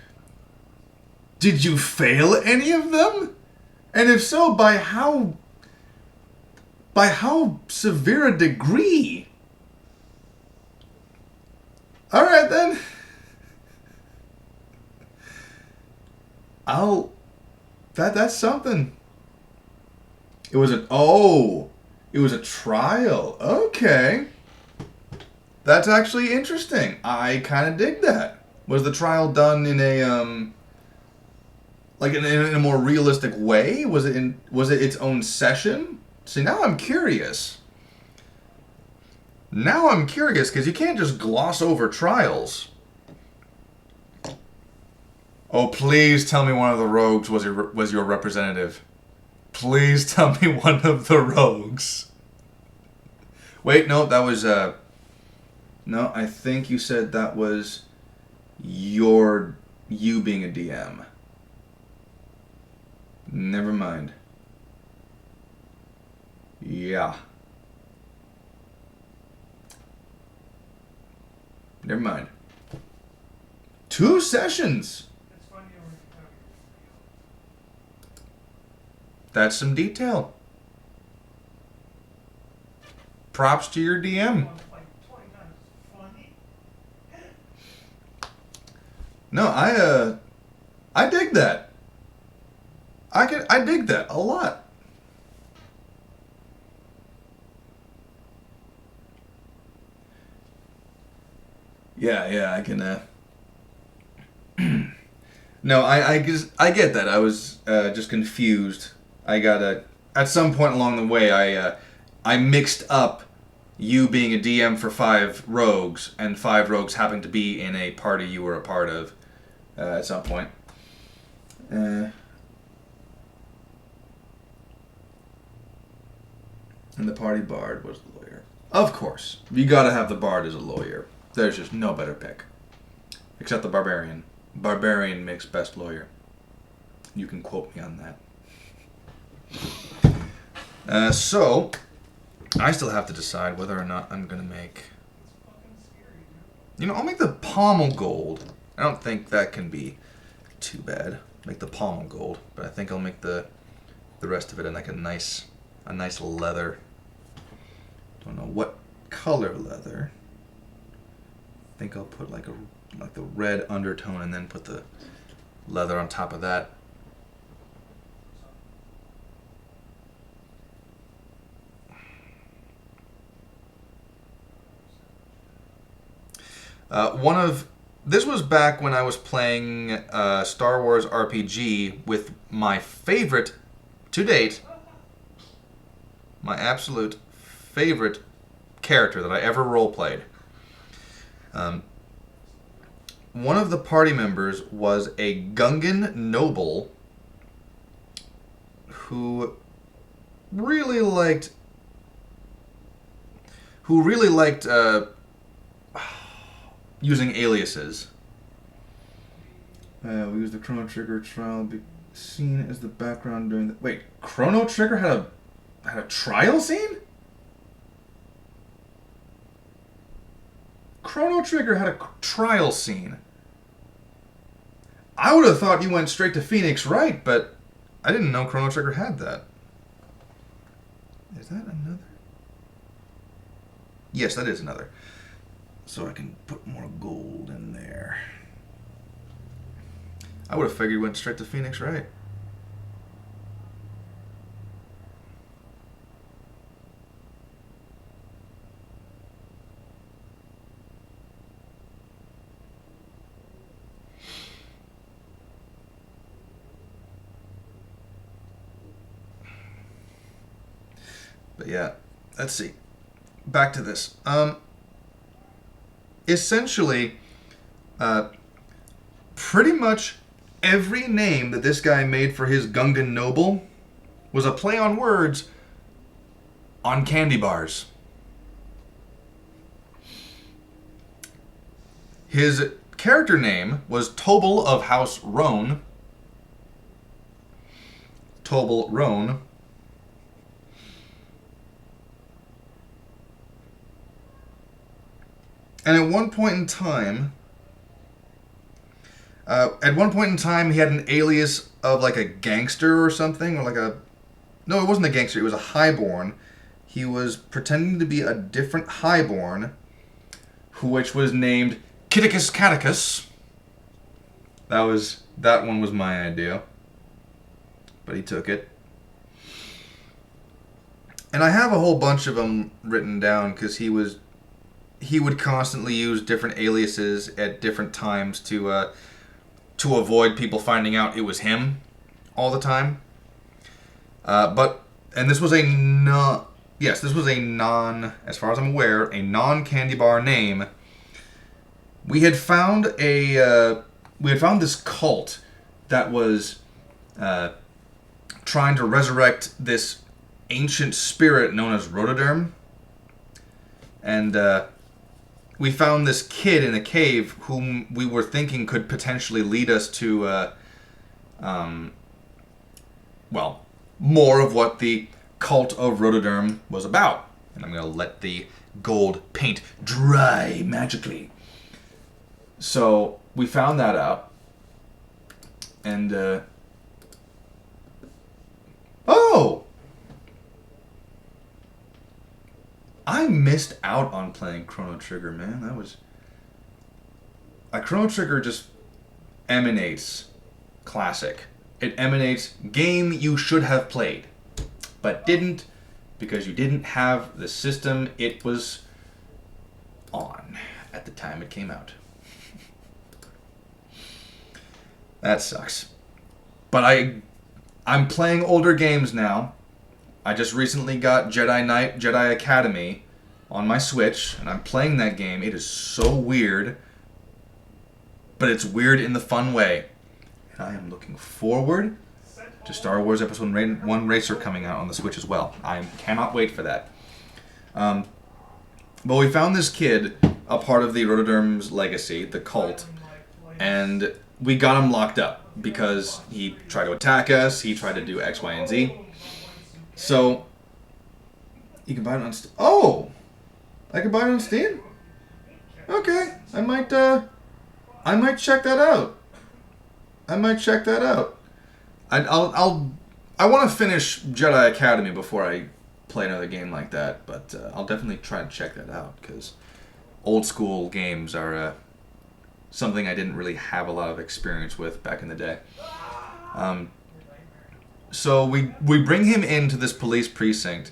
Did you fail any of them? And if so, by how severe a degree? All right then. That's something. It was a trial. Okay. That's actually interesting. I kind of dig that. Was the trial done in a like in a more realistic way? Was it its own session? See, now I'm curious. Because you can't just gloss over trials. Oh, please tell me one of the rogues was your representative. Please tell me one of the rogues. Wait, no, that was no, I think you said that was you being a DM. Never mind. Yeah. Never mind. 2 sessions. That's some detail. Props to your DM. No, I dig that. I dig that a lot. Yeah, I can. No, I get that. I was just confused. At some point along the way, I mixed up you being a DM for 5 rogues, and 5 rogues happened to be in a party you were a part of at some point. And the party bard was the lawyer. Of course. You gotta have the bard as a lawyer. There's just no better pick. Except the barbarian. Barbarian makes best lawyer. You can quote me on that. So, I still have to decide whether or not I'm going to make... I'll make the pommel gold. I don't think that can be too bad. Make the pommel gold. But I think I'll make the rest of it in like a nice leather. Don't know what color leather. I think I'll put like the red undertone and then put the leather on top of that. This was back when I was playing Star Wars RPG with my favorite, to date, my absolute favorite character that I ever roleplayed. One of the party members was a Gungan noble who really liked who really liked using aliases. We used the Chrono Trigger trial be seen as the background during the... Wait, Chrono Trigger had a trial scene? Chrono Trigger had a trial scene. I would have thought you went straight to Phoenix Wright, but I didn't know Chrono Trigger had that. Is that another? Yes, that is another. So I can put more gold in there. I would have figured you went straight to Phoenix Wright. But yeah, let's see. Back to this. Essentially, pretty much every name that this guy made for his Gungan noble was a play on words on candy bars. His character name was Tobal of House Roan. Tobal Roan. And at one point in time, he had an alias of like a gangster or something, or like a... No, it wasn't a gangster, it was a highborn. He was pretending to be a different highborn, which was named Kitticus Catticus. That one was my idea. But he took it. And I have a whole bunch of them written down because he would constantly use different aliases at different times to avoid people finding out it was him all the time. This was a non, as far as I'm aware, a non-candy bar name. We had found this cult that was trying to resurrect this ancient spirit known as Rotoderm. And we found this kid in a cave whom we were thinking could potentially lead us to, more of what the cult of Rotoderm was about. And I'm going to let the gold paint dry magically. So we found that out. And, oh! I missed out on playing Chrono Trigger, man. That was... Chrono Trigger just emanates classic. It emanates game you should have played, but didn't because you didn't have the system it was on at the time it came out. That sucks. But I'm playing older games now. I just recently got Jedi Academy on my Switch, and I'm playing that game. It is so weird, but it's weird in the fun way. And I am looking forward to Star Wars Episode 1 Racer coming out on the Switch as well. I cannot wait for that. But we found this kid, a part of the Rotoderm's legacy, the cult, and we got him locked up because he tried to attack us, he tried to do X, Y, and Z. So, you can buy it on Steam. Oh! I can buy it on Steam? Okay. I might check that out. I want to finish Jedi Academy before I play another game like that, but I'll definitely try to check that out, because old school games are something I didn't really have a lot of experience with back in the day. So we bring him into this police precinct,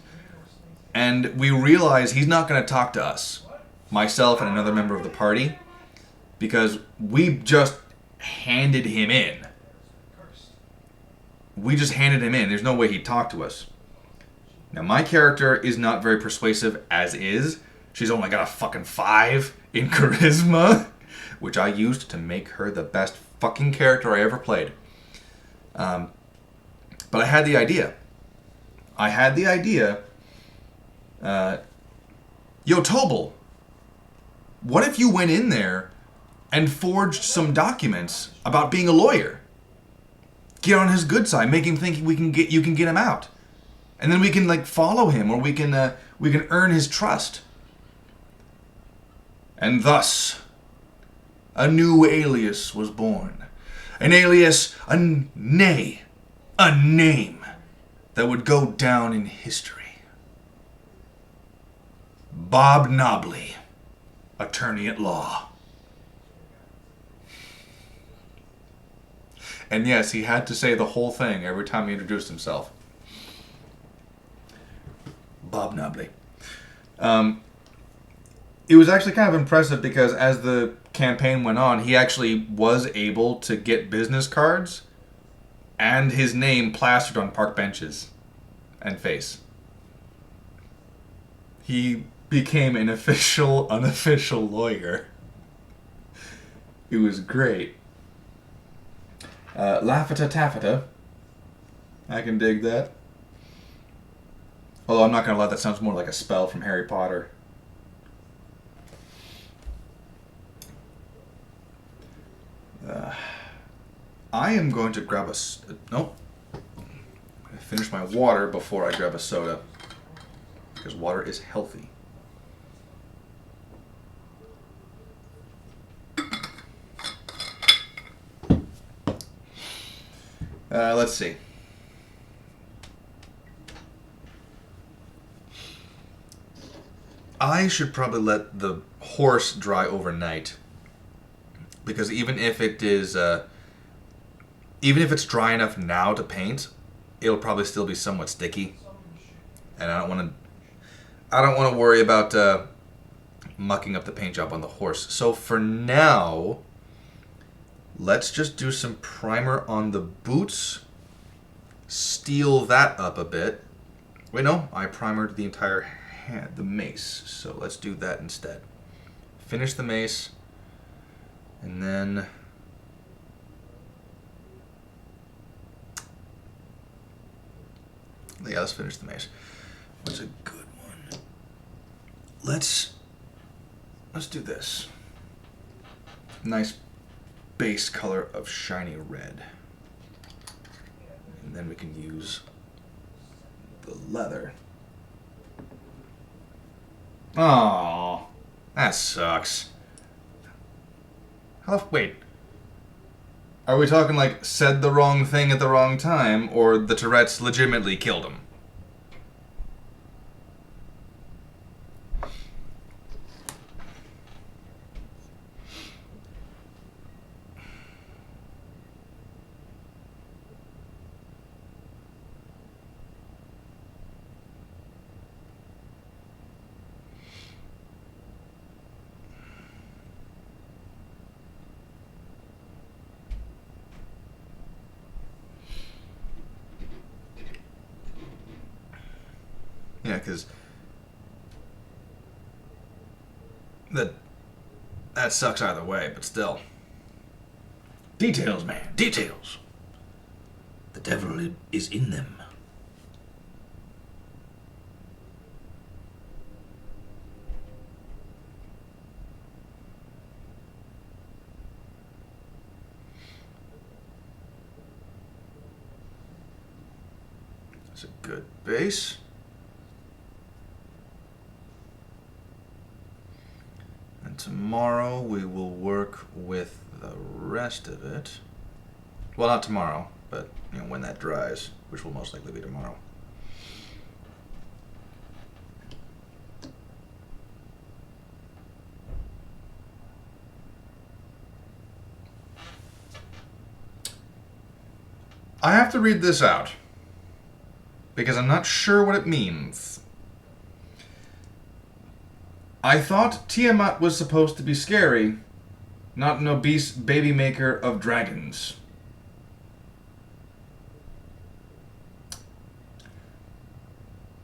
and we realize he's not going to talk to us, myself and another member of the party, because we just handed him in. There's no way he'd talk to us. Now, my character is not very persuasive as is. She's only got a fucking 5 in charisma, which I used to make her the best fucking character I ever played. But I had the idea. Yo, Tobal, what if you went in there and forged some documents about being a lawyer? Get on his good side, make him think you can get him out. And then we can like follow him, or we can earn his trust. And thus a new alias was born. An alias, a name that would go down in history. Bob Nobley, attorney at law. And yes, he had to say the whole thing every time he introduced himself. Bob Nobley. It was actually kind of impressive because as the campaign went on, he actually was able to get business cards and his name plastered on park benches and face. He became an official, unofficial lawyer. It was great. Laffata Taffeta. I can dig that. Although I'm not going to lie, that sounds more like a spell from Harry Potter. I am going to grab nope. I finish my water before I grab a soda. Because water is healthy. Let's see. I should probably let the horse dry overnight. Because even if it's dry enough now to paint, it'll probably still be somewhat sticky. And I don't want to worry about mucking up the paint job on the horse. So for now, let's just do some primer on the boots. Steel that up a bit. Wait, no, I primered the entire hand, the mace. So let's do that instead. Finish the mace. And then yeah, let's finish the mace. What's a good one? Let's do this. Nice base color of shiny red. And then we can use the leather. Oh, that sucks. Wait. Are we talking like said the wrong thing at the wrong time, or the Tourette's legitimately killed him? Yeah, because that sucks either way, but still. Details, man, details. The devil is in them. That's a good base. Tomorrow we will work with the rest of it. Well, not tomorrow, but when that dries, which will most likely be tomorrow. I have to read this out because I'm not sure what it means. I thought Tiamat was supposed to be scary, not an obese baby maker of dragons.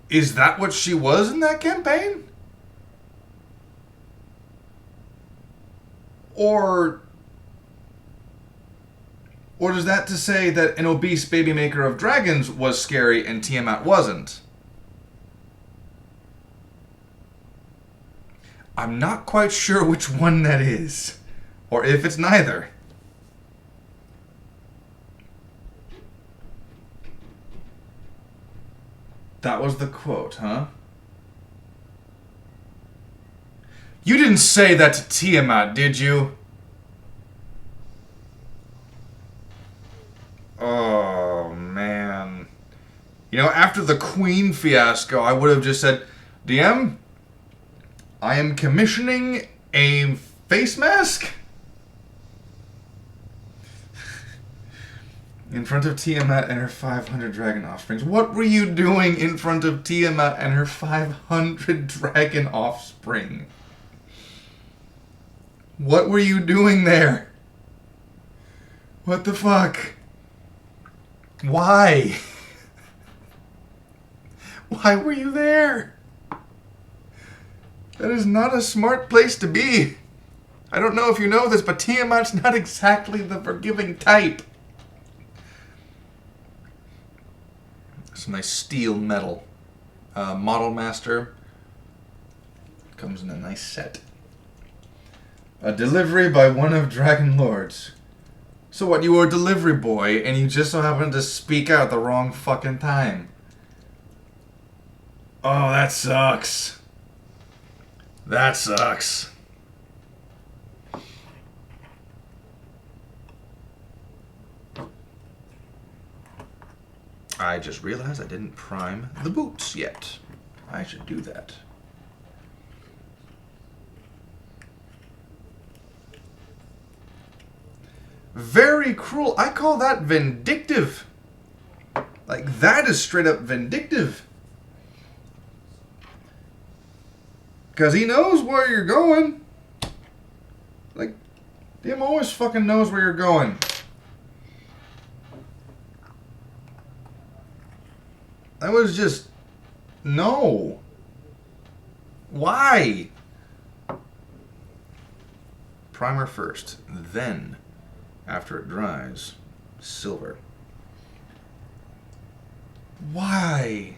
Is that what she was in that campaign? Or is that to say that an obese baby maker of dragons was scary and Tiamat wasn't? I'm not quite sure which one that is. Or if it's neither. That was the quote, huh? You didn't say that to Tiamat, did you? Oh, man. You know, after the Queen fiasco, I would have just said, DM, I am commissioning a face mask in front of Tiamat and her 500 dragon offsprings. What were you doing in front of Tiamat and her 500 dragon offspring? What were you doing there? What the fuck? Why? Why were you there? That is not a smart place to be. I don't know if you know this, but Tiamat's not exactly the forgiving type. Some nice steel metal. Model Master. Comes in a nice set. A delivery by one of Dragon Lords. So what, you were a delivery boy and you just so happened to speak out at the wrong fucking time? Oh, that sucks. That sucks. I just realized I didn't prime the boots yet. I should do that. Very cruel. I call that vindictive. Like, that is straight up vindictive. Because he knows where you're going. Like, Dim always fucking knows where you're going. That was just... No. Why? Primer first. Then, after it dries, silver. Why?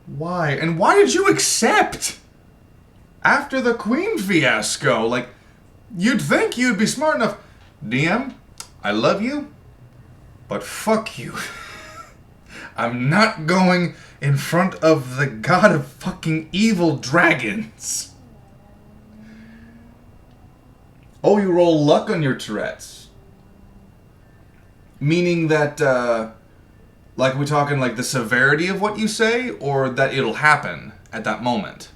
Why? And why did you accept? After the Queen fiasco, like, you'd think you'd be smart enough. DM, I love you, but fuck you. I'm not going in front of the god of fucking evil dragons. Oh, you roll luck on your Tourette's. Meaning that, like, are we talking like the severity of what you say, or that it'll happen at that moment?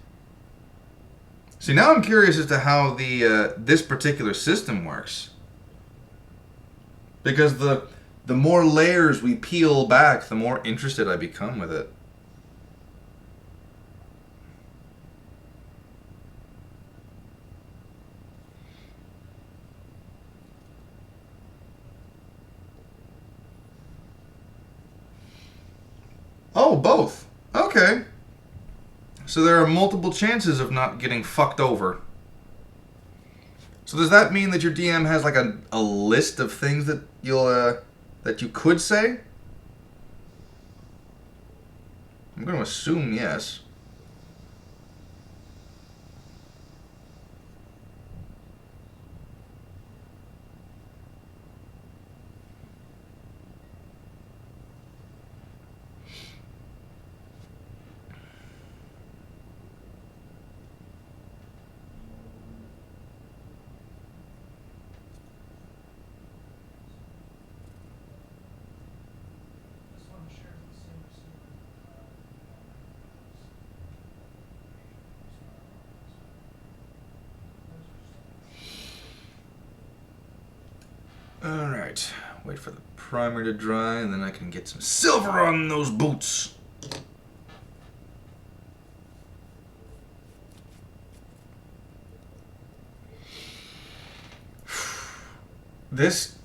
See, now I'm curious as to how the this particular system works. Because the more layers we peel back, the more interested I become with it. Oh, both. Okay. So there are multiple chances of not getting fucked over. So does that mean that your DM has like a list of things that you'll that you could say? I'm going to assume yes. This one shares the same Alright. Wait for the primer to dry, and then I can get some silver on those boots.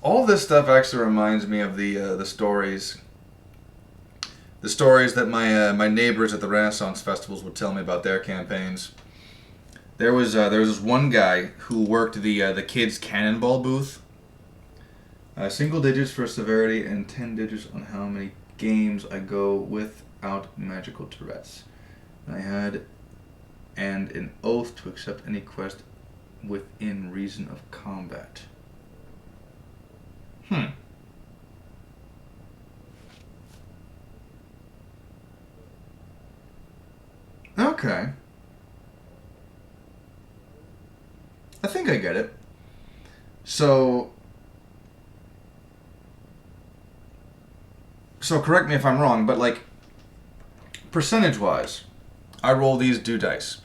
All this stuff actually reminds me of the stories. The stories that my neighbors at the Renaissance festivals would tell me about their campaigns. There was this one guy who worked the kids' cannonball booth. Single digits for severity and 10 digits on how many games I go without magical Tourette's. I had and an oath to accept any quest within reason of combat. Okay. I think I get it. So correct me if I'm wrong, but like percentage-wise, I roll these do dice.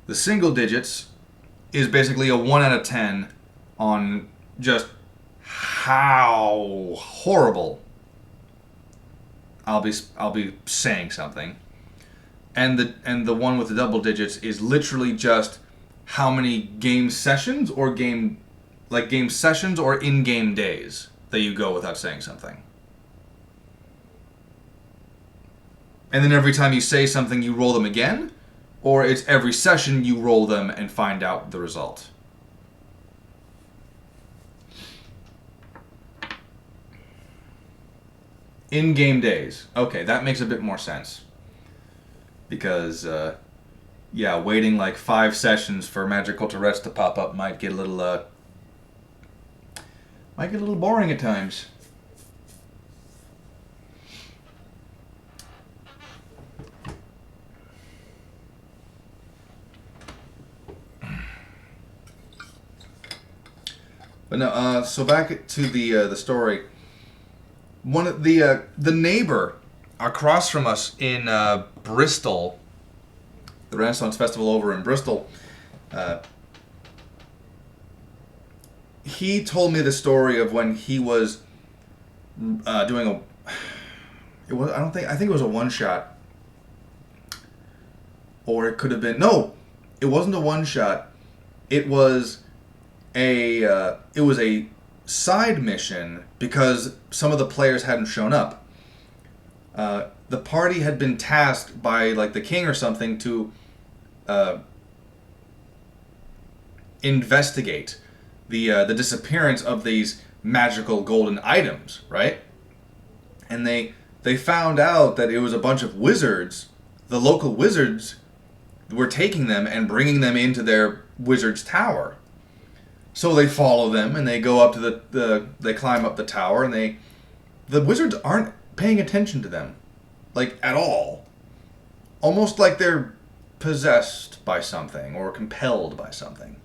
The single digits is basically a 1 out of 10 on just how horrible I'll be saying something. And the one with the double digits is literally just how many game sessions or game sessions or in-game days that you go without saying something. And then every time you say something, you roll them again, or it's every session you roll them and find out the result. In-game days. Okay, that makes a bit more sense. Because, waiting like 5 sessions for magical Tourette's to pop up might get a little boring at times. But no, so back to the story. One of the neighbor across from us in Bristol, the Renaissance Festival over in Bristol, he told me the story of when he was doing I think it was a one shot, or it could have been it wasn't a one shot. It was a side mission because some of the players hadn't shown up. The party had been tasked by like the king or something to investigate the disappearance of these magical golden items, right? And they found out that it was a bunch of wizards. The local wizards were taking them and bringing them into their wizard's tower. So they follow them and they go up to they climb up the tower, and the wizards aren't paying attention to them, like at all. Almost like they're possessed by something or compelled by something.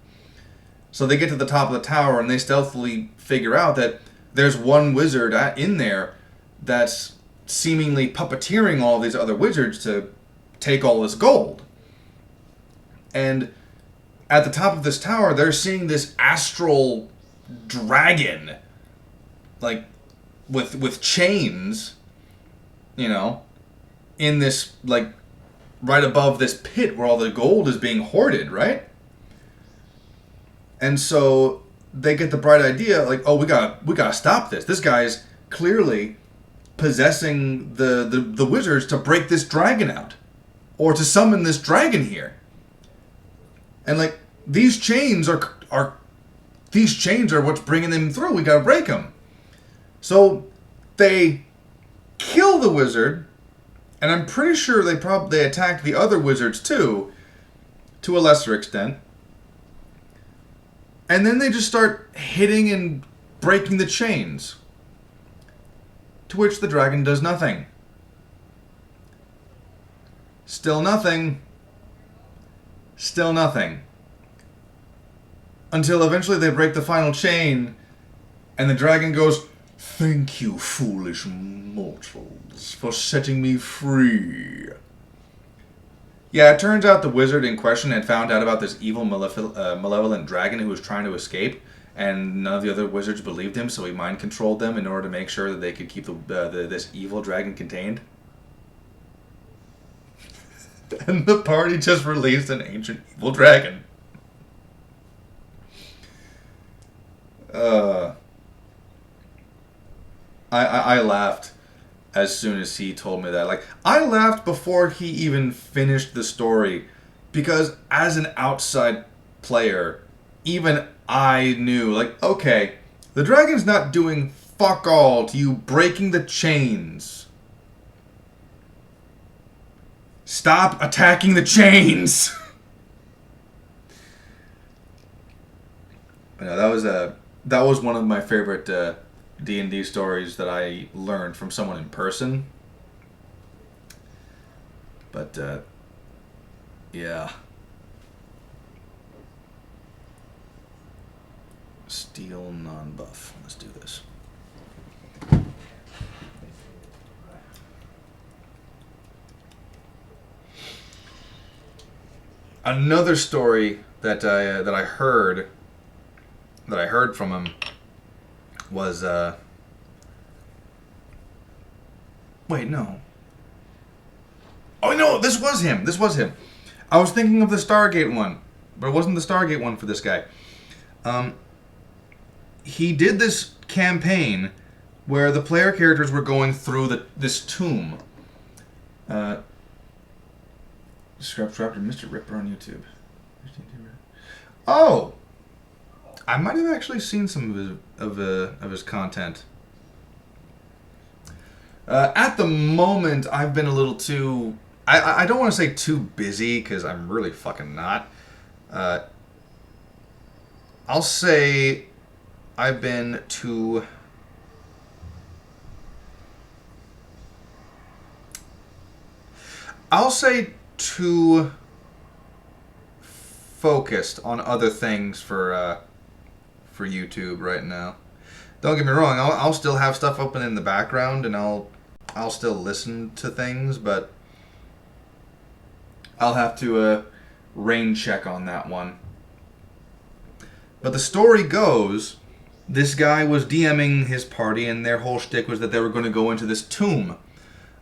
So they get to the top of the tower and they stealthily figure out that there's one wizard in there that's seemingly puppeteering all these other wizards to take all this gold. And at the top of this tower, they're seeing this astral dragon, like with chains, in this, like, right above this pit where all the gold is being hoarded, right? And so they get the bright idea, like, oh, we gotta stop this. This guy's clearly possessing the wizards to break this dragon out, or to summon this dragon here. And like, these chains are what's bringing them through. We gotta break them. So they kill the wizard, and I'm pretty sure they attacked the other wizards too, to a lesser extent. And then they just start hitting and breaking the chains, to which the dragon does nothing. Still nothing. Still nothing. Until eventually they break the final chain, and the dragon goes, "Thank you, foolish mortals, for setting me free." Yeah, it turns out the wizard in question had found out about this evil, malevolent dragon who was trying to escape, and none of the other wizards believed him, so he mind-controlled them in order to make sure that they could keep this evil dragon contained. And the party just released an ancient evil dragon. I laughed as soon as he told me that. Like, I laughed before he even finished the story, because as an outside player, even I knew, like, okay, the dragon's not doing fuck all to you breaking the chains. Stop attacking the chains! You know, that was one of my favorite D&D stories that I learned from someone in person. But yeah. Steel non-buff. Let's do this. Another story that I heard from him was wait, no. Oh no, this was him. I was thinking of the Stargate one, but it wasn't the Stargate one for this guy. He did this campaign where the player characters were going through this tomb. Scrap Trapper, Mr. Ripper on YouTube. Oh, I might have actually seen some of his content. At the moment, I've been a little too. I don't want to say too busy because I'm really fucking not. I'll say I've been too. I'll say too focused on other things for YouTube right now. Don't get me wrong, I'll still have stuff open in the background and I'll still listen to things, but I'll have to rain check on that one. But the story goes, this guy was DMing his party and their whole shtick was that they were going to go into this tomb.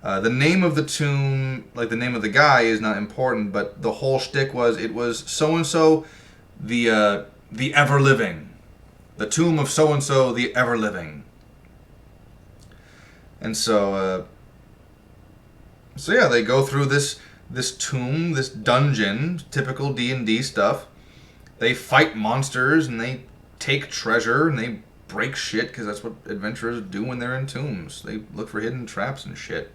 The name of the tomb, like the name of the guy, is not important, but the whole shtick was it was so-and-so, the ever-living. The tomb of so-and-so, the ever-living. And so yeah, they go through this tomb, this dungeon, typical D&D stuff. They fight monsters, and they take treasure, and they break shit, because that's what adventurers do when they're in tombs. They look for hidden traps and shit.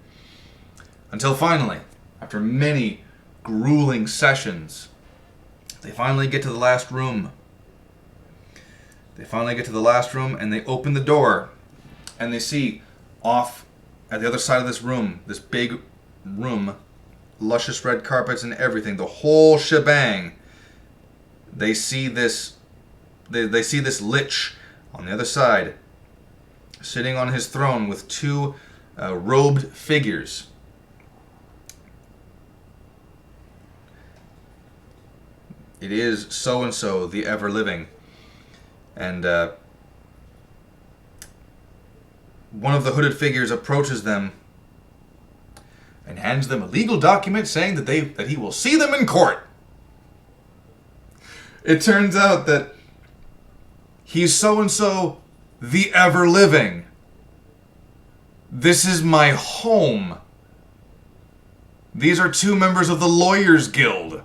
Until finally, after many grueling sessions, they finally get to the last room. And they open the door, and they see off at the other side of this room, this big room, luscious red carpets and everything, the whole shebang. They see this lich on the other side, sitting on his throne with two robed figures. It is so-and-so, the ever-living. And one of the hooded figures approaches them and hands them a legal document saying that he will see them in court. It turns out that he's so-and-so, the ever-living. This is my home. These are two members of the Lawyers Guild.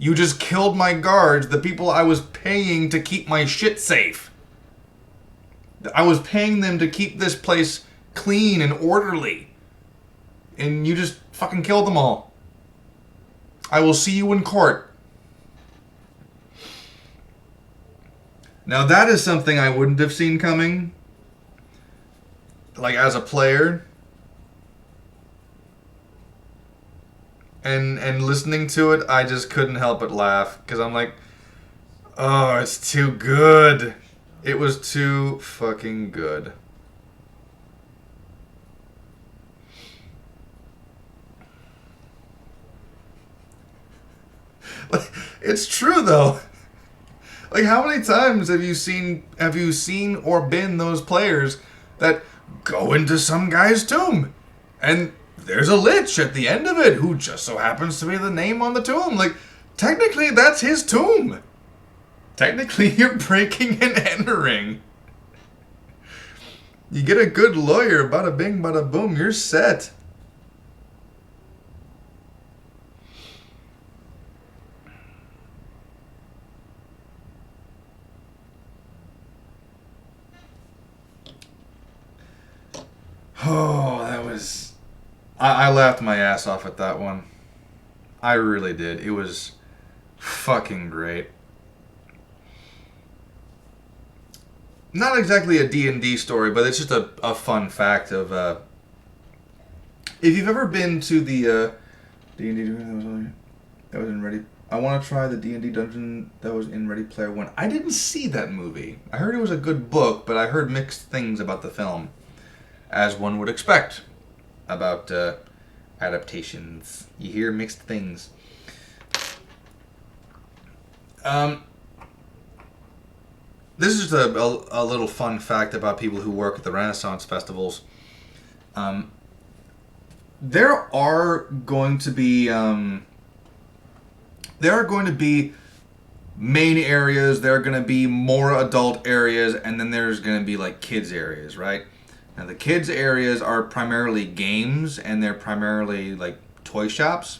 You just killed my guards, the people I was paying to keep my shit safe. I was paying them to keep this place clean and orderly. And you just fucking killed them all. I will see you in court. Now that is something I wouldn't have seen coming. Like as a player. And listening to it, I just couldn't help but laugh. Because I'm like, oh, it's too good. It was too fucking good. It's true though. Like, how many times have you seen or been those players that go into some guy's tomb and there's a lich at the end of it who just so happens to be the name on the tomb? Like, technically that's his tomb. Technically you're breaking and entering. You get a good lawyer, bada bing, bada boom, you're set. Oh, that was... I laughed my ass off at that one. I really did. It was fucking great. Not exactly a D&D story, but it's just a fun fact of... if you've ever been to the D&D that was in Ready... I want to try the D&D dungeon that was in Ready Player One. I didn't see that movie. I heard it was a good book, but I heard mixed things about the film. As one would expect about adaptations. You hear mixed things. This is just a little fun fact about people who work at the Renaissance festivals. There are going to be main areas. There are going to be more adult areas, and then there's going to be like kids areas, right? Now the kids areas are primarily games, and they're primarily like toy shops.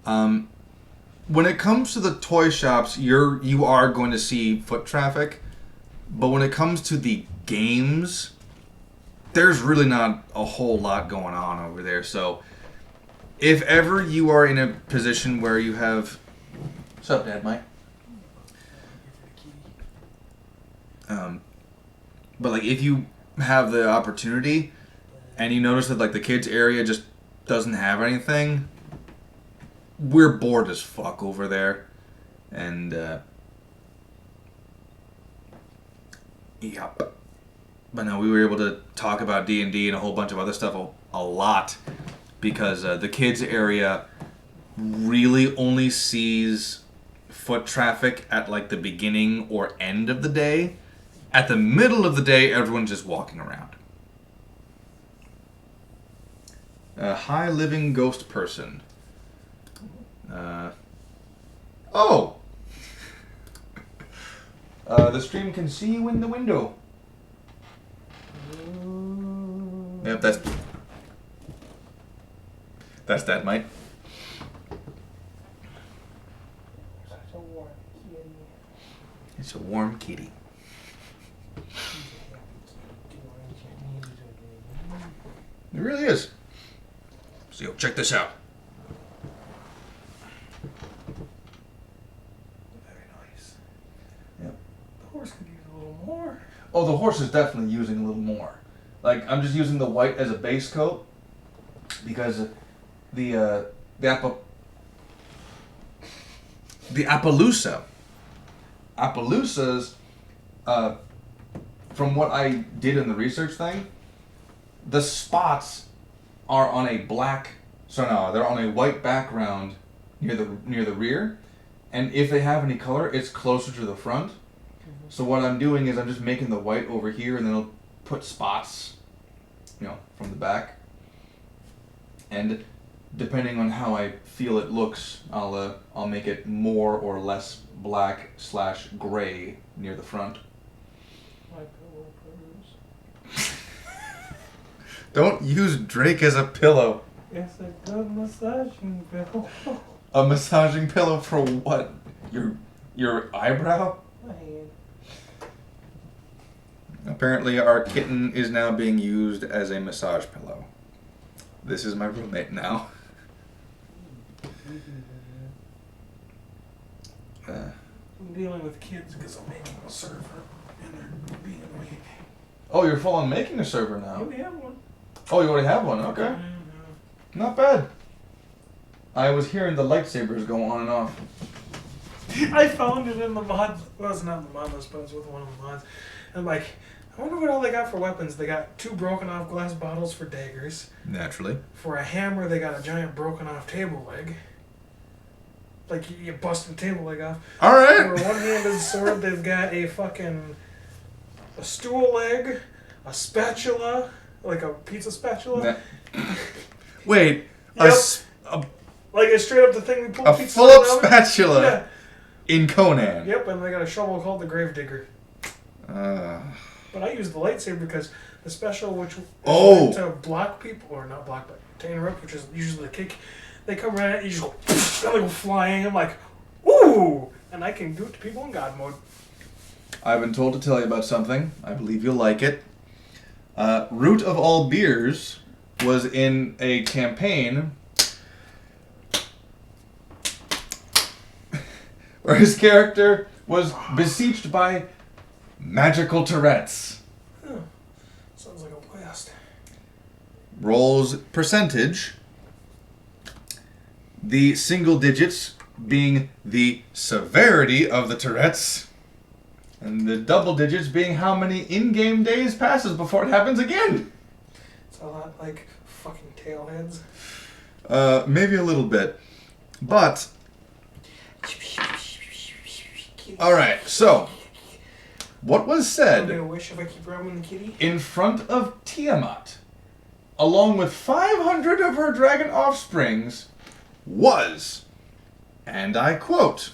When it comes to the toy shops, you are going to see foot traffic. But when it comes to the games, there's really not a whole lot going on over there. So if ever you are in a position where you have... What's up, Dad, Mike? But like if you have the opportunity and you notice that like the kids area just doesn't have anything, we're bored as fuck over there. And yep. But no, we were able to talk about D&D and a whole bunch of other stuff a lot because the kids area really only sees foot traffic at like the beginning or end of the day. At the middle of the day, everyone's just walking around. A high living ghost person. Oh! The stream can see you in the window. Yep, that's that, mate. It's a warm kitty. It really is. So check this out. Very nice. Yep. The horse could use a little more. Oh, the horse is definitely using a little more. Like, I'm just using the white as a base coat because the Appaloosas, from what I did in the research thing, the spots are on a they're on a white background near the rear, and if they have any color, it's closer to the front. Mm-hmm. So what I'm doing is I'm just making the white over here, and then I'll put spots, from the back. And depending on how I feel it looks, I'll make it more or less black/gray near the front. My pillow pose. Don't use Drake as a pillow. It's a good massaging pillow. A massaging pillow for what? Your eyebrow? My hand. Apparently our kitten is now being used as a massage pillow. This is my roommate now. I'm dealing with kids because I'm making a server and they're being weak. Oh, you're full on making a server now? Yeah, we have one. Oh, you already have one? Okay. Mm-hmm. Not bad. I was hearing the lightsabers go on and off. I found it in the mods. Well, it's not in the mod list, but it's with one of the mods. And I'm like, I wonder what all they got for weapons. They got 2 broken off glass bottles for daggers. Naturally. For a hammer, they got a giant broken off table leg. Like, you bust the table leg off. Alright. For a one-handed sword, they've got a stool leg, a spatula, like a pizza spatula. Wait. Yep. Like a straight up the thing we pull A pizza full-up out of. spatula Yeah. in Conan. Yep, and they got a shovel called the Gravedigger. But I use the lightsaber because the special, which is meant to block people, or not block, but to interrupt, which is usually the kick, they come right at you, just go, and they go flying. I'm like, ooh! And I can do it to people in God mode. I've been told to tell you about something. I believe you'll like it. Root of All Beers was in a campaign where his character was besieged by magical Tourette's. Oh, sounds like a blast. Rolls percentage. The single digits being the severity of the Tourette's, and the double digits being how many in-game days passes before it happens again. It's a lot like fucking tailheads. Maybe a little bit. But, alright, so, what was said I'm gonna wish if I keep roaming the kitty in front of Tiamat, along with 500 of her dragon offsprings, was, and I quote,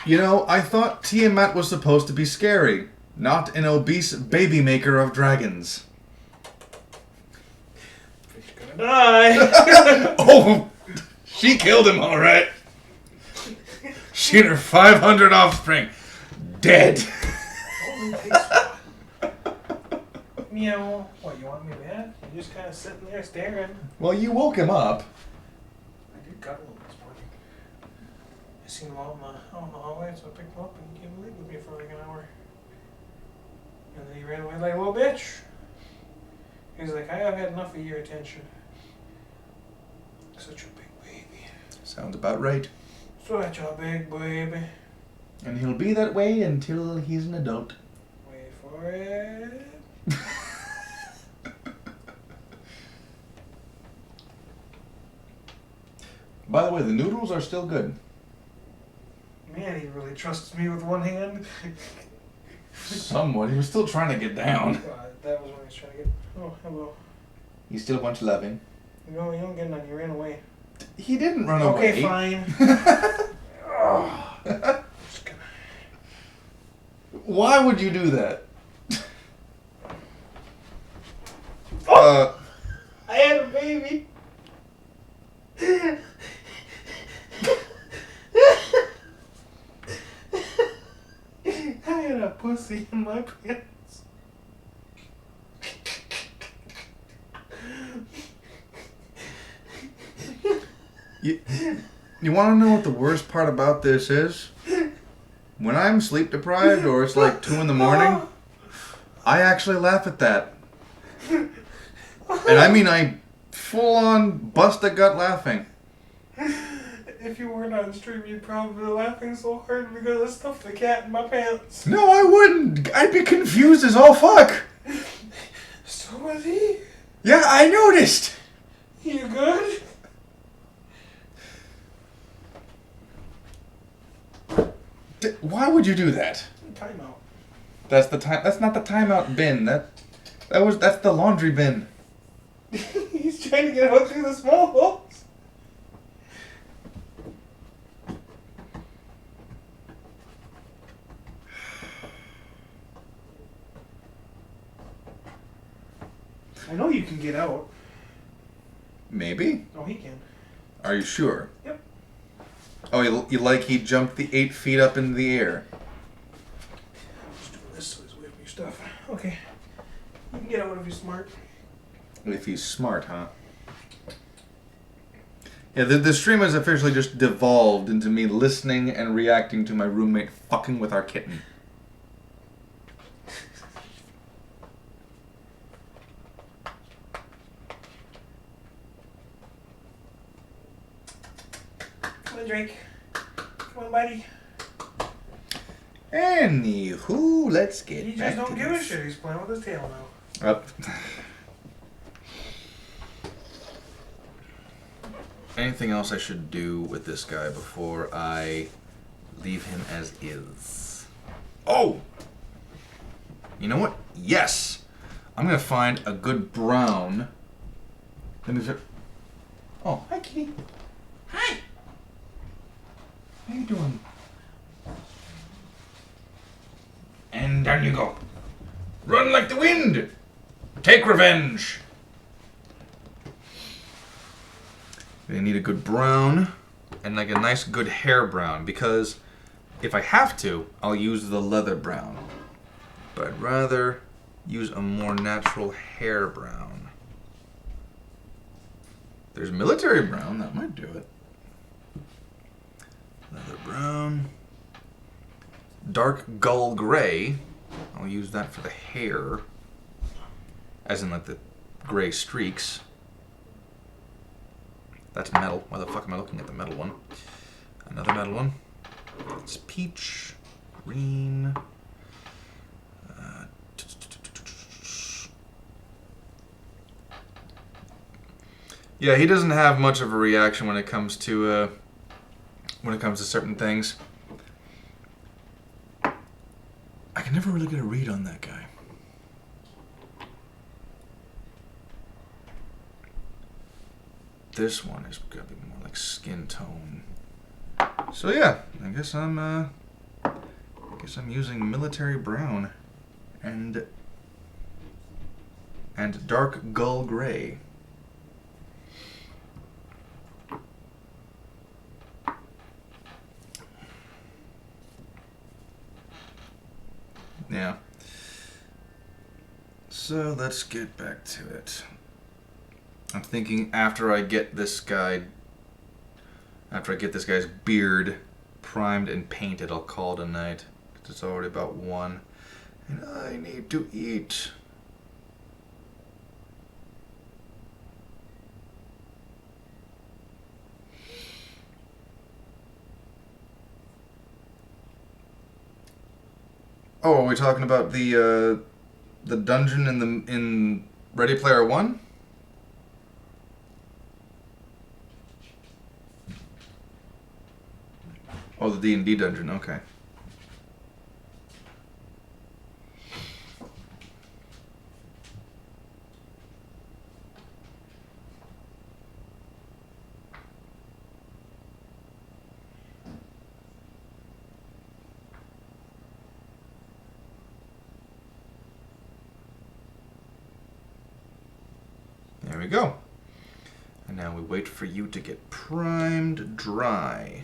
you know, I thought Tiamat was supposed to be scary, not an obese baby maker of dragons. She's gonna die. Oh, she killed him, all right. She and her 500 offspring, dead. Meow. What, you want me mad? You're just kind of sitting there staring. Well, you woke him up. I did cuddle him this morning. I seen him out in the hallway, so I picked him up and gave him a lead with me for like an hour. And then he ran away like a little bitch. He was like, I have had enough of your attention. Such a big baby. Sounds about right. Such a big baby. And he'll be that way until he's an adult. Wait for it. By the way, the noodles are still good. Man, he really trusts me with one hand. Somewhat. He was still trying to get down. That was when he was trying to get... Oh, hello. He still wants loving. No, you don't get none. You ran away. He didn't run away. Okay, fine. Oh. Just gonna... Why would you do that? I had a baby. I had a pussy in my pants. You want to know what the worst part about this is? When I'm sleep deprived or it's like 2 in the morning, I actually laugh at that. And I mean, I full on bust a gut laughing. If you weren't on stream, you'd probably be laughing so hard because I stuffed the cat in my pants. No, I wouldn't. I'd be confused as all fuck. So was he? Yeah, I noticed. You good? Why would you do that? Timeout. That's the time. That's not the timeout bin. That's the laundry bin. He's trying to get out through the small holes. I know you can get out. Maybe. Oh, he can. Are you sure? Yep. Oh, you like he jumped the 8 feet up into the air. Just doing this so he's away from your stuff. Okay. You can get out if you're smart. If he's smart, huh? Yeah, the stream has officially just devolved into me listening and reacting to my roommate fucking with our kitten. Come on, Drake. Come on, buddy. Anywho, let's get He back just don't to give a this. shit. He's playing with his tail now. Anything else I should do with this guy before I leave him as is? Oh! You know what? Yes! I'm gonna find a good brown. Let me fit. Oh, hi, kitty. Hi! How you doing? And down you go. Run like the wind! Take revenge! I need a good brown and like a nice good hair brown because if I have to, I'll use the leather brown. But I'd rather use a more natural hair brown. There's military brown. That might do it. Leather brown. Dark gull gray. I'll use that for the hair. As in, like, the gray streaks. That's metal. Why the fuck am I looking at the metal one? Another metal one. It's peach. Green. Yeah, he doesn't have much of a reaction when it comes to certain things. I can never really get a read on that guy. This one is gonna be more like skin tone. So yeah, I guess I'm using military brown and dark gull gray. Yeah. So let's get back to it. I'm thinking after I get this guy's beard primed and painted, I'll call it a night. 'Cause it's already about 1. And I need to eat. Oh, are we talking about the dungeon in Ready Player One? Oh, the D&D dungeon. Okay. There we go. And now we wait for you to get primed dry.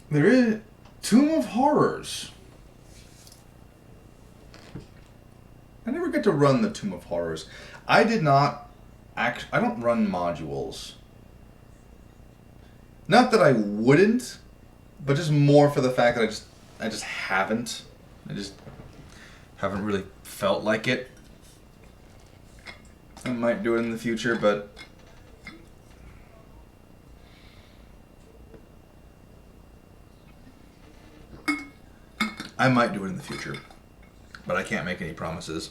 There is Tomb of Horrors. I never get to run the Tomb of Horrors. I did not I don't run modules. Not that I wouldn't, but just more for the fact that I just haven't. I just haven't really felt like it. I might do it in the future, but I might do it in the future, but I can't make any promises.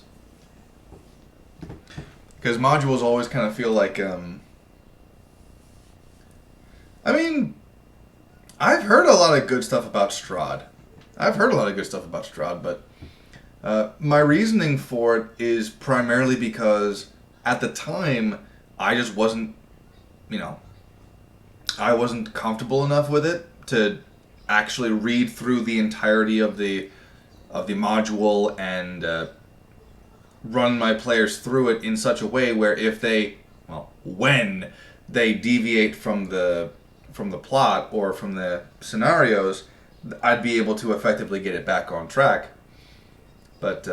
Because modules always kind of feel like, I mean, I've heard a lot of good stuff about Strahd. But my reasoning for it is primarily because at the time, I just wasn't, I wasn't comfortable enough with it to actually read through the entirety of the module and run my players through it in such a way where when they deviate from the plot or from the scenarios, I'd be able to effectively get it back on track. But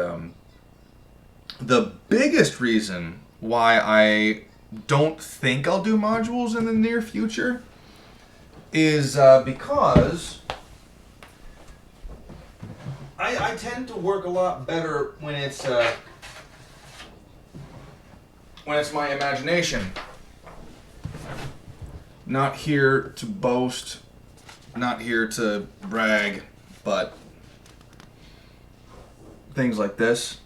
the biggest reason why I don't think I'll do modules in the near future is because I tend to work a lot better when it's my imagination. Not here to boast, not here to brag, but things like this.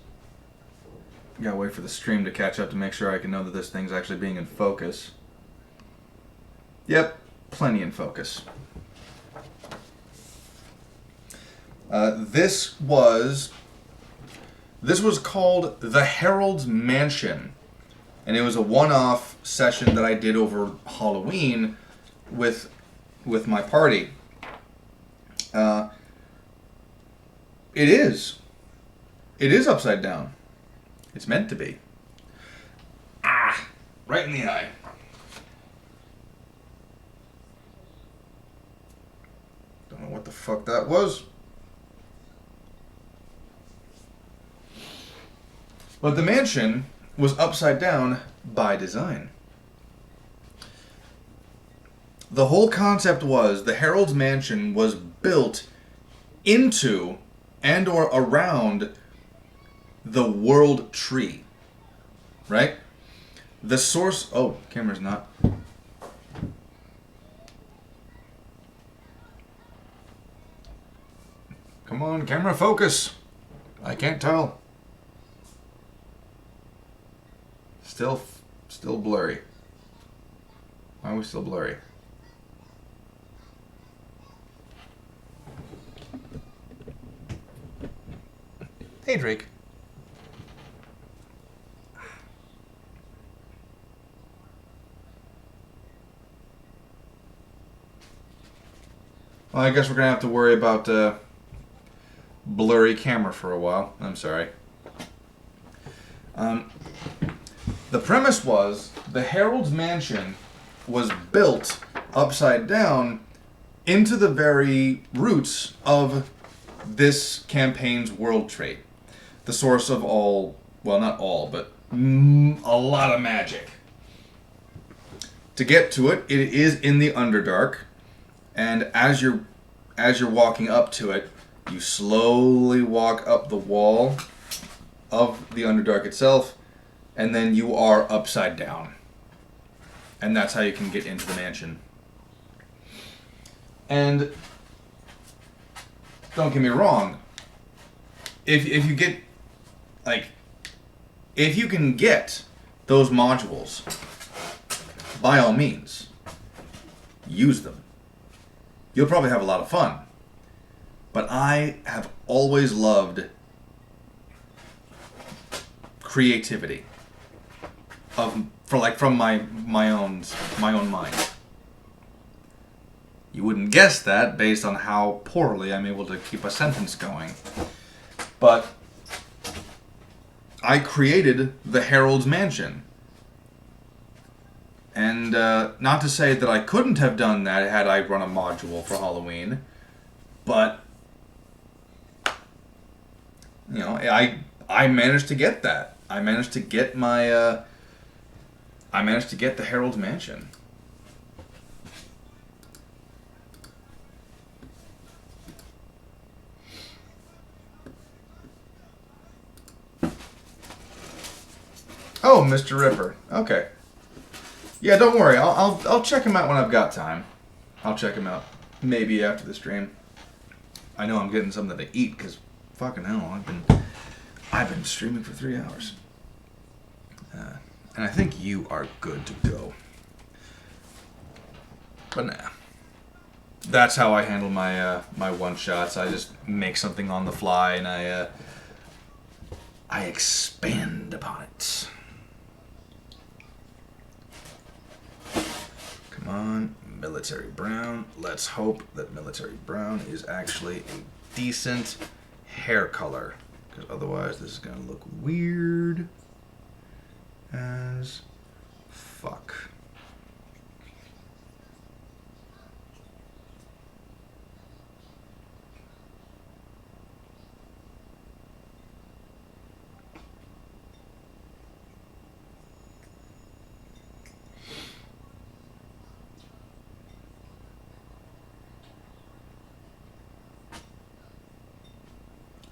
Gotta wait for the stream to catch up to make sure I can know that this thing's actually being in focus. Yep, plenty in focus. This was called The Herald's Mansion, and it was a one-off session that I did over Halloween with my party. It is upside down. It's meant to be. Right in the eye. Don't know what the fuck that was. But the mansion was upside down by design. The whole concept was the Herald's Mansion was built into and or around the world tree. Right? The source... Oh, camera's not... Come on, camera, focus. I can't tell. Still blurry. Why are we still blurry? Hey, Drake. Well, I guess we're gonna have to worry about blurry camera for a while. I'm sorry. The premise was the Herald's Mansion was built upside down into the very roots of this campaign's world trait. The source of all, well, not all, but a lot of magic. To get to it, it is in the Underdark, and as you're walking up to it, you slowly walk up the wall of the Underdark itself, and then you are upside down. And that's how you can get into the mansion. And don't get me wrong, if you get, like, if you can get those modules, by all means, use them. You'll probably have a lot of fun. But I have always loved creativity from my own mind. You wouldn't guess that based on how poorly I'm able to keep a sentence going. But I created the Herald's Mansion. And not to say that I couldn't have done that had I run a module for Halloween, but you know, I managed to get that. I managed to get my I managed to get the Herald's Mansion. Oh, Mr. Ripper. Okay. Yeah, don't worry. I'll check him out when I've got time. I'll check him out. Maybe after the stream. I know I'm getting something to eat because fucking hell, I've been streaming for 3 hours. And I think you are good to go. But nah. That's how I handle my my one shots. I just make something on the fly and I expand upon it. Come on, Military Brown. Let's hope that Military Brown is actually a decent hair color, because otherwise this is going to look weird as fuck.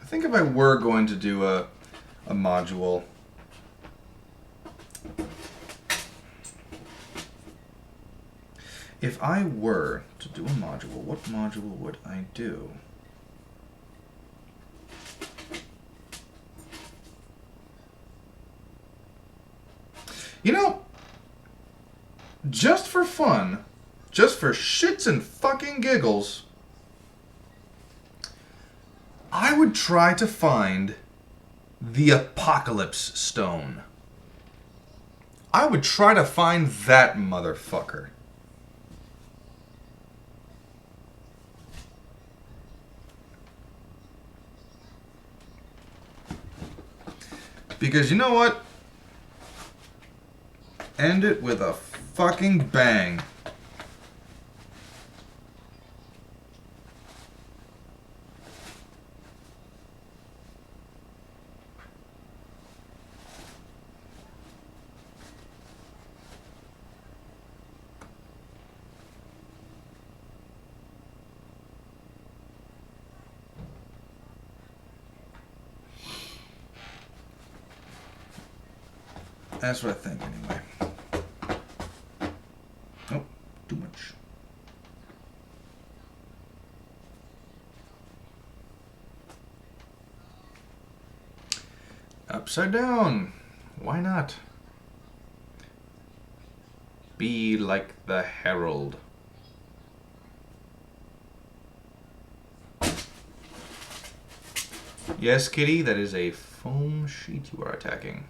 I think if I were going to do a module, if I were to do a module, what module would I do? You know, just for fun, just for shits and fucking giggles, I would try to find the Apocalypse Stone. I would try to find that motherfucker. Because you know what? End it with a fucking bang. That's what I think, anyway. Oh, too much. Upside down. Why not? Be like the herald. Yes, kitty, that is a foam sheet you are attacking.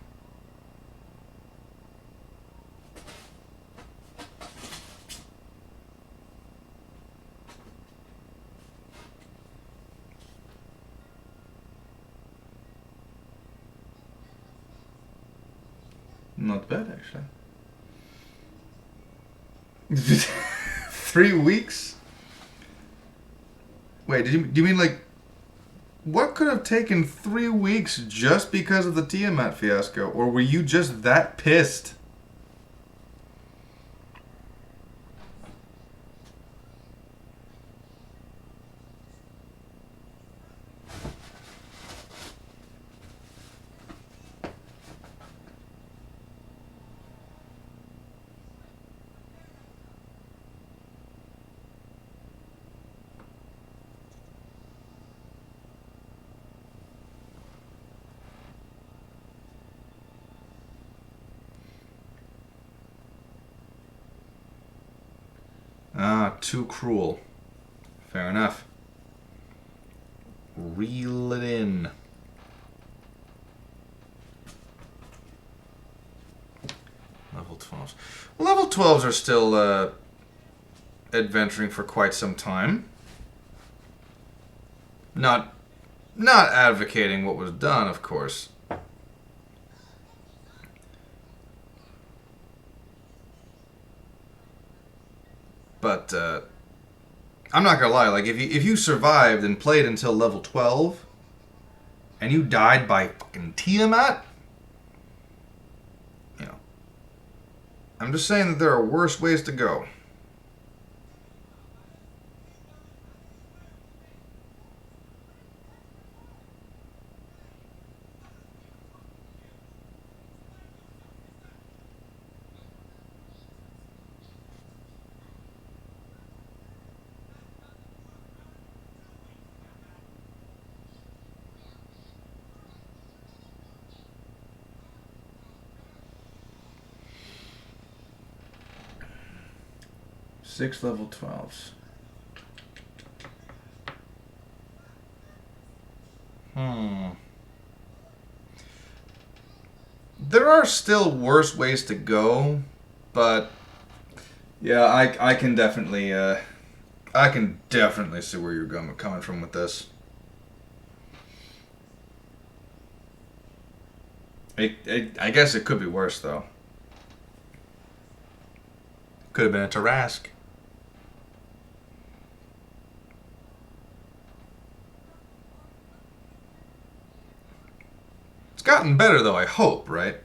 Not bad, actually. 3 weeks? Wait, do you mean like... What could have taken 3 weeks just because of the Tiamat fiasco? Or were you just that pissed? Ah, too cruel. Fair enough. Reel it in. Level 12s. Level 12s are still adventuring for quite some time. Not advocating what was done, of course. But I'm not gonna lie. Like if you survived and played until level 12, and you died by fucking Tiamat, you know, I'm just saying that there are worse ways to go. Six level 12s. There are still worse ways to go, but yeah, I can definitely see where you're coming from with this. I guess it could be worse though. Could have been a Tarask. It's gotten better though, I hope, right?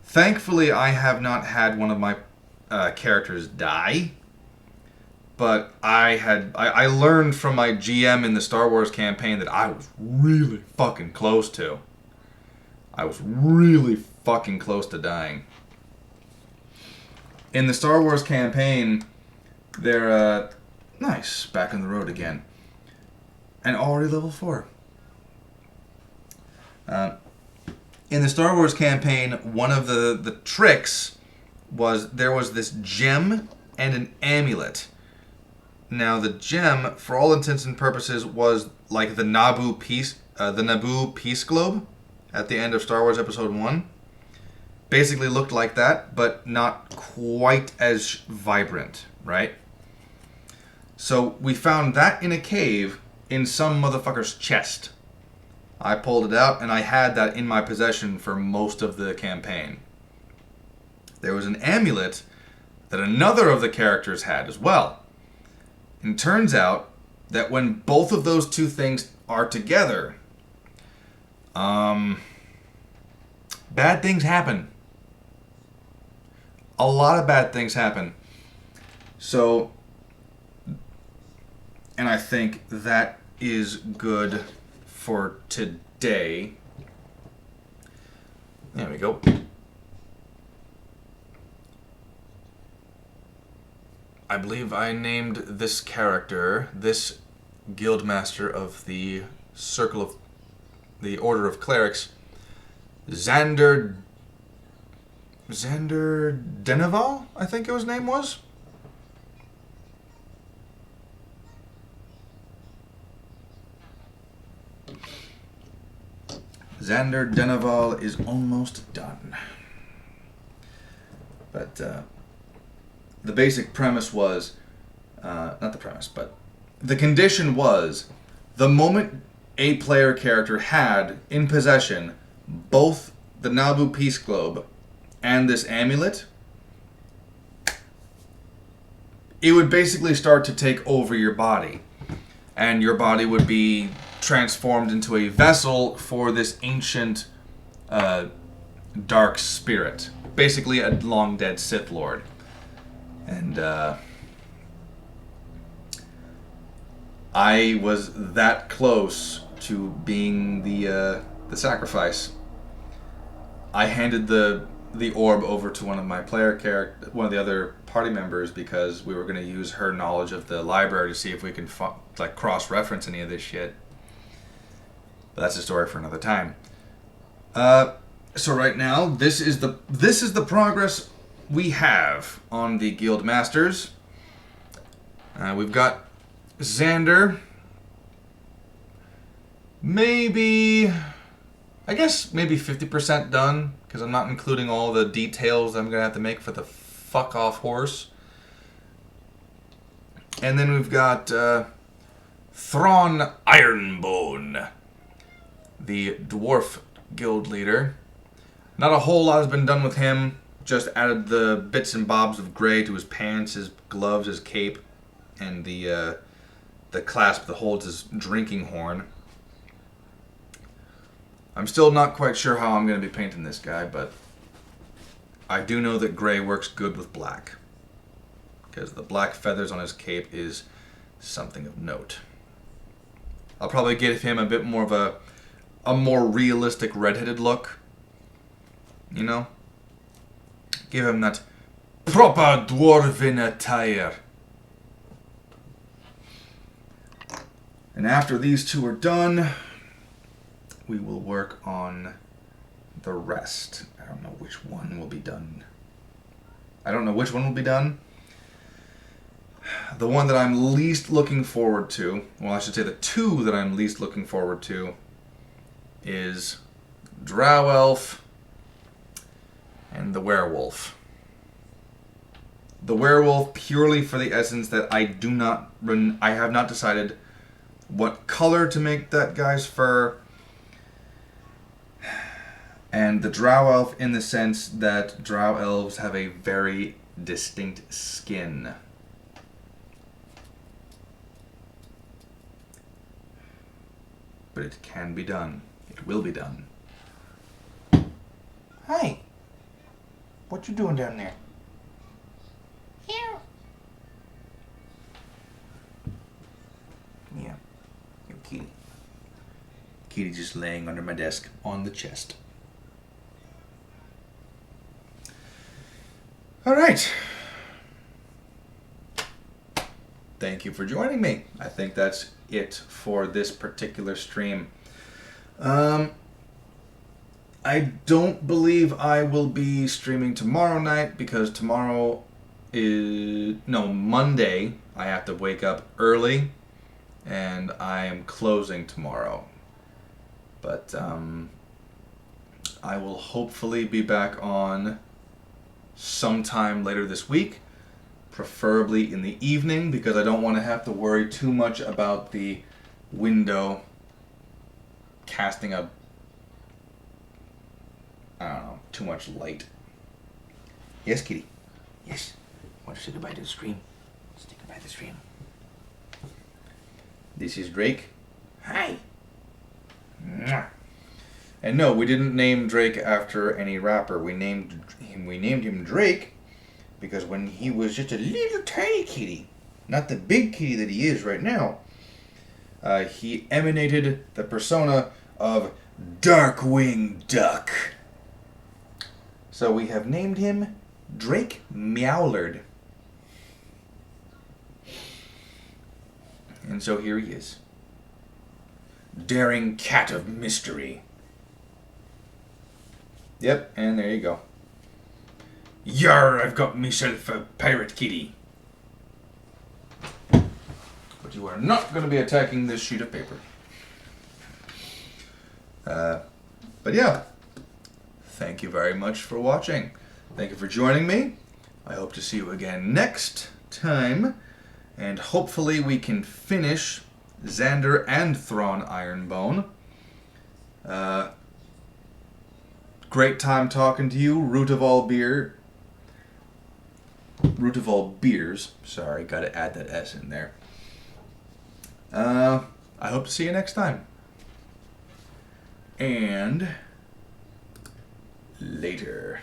Thankfully, I have not had one of my characters die. But I learned from my GM in the Star Wars campaign that I was really fucking close to. I was really fucking close to dying. In the Star Wars campaign, they're nice, back on the road again. And already level 4. In the Star Wars campaign, one of the tricks was there was this gem and an amulet. Now the gem, for all intents and purposes, was like the Naboo peace globe at the end of Star Wars Episode 1. Basically looked like that, but not quite as vibrant, right? So we found that in a cave in some motherfucker's chest. I pulled it out, and I had that in my possession for most of the campaign. There was an amulet that another of the characters had as well. And turns out that when both of those two things are together, bad things happen. A lot of bad things happen. So, And I think that is good for today. There we go. I believe I named this character, this guildmaster of the Circle of the Order of Clerics, Xander Deneval, I think his name was. Xander Deneval is almost done. But the basic premise was, not the premise, but the condition was, the moment a player character had in possession both the Nabu Peace Globe and this amulet, it would basically start to take over your body. And your body would be transformed into a vessel for this ancient dark spirit. Basically a long dead Sith Lord. And I was that close to being the sacrifice. I handed the orb over to one of my one of the other party members, because we were going to use her knowledge of the library to see if we can cross-reference any of this shit. But that's a story for another time. So right now, this is the progress we have on the Guild Masters. We've got Xander. Maybe 50% done, because I'm not including all the details I'm going to have to make for the fuck-off horse. And then we've got Thrawn Ironbone, the Dwarf Guild leader. Not a whole lot has been done with him. Just added the bits and bobs of gray to his pants, his gloves, his cape, and the clasp that holds his drinking horn. I'm still not quite sure how I'm going to be painting this guy, but I do know that gray works good with black, because the black feathers on his cape is something of note. I'll probably give him a bit more of a more realistic redheaded look, you know? Give him that proper dwarven attire. And after these two are done, we will work on the rest. I don't know which one will be done. The one that I'm least looking forward to, well, I should say the two that I'm least looking forward to, is Drow Elf and the Werewolf. The Werewolf purely for the essence that I have not decided what color to make that guy's fur. And the Drow Elf in the sense that Drow Elves have a very distinct skin. But it can be done. It will be done. Hi. What you doing down there? Here. Yeah. Your kitty. Kitty just laying under my desk on the chest. All right. Thank you for joining me. I think that's it for this particular stream. I don't believe I will be streaming tomorrow night, because Monday I have to wake up early and I am closing tomorrow. But I will hopefully be back on sometime later this week, preferably in the evening, because I don't want to have to worry too much about the window casting too much light. Yes, kitty. Yes. Want to say goodbye to the stream? Say goodbye to the stream. This is Drake. Hi. Mwah. And no, we didn't name Drake after any rapper. We named him Drake because when he was just a little tiny kitty, not the big kitty that he is right now, he emanated the persona of Darkwing Duck. So we have named him Drake Meowlard. And so here he is. Daring cat of mystery. Yep, and there you go. Yar, I've got myself a pirate kitty. But you are not going to be attacking this sheet of paper. But yeah, thank you very much for watching. Thank you for joining me. I hope to see you again next time. And hopefully we can finish Xander and Thrawn Ironbone. Great time talking to you, Root of all beers. Sorry, gotta add that S in there. I hope to see you next time. And later.